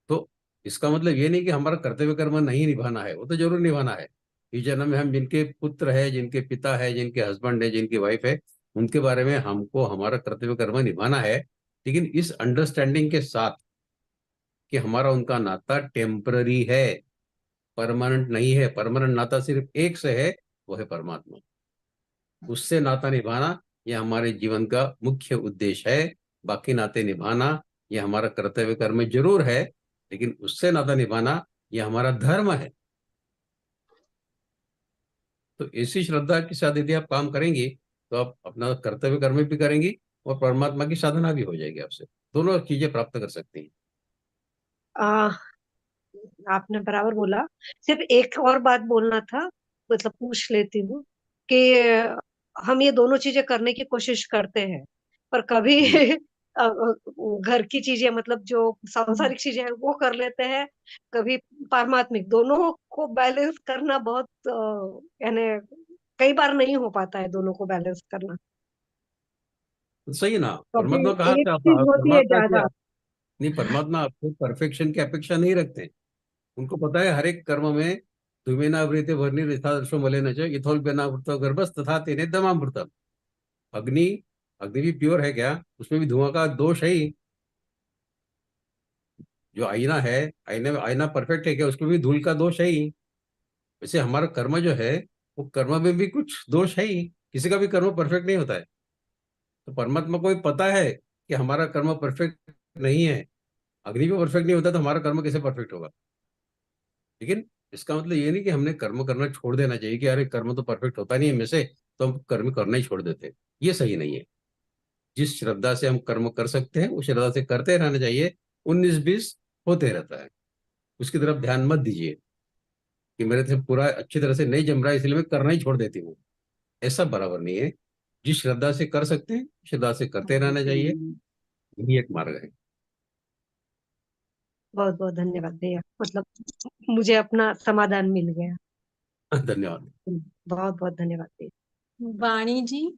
तो इसका मतलब ये नहीं कि हमारा कर्तव्य कर्म नहीं निभाना है, वो तो जरूर निभाना है. इस जन्म में हम जिनके पुत्र है, जिनके पिता है, जिनके हस्बैंड है, जिनकी वाइफ है, उनके बारे में हमको हमारा कर्तव्य कर्म निभाना है. लेकिन इस अंडरस्टैंडिंग के साथ कि हमारा उनका नाता टेम्पररी है, परमानेंट नहीं है. परमानेंट नाता सिर्फ एक से है, वो है परमात्मा. उससे नाता निभाना ये हमारे जीवन का मुख्य उद्देश्य है. बाकी नाते निभाना ये हमारा कर्तव्य कर्म जरूर है, लेकिन उससे नाता निभाना ये हमारा धर्म है. तो ऐसी श्रद्धा के साथ यदि आप काम करेंगे तो आप अपना कर्तव्य कर्म भी करेंगी और परमात्मा की साधना भी हो जाएगी. आपसे दोनों चीजें प्राप्त कर सकती हैं. आपने बराबर बोला. सिर्फ एक और बात बोलना था, मतलब पूछ लेती हूँ कि हम ये दोनों चीजें करने की कोशिश करते हैं, पर कभी घर की चीजें मतलब जो सांसारिक चीजें हैं वो कर लेते हैं, कभी पारमात्मिक. दोनों को बैलेंस करना बहुत यानी कई बार नहीं हो पाता है दोनों को बैलेंस करना. सही है ना. कभी परमात्मा कहाँ एक से चीज होती है परमात्मा ज्यादा. क्या नहीं, परमात्मा आपको परफेक्शन की अपेक्षा नहीं रखते. उनको पता है हर एक कर्म में धूमेना वृते वर्णि यथादर्शो मलेन च यथोल बेनावृतो गर्भस तथा तेने दमामृतम. अग्नि अग्नि भी प्योर है क्या? उसमें भी धुआं का दोष है ही. जो आईना है, आईने में आईना परफेक्ट है क्या? उसमें भी धूल का दोष है ही. वैसे हमारा कर्म जो है, वो कर्म में भी कुछ दोष है ही. किसी का भी कर्म परफेक्ट नहीं होता है. तो परमात्मा को भी पता है कि हमारा कर्म परफेक्ट नहीं है. अग्नि भी परफेक्ट नहीं होता तो हमारा कर्म कैसे परफेक्ट होगा? लेकिन इसका मतलब ये नहीं कि हमने कर्म करना छोड़ देना चाहिए कि अरे कर्म तो परफेक्ट होता नहीं है में से, तो हम कर्म करना ही छोड़ देते. ये सही नहीं है. जिस श्रद्धा से हम कर्म कर सकते हैं उस श्रद्धा से करते रहना चाहिए. 19-20 होते रहता है, उसकी तरफ ध्यान मत दीजिए कि मेरे से पूरा अच्छी तरह से नहीं जम रहा है इसलिए मैं करना ही छोड़ देती हूँ. ऐसा बराबर नहीं है. जिस श्रद्धा से कर सकते हैं श्रद्धा से करते रहना चाहिए. यही एक मार्ग है. बहुत बहुत धन्यवाद भैया, मतलब मुझे अपना समाधान मिल गया. धन्यवाद. बहुत बहुत धन्यवाद भैया. वाणी जी.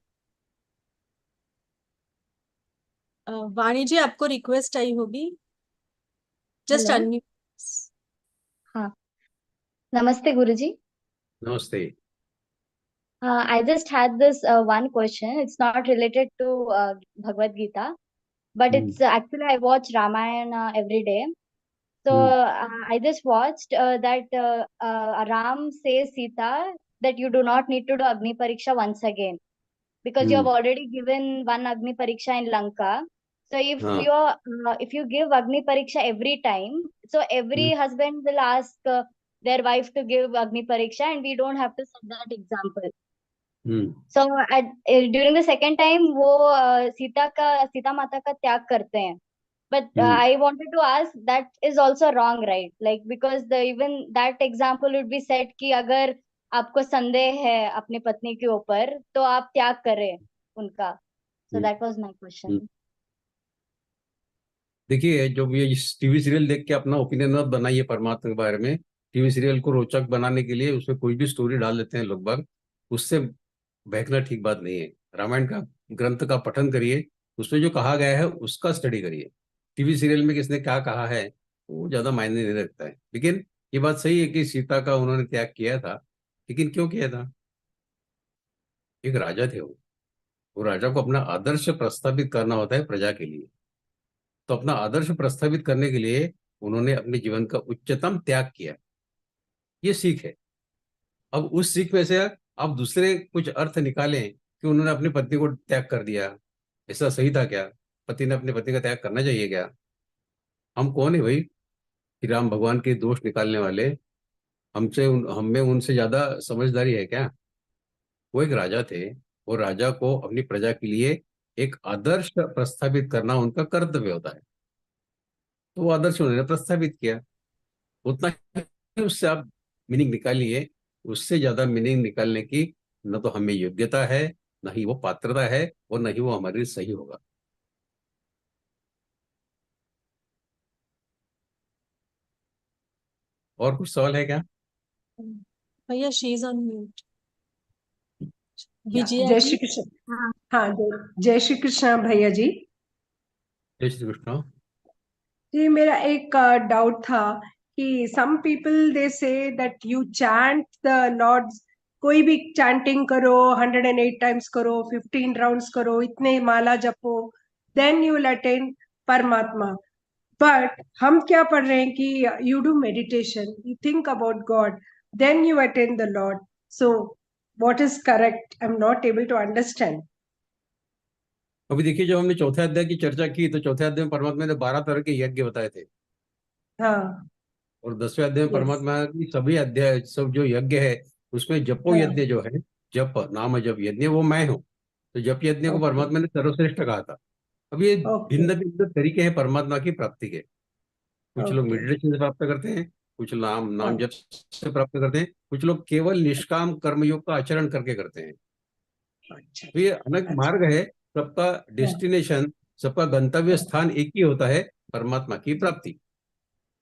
वाणी जी, आपको रिक्वेस्ट आई होगी, जस्ट हेलो. अनम्यूट. हाँ, Namaste, Guruji. नमस्ते. I just had this one question. It's not related to Bhagavad Gita, but hmm, it's actually I watch Ramayana every day. So hmm, I just watched that Ram says Sita that you do not need to do Agni Pariksha once again because you have hmm, already given one Agni Pariksha in Lanka. So हाँ, if you give Agni Pariksha every time, so hmm, every husband will ask their wife to give Agni Pariksha, and we don't have to set that example. Hmm, So during the second time वो सीता माता का त्याग करते हैं. But hmm, I wanted to ask that is also wrong, right? Like because the even that example would be said कि अगर आपको संदेह है अपनी पत्नी के ऊपर तो आप त्याग करें उनका. So hmm, that was my hmm. question. देखिए, जो ये टीवी सीरियल देख के अपना ओपिनियन मत बनाइए परमात्मा के बारे में. टीवी सीरियल को रोचक बनाने के लिए उसमें कोई भी स्टोरी डाल देते हैं लोग बाग. उससे बहकना ठीक बात नहीं है. रामायण का ग्रंथ का पठन करिए, उसमें जो कहा गया है उसका स्टडी करिए. टीवी सीरियल में किसने क्या कहा है वो ज्यादा मायने नहीं रखता है. लेकिन ये बात सही है कि सीता का उन्होंने त्याग किया था, लेकिन क्यों किया था? एक राजा थे वो राजा को अपना आदर्श प्रस्थापित करना होता है प्रजा के लिए. तो अपना आदर्श प्रस्थापित करने के लिए उन्होंने अपने जीवन का उच्चतम त्याग किया. ये सीख है. अब उस सीख में से आप दूसरे कुछ अर्थ निकालें कि उन्होंने अपनी पत्नी को त्याग कर दिया, ऐसा सही था क्या? पति ने अपनी पत्नी का त्याग करना चाहिए क्या? हम कौन है भाई कि राम भगवान के दोष निकालने वाले? हम में उनसे ज्यादा समझदारी है क्या? वो एक राजा थे. वो राजा को अपनी प्रजा के लिए एक आदर्श प्रस्थापित करना उनका कर्तव्य होता है. तो वो आदर्श उन्होंने प्रस्तावित किया. उतना ही उससे आप मीनिंग निकालिए. उससे ज्यादा मीनिंग निकालने की न तो हमें योग्यता है, न ही वो पात्रता है, और न ही वो हमारे लिए सही होगा. और कुछ सवाल है क्या? भैया शी इज ऑन म्यूट. या विजया जय जी. श्री कृष्ण. हाँ जय श्री कृष्ण भैया जी. जय श्री कृष्ण. जी मेरा एक डाउट था कि सम people they say that you chant the lords, कोई भी चैंटिंग करो 108 टाइम्स करो 15 राउंड्स करो इतने माला जपो देन यू विल अटेन परमात्मा. बट हम क्या पढ़ रहे हैं कि you do meditation, you think about God, then you attain the lord. So what is correct? I am not able to understand. अभी देखिए, जब हमने चौथे अध्याय की चर्चा की तो चौथे अध्याय में परमात्मा ने 12 तरह के यज्ञ बताए थे. हाँ. और 10वें अध्याय में यस. परमात्मा की सभी अध्याय, सब जो यज्ञ है उसमें जपो हाँ. यज्ञ जो है, जप नाम जप यज्ञ, वो मैं हूँ. तो जप यज्ञ को ओके. परमात्मा ने सर्वश्रेष्ठ कहा था. अब ये ओके. भिन्न भिन्न तरीके हैं परमात्मा की प्राप्ति के. कुछ लोग ओके. मेडिटेशन से प्राप्त करते हैं, कुछ नाम हाँ. नाम जप से प्राप्त करते हैं, कुछ लोग केवल निष्काम कर्मयोग का आचरण करके करते हैं. अच्छा. तो ये अनेक अच्छा. मार्ग है. सबका हाँ. डेस्टिनेशन, सबका गंतव्य हाँ. स्थान एक ही होता है, परमात्मा की प्राप्ति.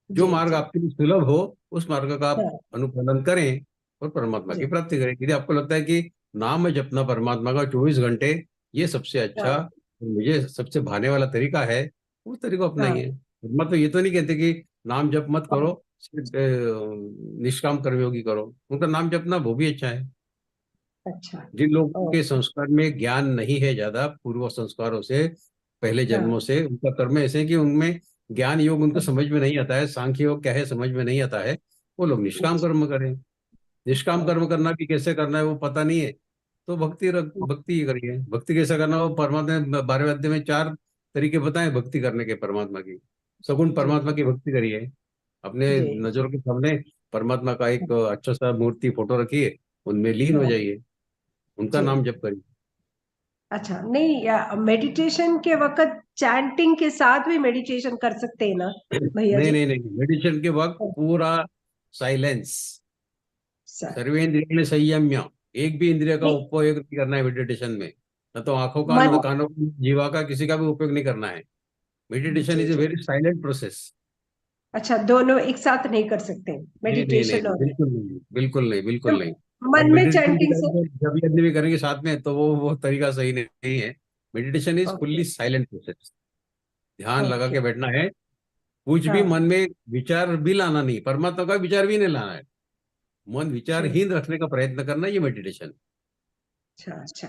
जो जी मार्ग जी. आपके लिए सुलभ हो उस मार्ग का आप हाँ. अनुपालन करें और परमात्मा की जी. प्राप्ति करें. यदि आपको लगता है कि नाम जपना परमात्मा का 24 घंटे ये सबसे अच्छा हाँ. और मुझे सबसे भाने वाला तरीका है, उस तरीको हाँ. अपनाइए. मतलब ये तो नहीं कहते कि नाम जप मत हाँ. करो, सिर्फ निष्काम कर्मयोगी करो. उनका नाम जपना वो भी अच्छा है. अच्छा. जिन लोगों के ओके. संस्कार में ज्ञान नहीं है ज्यादा, पूर्व संस्कारों से, पहले हाँ. जन्मों से, उनका कर्म ऐसे है कि उनमें ज्ञान योग उनको समझ में नहीं आता है, सांख्य योग क्या है समझ में नहीं आता है. वो लोग निष्काम अच्छा. कर्म करें. निष्काम कर्म ओके. करना भी कैसे करना है वो पता नहीं है, तो भक्ति ही करिए. भक्ति कैसे करना, वो परमात्मा ने 12वें अध्याय में 4 तरीके बताए भक्ति करने के परमात्मा की. सगुण जी परमात्मा जी. की भक्ति करिए. अपने जी. नजरों के सामने परमात्मा का एक अच्छा सा मूर्ति फोटो रखिए, उनमें लीन हो हाँ. जाइए, उनका जी. नाम जप करिए. अच्छा. नहीं, या मेडिटेशन के वक्त चैंटिंग के साथ भी मेडिटेशन कर सकते हैं ना भैया नहीं जी? नहीं नहीं, मेडिटेशन के वक्त पूरा साइलेंस, सर. सर्वेंद्रिय संयम्य. एक भी इंद्रिय का नहीं. उपयोग नहीं करना है मेडिटेशन में. न तो आंखों का, न मन. तो कानों का, जीवा का, किसी का भी उपयोग नहीं करना है. मेडिटेशन जी इज ए जी. Very silent process. अच्छा, दोनों एक साथ नहीं कर सकते नहीं नहीं नहीं मेडिटेशन नहीं, और बिल्कुल नहीं, बिल्कुल नहीं, तो बिल्कुल नहीं. आप मन में मेडिटेशन के चैंटिंग टाइम से. पे जब यज्ञ भी करेंगे साथ में तो वो तरीका सही नहीं है. Meditation is okay. Fully silent process. ध्यान लगा ओके. के बैठना है. कुछ भी हाँ. मन में विचार भी लाना नहीं, परमात्मा का विचार भी नहीं लाना है. मन विचारहीन रखने का प्रयत्न करना, ये मेडिटेशन। अच्छा अच्छा,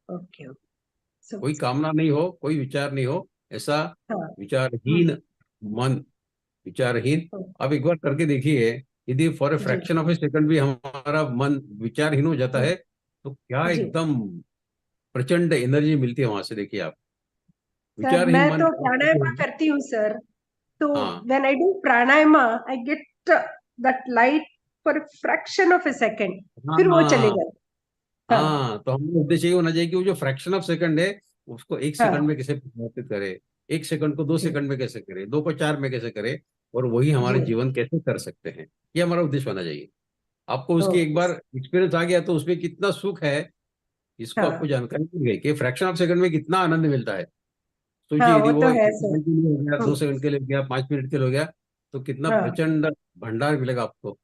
ओके ओके। कोई कामना नहीं हो, कोई विचार नहीं हो, ऐसा हाँ, विचारहीन मन, विचारहीन। आप एक बार करके देखिए, यदि फॉर ए जी फ्रैक्शन ऑफ ए सेकंड भी हमारा मन विचारहीन हो जाता है तो क्या जी एकदम प्रचंड एनर्जी मिलती है वहां से। देखिए आप, सर, विचारहीन मैं मन तो का प्राणायाम करती हूँ सर। तो हाँ when I do pranayama I get that light for fraction of a second, फिर वो चले हाँ गए। हाँ हाँ, तो हमारा उद्देश्य ये होना चाहिए कि वो जो फ्रैक्शन ऑफ सेकंड है उसको 1 सेकंड हाँ में कैसे परिवर्तित करे, 1 सेकंड को 2 सेकंड में कैसे करे, 2 को 4 में कैसे करे, और वही जी हमारे जीवन कैसे कर सकते हैं, ये हमारा उद्देश्य होना चाहिए। आपको उसकी एक ओके बार एक्सपीरियंस आ गया तो उसमें कितना सुख है, इसको आपको हाँ जानकारी मिल गई कि फ्रैक्शन ऑफ सेकंड में कितना आनंद मिलता है। हाँ, सोचिए, यदि वो तो वो एक है सर। सेकंड के लिए हो गया, हम्म, 2 सेकंड के लिए हो गया, 5 मिनट के लिए हो गया, तो कितना हाँ प्रचंड भंडार मिलेगा आपको।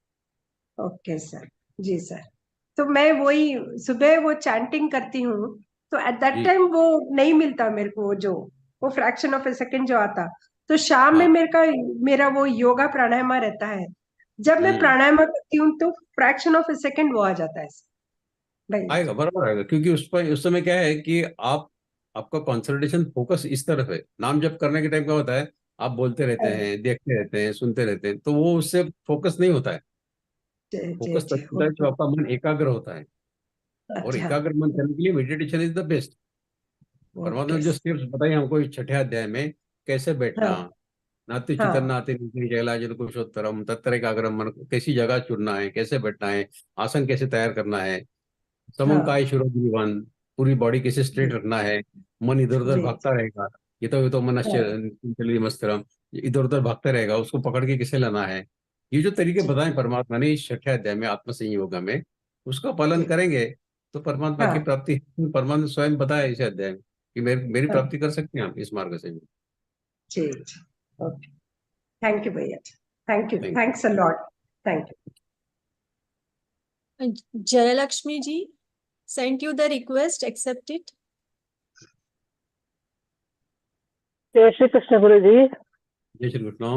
ओके सर, जी सर। तो मैं वही सुबह वो चैंटिंग करती हूँ, तो एट दैट जी टाइम वो नहीं मिलता मेरे को, वो फ्रैक्शन ऑफ ए सेकंड जो आता। तो शाम में हाँ। मेरा वो योगा प्राणायाम रहता है। जब मैं हम्म, प्राणायाम करती हूँ तो फ्रैक्शन ऑफ ए सेकंड वो आ जाता है भाई। आएगा, बराबर आएगा, क्योंकि उस पर उस समय क्या है कि आप, आपका कंसंट्रेशन फोकस इस तरफ है। नाम जप करने के टाइम क्या होता है, आप बोलते रहते हाँ, हैं, देखते रहते हैं, सुनते रहते हैं, तो वो उससे फोकस नहीं होता है। जी जी फोकस जी, तब होता है जब आपका मन एकाग्र होता है, और अच्छा, एकाग्र मन करने के लिए मेडिटेशन इज द बेस्ट। परमात्मा ओके ने जो स्टेप्स बताई हमको इस 6ठे अध्याय में, कैसे बैठना, हाँ नाति चितन हाँ नाति जयलाजन कुशोत्तरम तत्र एकाग्रम मन, कैसी जगह चुनना है, कैसे बैठना है, आसन कैसे तैयार करना है, हाँ समंकाय शिरोग्रीवन, पूरी बॉडी कैसे स्ट्रेट जी रखना है, मन इधर उधर जी भागता रहेगा, ये तो हाँ मनश्चली मस्तरम, इधर उधर भागता रहेगा, उसको पकड़ के कैसे लाना है, ये जो तरीके जी बताए परमात्मा ने इस 6ठे अध्याय में आत्म संयोग में, उसका पालन जी करेंगे तो परमात्मा की हाँ प्राप्ति, परमात्मा स्वयं बताया इस अध्याय में कि मेरी हाँ प्राप्ति कर सकते हैं आप इस मार्ग से भी। जी जी, ओके, थैंक यू भैया, thank you, thank you. Thanks a lot, thank you. Jayalakshmi ji sent you the request, accept it. Jai Shri Krishna Guruji. जय Shri Krishna.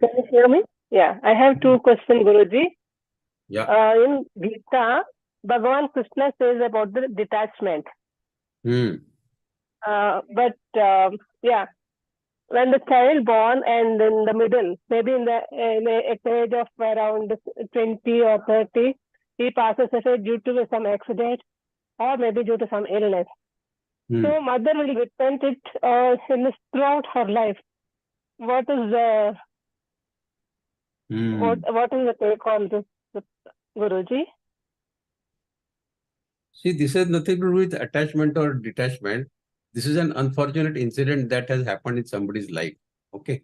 Can you hear me? Yeah, I have two questions, Guruji. या In Gita, Bhagavan Krishna says about the detachment. Hmm But yeah, when the child born and in the middle, maybe at the age of around 20 or 30, he passes away due to some accident or maybe due to some illness. So mother will repent it throughout her life. What is the what is the take on this, Guruji? See, this has nothing to do with attachment or detachment. This is an unfortunate incident that has happened in somebody's life. Okay.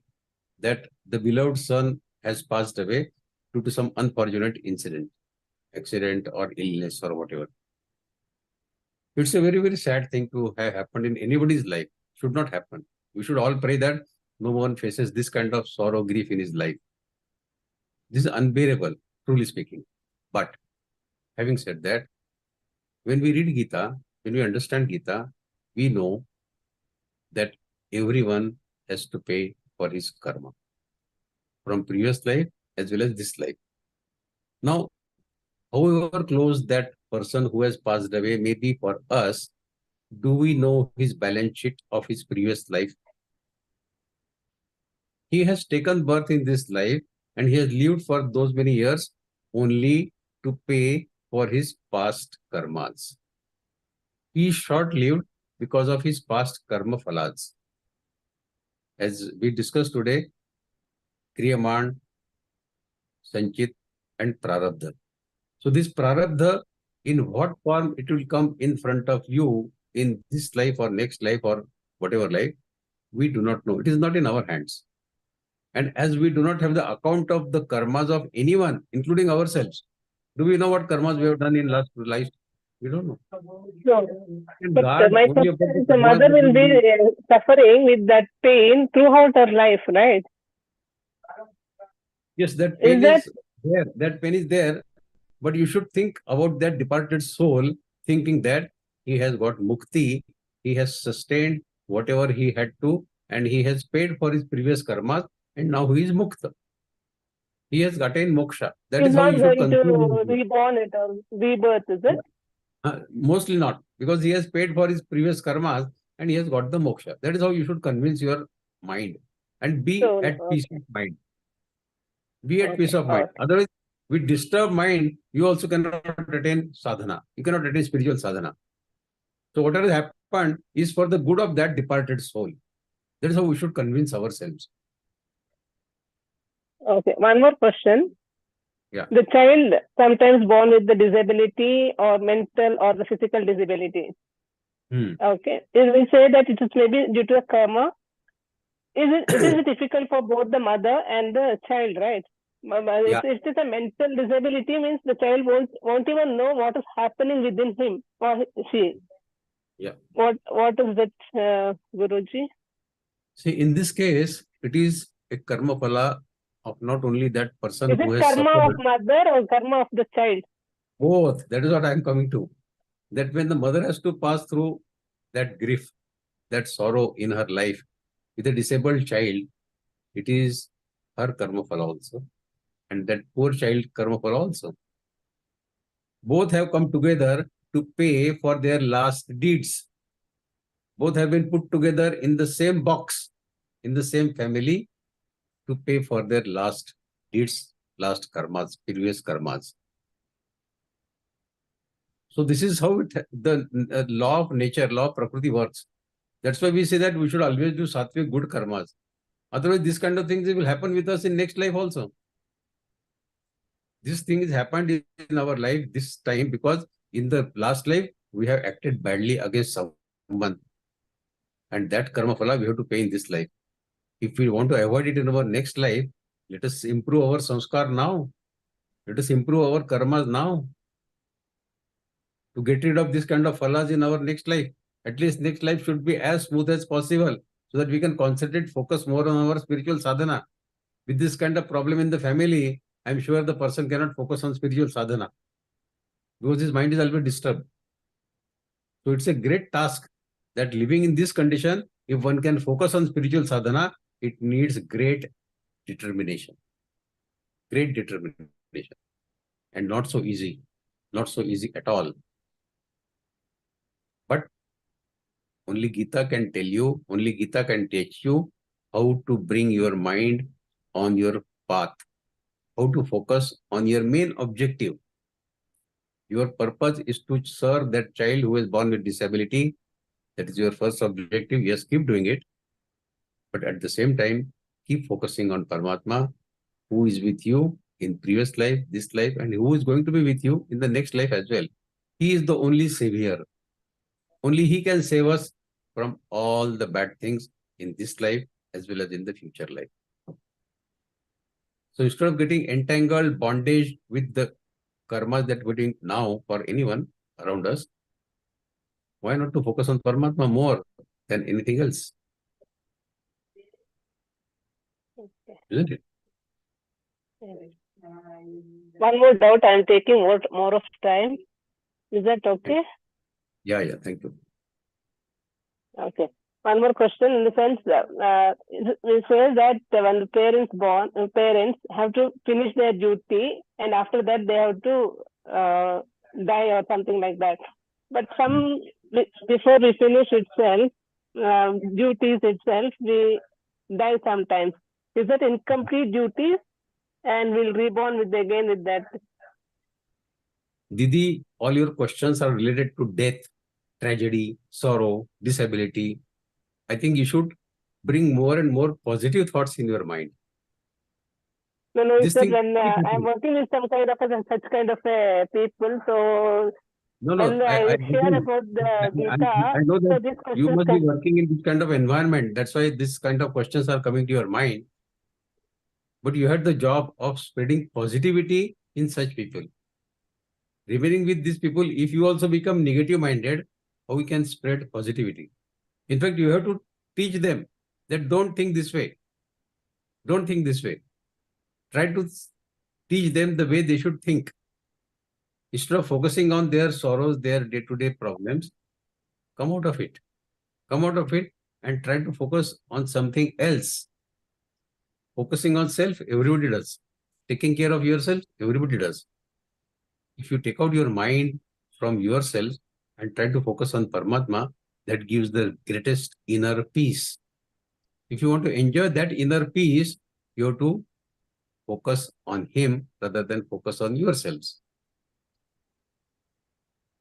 That the beloved son has passed away due to some unfortunate incident, accident or illness or whatever. It's a very, very sad thing to have happened in anybody's life. Should not happen. We should all pray that no one faces this kind of sorrow, grief in his life. This is unbearable, truly speaking. But having said that, when we read Gita, when we understand Gita, we know that everyone has to pay for his karma from previous life as well as this life. Now, however close that person who has passed away may be for us, do we know his balance sheet of his previous life? He has taken birth in this life and he has lived for those many years only to pay for his past karmas. He is short-lived because of his past karma phalas. As we discussed today, Kriyaman, Sanchit, and Prarabdha. So this Prarabdha, in what form it will come in front of you in this life or next life or whatever life, we do not know. It is not in our hands. And as we do not have the account of the karmas of anyone, including ourselves, do we know what karmas we have done in last life? We don't know. No. And But God my only question about the is, the karmas mother that will be suffering with that pain throughout her life, right? yes, that pain Is that is there. That pain is there. But you should think about that departed soul, thinking that he has got mukti, he has sustained whatever he had to, and he has paid for his previous karmas, and now he is mukta. He has attained moksha. That He's is how not you should going to conclude. reborn it or rebirth, is it? Mostly not, because he has paid for his previous karmas and he has got the moksha. That is how you should convince your mind and be So, at peace okay. of mind. Be at peace Okay. of mind. Okay. Otherwise, with disturbed mind, you also cannot attain sadhana. You cannot attain spiritual sadhana. So whatever has happened is for the good of that departed soul. That is how we should convince ourselves. Okay. One more question. Yeah. The child sometimes born with the disability or mental or the physical disability. Okay. If we say that it is maybe due to a karma, it is difficult for both the mother and the child, right? Yeah. If it is a mental disability, means the child won't even know what is happening within him or she. Yeah. What is that, Guruji? See, in this case, it is a karma phala of not only that person Is who it has karma of suffered. mother or karma of the child? Both. That is what I am coming to. That when the mother has to pass through that grief, that sorrow in her life with a disabled child, it is her karma phala also. And that poor child karma phala also. Both have come together to pay for their last deeds. Both have been put together in the same box, in the same family, to pay for their last deeds, last karmas, previous karmas. So this is how the law of nature, law of Prakriti works. That's why we say that we should always do sattvic good karmas. Otherwise, this kind of things will happen with us in next life also. This thing has happened in our life this time because in the last life, we have acted badly against someone. And that karma phala we have to pay in this life. If we want to avoid it in our next life, let us improve our samskar now. Let us improve our karmas now. To get rid of this kind of phalas in our next life. At least next life should be as smooth as possible so that we can concentrate, focus more on our spiritual sadhana. With this kind of problem in the family, I'm sure the person cannot focus on spiritual sadhana because his mind is always disturbed. So it's a great task that living in this condition, if one can focus on spiritual sadhana, it needs great determination. Great determination. And not so easy. Not so easy at all. But only Geeta can tell you, only Geeta can teach you how to bring your mind on your path, how to focus on your main objective. Your purpose is to serve that child who is born with disability. That is your first objective. Yes, keep doing it. But at the same time, keep focusing on Paramatma, who is with you in previous life, this life, and who is going to be with you in the next life as well. He is the only savior. Only he can save us from all the bad things in this life as well as in the future life. So instead of getting entangled, bondage with the karmas that we're doing now for anyone around us, why not to focus on Paramatma more than anything else? Okay. Isn't it? One more doubt. I'm taking more of time. Is that okay? Yeah, thank you. Okay. One more question in the sense that we say that when the parents have to finish their duty and after that they have to die or something like that. But before we finish itself, duties itself, we die sometimes. Is that incomplete duties and we'll reborn again with that? Didi, all your questions are related to death, tragedy, sorrow, disability. I think you should bring more and more positive thoughts in your mind. No, it's that when I'm working with such kind of people, so when I share about the Gita, I know that so this you question must be working in this kind of environment. That's why this kind of questions are coming to your mind. But you had the job of spreading positivity in such people. Remaining with these people, if you also become negative minded, how we can spread positivity? In fact, you have to teach them that don't think this way. Don't think this way. Try to teach them the way they should think. Instead of focusing on their sorrows, their day-to-day problems, come out of it. Come out of it and try to focus on something else. Focusing on self, everybody does. taking care of yourself? Everybody does. If you take out your mind from yourself and try to focus on Paramatma, that gives the greatest inner peace. If you want to enjoy that inner peace, you have to focus on Him rather than focus on yourselves.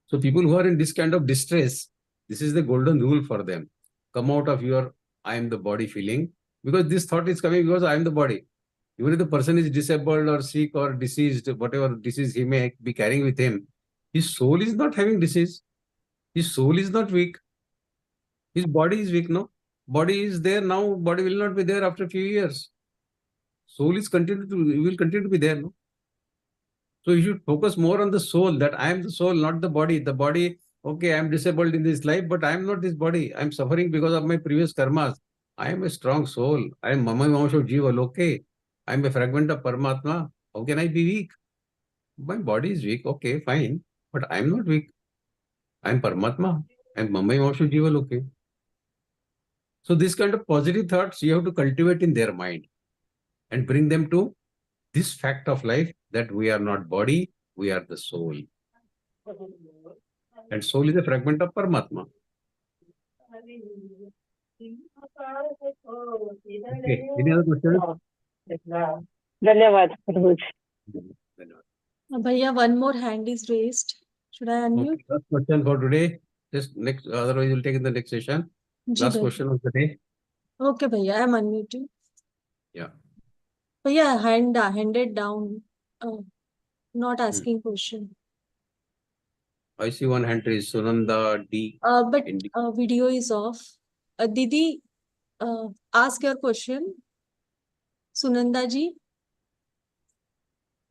So people who are in this kind of distress, this is the golden rule for them. Come out of your I am the body feeling, because this thought is coming because I am the body. Even if the person is disabled or sick or diseased, whatever disease he may be carrying with him, his soul is not having disease. His soul is not weak. His body is weak, no? Body is there now, body will not be there after a few years. Soul is will continue to be there, no? So you should focus more on the soul, that I am the soul, not the body. The body, okay, I am disabled in this life, but I am not this body. I am suffering because of my previous karmas. I am a strong soul. I am Mama Mamasho Jiva Loke. I am a fragment of Paramatma. How can I be weak? My body is weak, okay, fine. But I am not weak. I am Paramatma. I am Mama Mamasho Jiva Loke. So this kind of positive thoughts you have to cultivate in their mind and bring them to this fact of life, that we are not body, we are the soul. And soul is a fragment of Paramatma. Okay, any other questions? Dhanyavad. Bhaiya, one more hand is raised. Should I unmute? Okay, last question for today. Just next, otherwise we'll take in the next session. Ji, Last bhaiya. question of the day. Okay, Bhaiya, I'm unmuting. Yeah. Bhaiya, handed down. Not asking question. I see one hand raised, Sunanda D. But India. video is off. Didi, ask your question. Sunanda ji,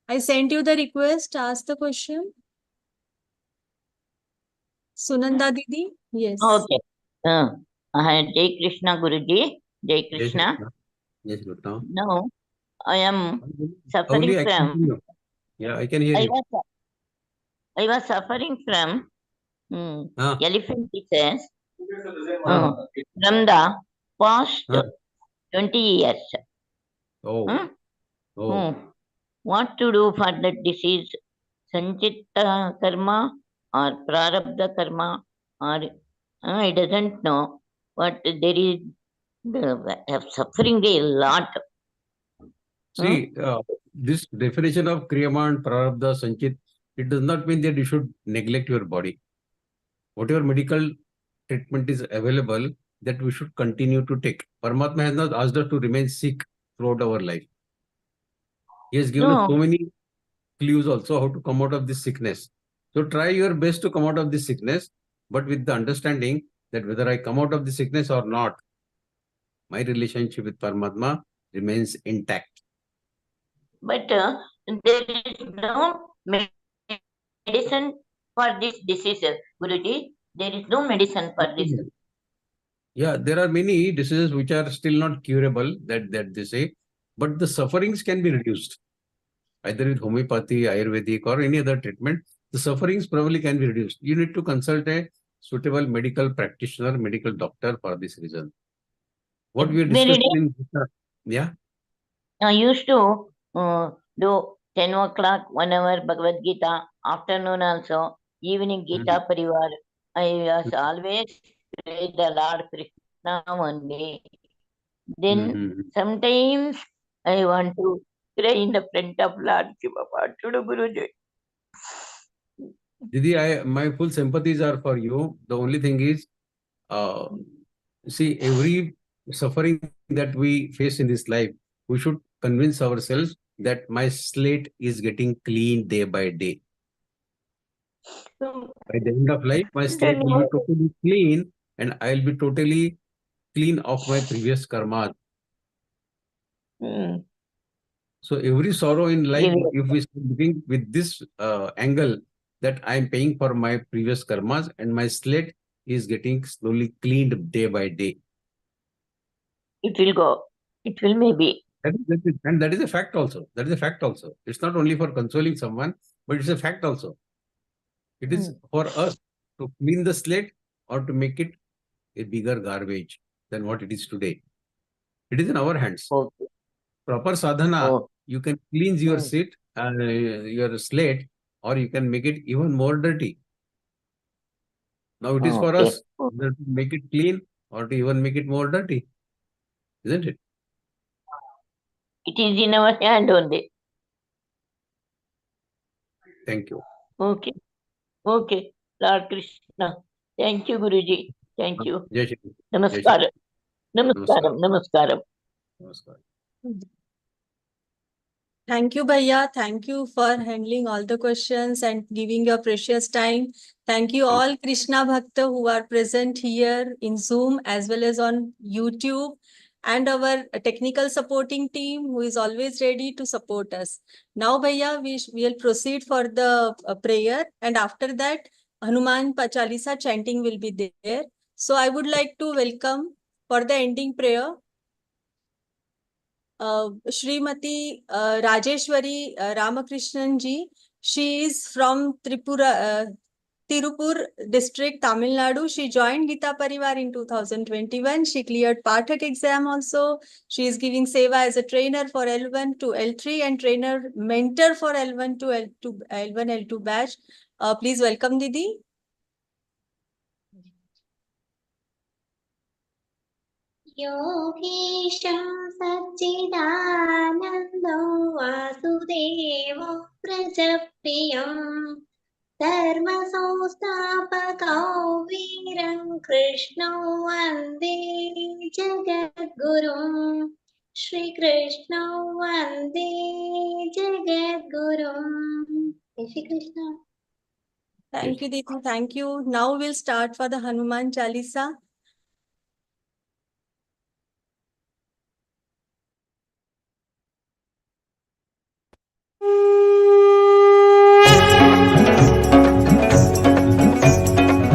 I sent you the request. Ask the question. Sunanda Didi, yes. Okay. Jai Krishna Guruji. Jai Krishna. Yes, Krishna. Now, I am suffering Only I can from. hear you. Yeah, I can hear you. I was suffering from elephantiasis from the past 20 years. What to do for that disease? Sanchita karma or prarabdha karma, or I doesn't know, but there is suffering a lot. See, this definition of Kriyama and Prarabdha Sanchit, it does not mean that you should neglect your body. Whatever medical treatment is available, that we should continue to take. Paramatma has not asked us to remain sick throughout our life. He has given us so many clues also how to come out of this sickness. So try your best to come out of this sickness, but with the understanding that whether I come out of the sickness or not, my relationship with Paramatma remains intact. But there is no medicine for this disease, Guruji. There is no medicine for this. Yeah, there are many diseases which are still not curable, that they say, but the sufferings can be reduced. Either with homeopathy, Ayurvedic, or any other treatment, the sufferings probably can be reduced. You need to consult a suitable medical practitioner, medical doctor for this reason. What we are discussing in Geeta, yeah? I used to do 10 o'clock, 1 hour Bhagavad-Gītā, afternoon also, evening Geeta Pariwar. I was always pray the Lord Krishna only. Then sometimes I want to pray in the front of Lord Shiva Patudu Guruji. Didi, my full sympathies are for you. The only thing is, see, every suffering that we face in this life, we should convince ourselves that my slate is getting clean day by day. By the end of life, my slate will be totally clean, and I'll be totally clean of my previous karma. So every sorrow in life, if we start looking with this angle, that I am paying for my previous karmas and my slate is getting slowly cleaned day by day. It will go. It will maybe. And that is a fact also. That is a fact also. It's not only for consoling someone, but it's a fact also. It is for us to clean the slate or to make it a bigger garbage than what it is today. It is in our hands. Proper sadhana you can cleanse your seat and your slate, or you can make it even more dirty. Now it is for Okay. us either to make it clean or to even make it more dirty, isn't it? It is in our hand only. Thank you. Okay. Okay. Lord Krishna. Thank you, Guruji. Thank you. Jai Shri. Namaskaram. Namaskaram. Namaskaram. Namaskar. Thank you, Bhaiya. Thank you for handling all the questions and giving your precious time. Thank you all Krishna Bhakta who are present here in Zoom as well as on YouTube, and our technical supporting team who is always ready to support us. Now, Bhaiya, we will proceed for the prayer, and after that, Hanuman Chalisa chanting will be there. So I would like to welcome for the ending prayer Shrimati Rajeshwari Ramakrishnan ji. She is from Tirupur district, Tamil Nadu. She joined Geeta Pariwar in 2021. She cleared Pathak exam also. She is giving seva as a trainer for L1 to L3 and trainer mentor for L1 to L1 L2 batch. Please welcome Didi. योगीशं सच्चिदानन्दो वासुदेवो प्रजप्रियं धर्मसंस्थापकौ वीरं कृष्णौ वन्दे जगद्गुरुं श्रीकृष्णौ वन्दे जगद्गुरुं। जय Shri Krishna. Thank you, Didi. Thank you. Now we'll start for the Hanuman Chalisa.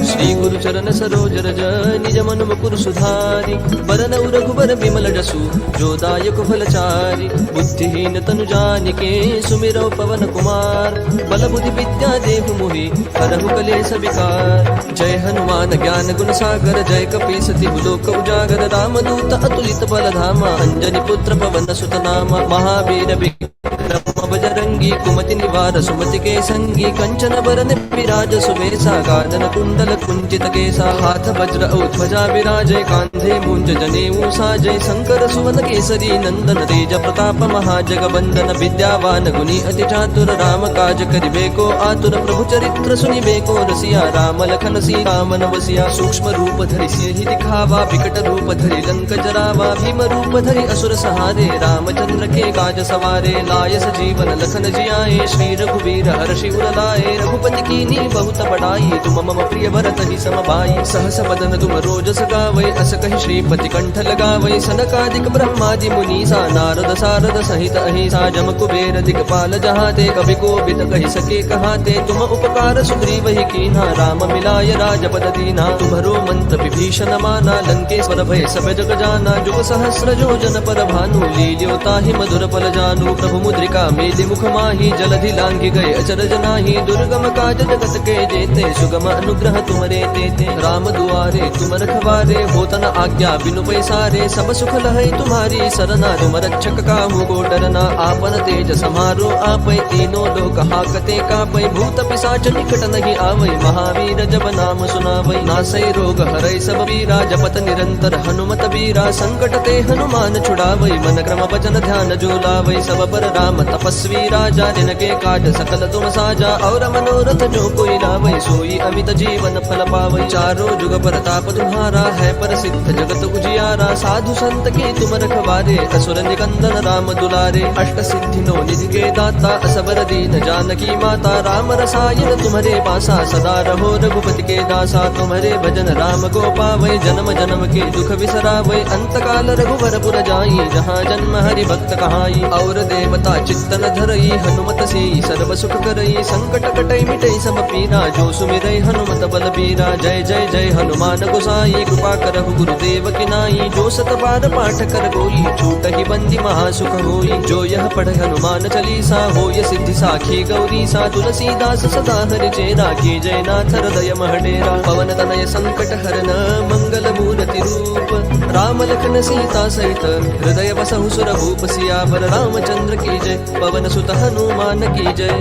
Shri गुरु चरण सरोज रज निज मन मुकुर सुधारी बरनउ रघुबर विमल जसु जो दायक फलचारी बुद्धिहीन तनु जानिके सुमिरौ पवन कुमार बल बुद्धि विद्या देहु मोहि हरहु कलेश विकार। जय हनुमान ज्ञान गुण सागर जय कपीस तिहु लोक उजागर रामदूत अतुलित बल धामा अंजनी पुत्र पवन सुत नामा महावीर विक्रम बजरंगी कुमति निवार सुमति के संगी कंचन बरन विराज सुबेसा कानन कुंडल कुंचित केसा हाथ वज्र औ ध्वजा विराजय कांधे मूंज जनेऊ साजय शंकर सुवन केसरी नंदन तेज प्रताप महाजगवंदन विद्यावान गुणी अति चातुर राम काज करिबे को आतुर प्रभु चरित्र सुनिबे को रसिया राम लखन सीता मन बसिया सूक्ष्म रूप धरि सियहि दिखावा विकट रूप धरि लंक जरावा भीम रूप धरि असुर सहारे रामचंद्र के काज सवारे लाय सजीवन लखन जियाए श्री रघुवीर हर्षि उर लाए रघुपति कीन्ही बहुत बड़ाई तुम मम प्रिय भरत ही समभाई सहस बदन तुम रोजस गावै अस कहि श्रीपति कंठ लगावै सनकादिक ब्रह्मादि मुनीसा नारद सारद सहित अहिसा जम कुबेर दिगपाल जहाते कवि कोविद कहि सके कहाते तुम उपकार सुग्रीव ही कीन्हा राम मिलाय राजपद दीना तुम्हरो मंत्र विभीषण माना लंकेश्वर भय सब जग जाना जुग सहस्र योजन पर भानु लील्यो ताहि मधुर पल जानू प्रभु मुद्रिका मेलि मुख माही जलधि लांघि गए अचरज नाही दुर्गम काज जगत के जेते सुगम अनुग्रह तुमरे तेते राम दुआरे तुम रखवारे होत न आज्ञा बिनु पैसारे सब सुख लहै तुम्हारी सरना तुम रक्षक काहू को डरना आपन तेज समारो आपै तीनों लोक हाकते कापै भूत पिशाच निकट नहीं आवै महावीर जब नाम सुनावै नासै रोग हरै सब पीरा जपत निरंतर हनुमत बीरा संकट ते हनुमान छुड़ावै मन क्रम वचन ध्यान जो लावै सब पर राम तपस्वी राजा जिनके काज सकल तुम साजा और मनोरथ जो कोई लावै सोई अमित जीवन फल पावै चारों जुग परताप तुम्हारा है प्रसिद्ध जगत उजियारा साधु संत के तुम रखवारे असुर निकंदन राम दुलारे अष्ट सिद्धि नो निधि के दाता असबर दीन जानकी माता राम रसायन तुम्हारे पासा सदा रहो रघुपति के दासा तुम्हारे भजन राम को पावै जन्म जन्म के दुख बिसरावै अंत काल रघुवर पुर जाई जहाँ जन्म हरि भक्त कहाई और देवता चित्तन धरई हनुमत से सर्व सुख करई संकट कटई मिटई सब पीरा जो सुमिरई हनुमत बल बीरा जय जय जय हनुमान गोसाई कृपा करहु गुरुदेव की नाई जो सत बार पाठ कर गोई छूटहि बंदी महासुख होई जो यह पढ़ हनुमान चालीसा होय सिद्धि साखी गौरी सा तुलसीदास सदा हरि चेरा की जय नाथ हृदय महडेरा पवन तनय संकट हरन मंगल मूर्ति रूप राम लखन सीता सहित हृदय बसहु सुरभूप सियावर रामचंद्र की जय पवन सुत हनुमान की जय.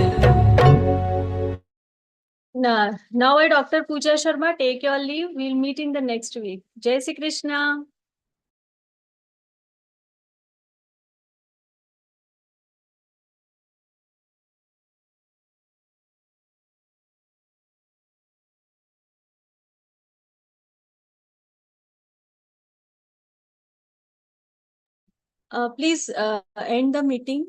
Now I, Dr. Pooja Sharma, take your leave. We'll meet in the next week. Jai Shri Krishna. Please end the meeting.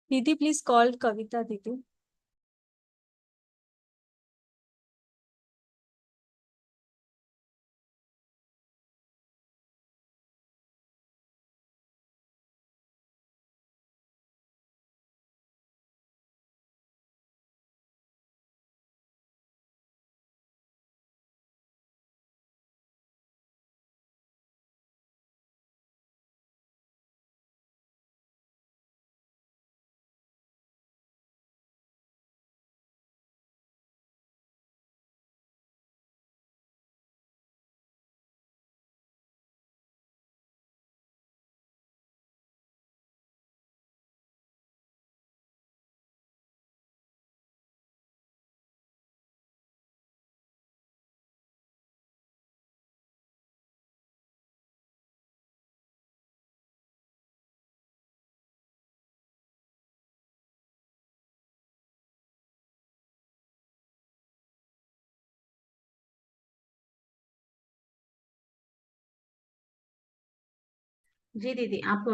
Didi, please call Kavita Didi. जी दीदी, आप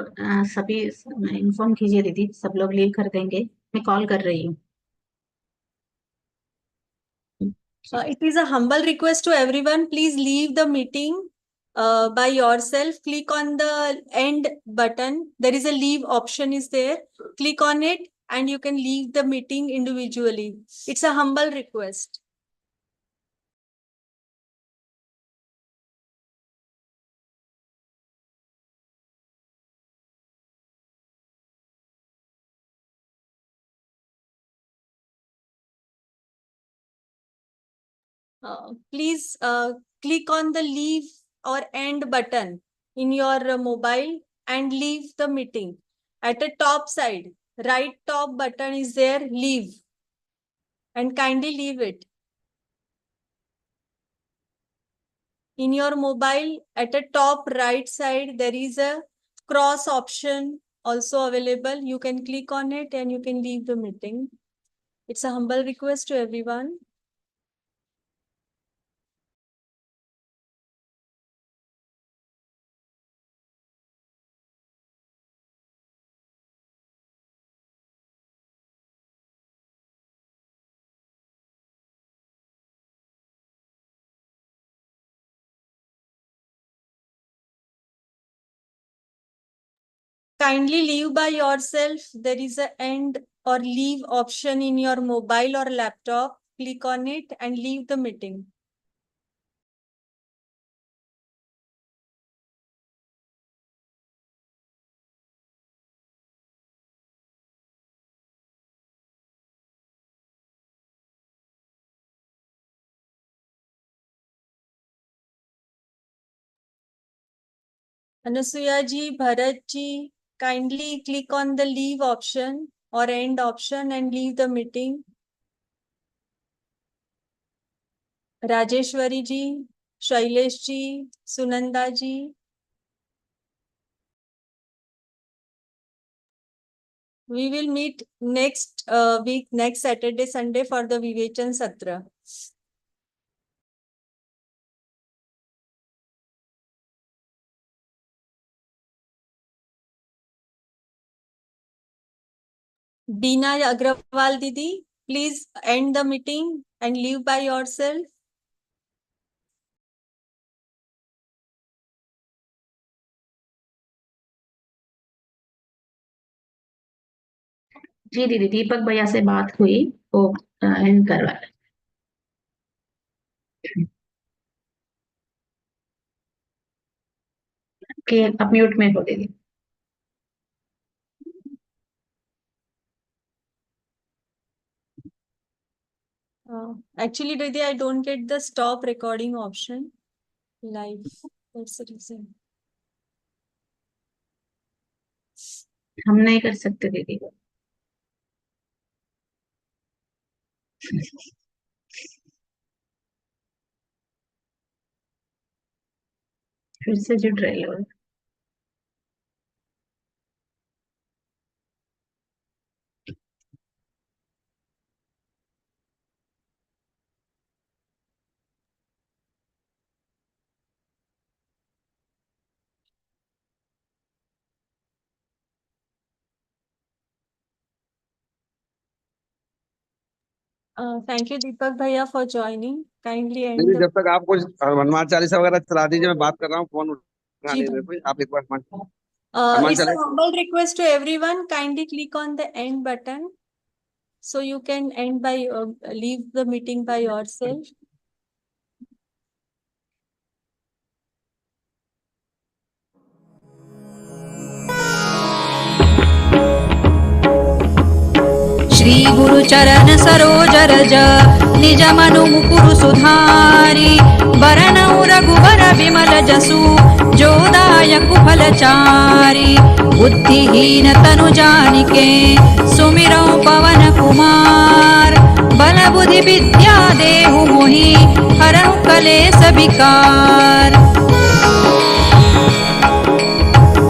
सभी इन्फॉर्म कीजिए दीदी, सब लोग लीव कर देंगे, मैं कॉल कर रही हूँ. It is a humble request to everyone. Please leave the meeting by yourself. Click on the end button. There is a leave option is there. Click on it and you can leave the meeting individually. It's a humble request. Please click on the leave or end button in your mobile and leave the meeting. At the top side, right top button is there, leave, and kindly leave it. In your mobile, at the top right side, there is a cross option also available. You can click on it and you can leave the meeting. It's a humble request to everyone. Kindly leave by yourself. There is a end or leave option in your mobile or laptop. Click on it and leave the meeting. Anasuya ji, Bharat ji, kindly click on the leave option or end option and leave the meeting. Rajeshwari ji, Shailesh ji, Sunanda ji. We will meet next week, next Saturday, Sunday for the Vivechan Satra. Deena Agrawal Didi, please end the meeting and leave by yourself. जी दीदी, दीपक भैया से बात हुई, वो and करवा। कि आप mute में हो दीदी। Actually, Didi, I don't get the stop recording option live. That's the reason. हम नहीं कर सकते दीदी। फिर से जुड़ रही हो। Thank you, Deepak Bhaiya, for joining. Kindly end नहीं, the... जब तक आप कुछ हनुमान चालीसा वगैरह चला दीजिए, मैं बात कर रहा हूँ, फोन उठा नहीं रहे कोई। आप एक बार Hanuman It's a Chalisa. humble request to everyone. Kindly click on the end button so you can end by leave the meeting by yourself. Shri गुरु चरण सरोज रज निज मनु मुकुरु सुधारी बरनउ रघुबर विमल जसु जोदायक फलचारी बुद्धिहीन तनु जानिके सुमिरौ पवन कुमार बल बुद्धि विद्या देहु मोहि हरहु कलेस विकार।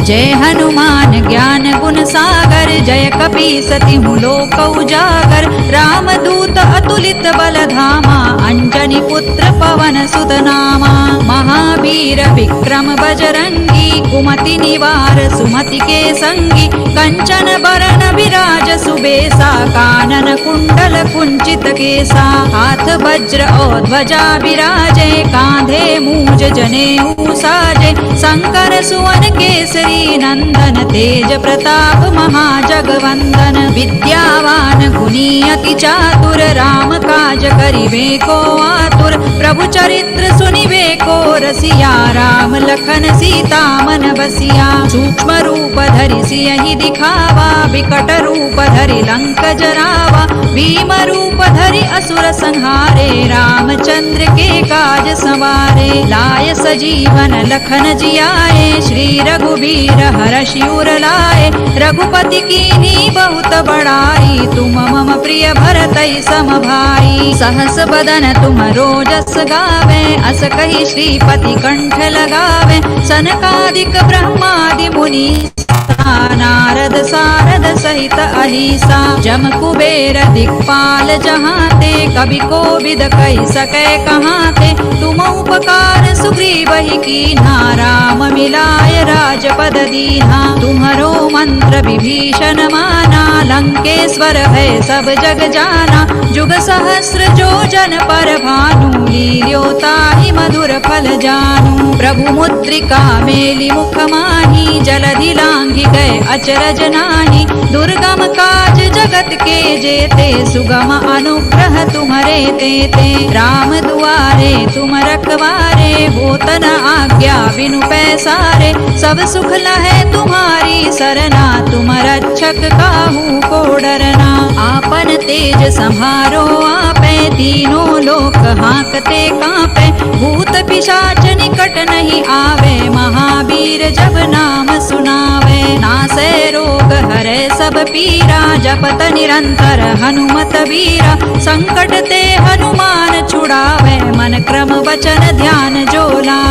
जय हनुमान ज्ञान गुण सागर जय कपीसति लोक उजागर रामदूत अतुलित बल धामा अंजनी पुत्र पवन सुत नामा महावीर विक्रम बजरंगी कुमति निवार सुमति के संगी कंचन बरन विराज सुबेसा कानन कुंडल कुंचित केसा हाथ वज्र और ध्वजा विराजे कांधे मूज जनेऊ साजे शंकर सुवन केसरी नंदन तेज प्रताप महाजगवंदन विद्यावान गुणी अति चातुर राम काज करिबे को आतुर प्रभु चरित्र सुनिबे को रसिया राम लखन सीता मन बसिया सूक्ष्म रूप धरि सियहि दिखावा विकट रूप धरि लंक जरावा भीम रूप धरि असुर संहारे रामचंद्र के काज संवारे लाय सजीवन लखन जियाए श्री रघुबीर हरषि उर लाए रघुपति कीन्ही बहुत बड़ाई तुम मम प्रिय भरतई सम भाई सहस बदन तुम रोजस गावे अस कहि श्रीपति कंठ लगावे सनकादिक ब्रह्मादि मुनि नारद सारद सहित अहिसा जम कुबेर दिक्पाल जहाते कवि कोविद कहि सकै कहाते तुम उपकार सुग्रीवहि कीन्हा राम मिलाय राजपद दीन्हा तुम्हरो मंत्र विभीषण माना लंकेश्वर भय सब जग जाना जुग सहस्र जो जन पर भानु लील्योताहि मधुर फल जानू प्रभु मुद्रिका मेलि मुख माही जलधि लांघि गए अचरज नाही दुर्गम काज जगत के जेते सुगम अनुग्रह तुम्हरे तेते राम दुआरे तुम रखवारे होत न आज्ञा बिनु पैसारे सब सुख लहै तुम्हारी सरना तुम रक्षक काहू को डरना आपन तेज संहारो आपै तीनों लोक हांकते कांपै भूत पिशाच निकट नहीं आवे महावीर जब सब पीरा, जपत निरंतर हनुमत बीरा। संकट ते हनुमान छुड़ावे, मन क्रम वचन ध्यान जो लावे।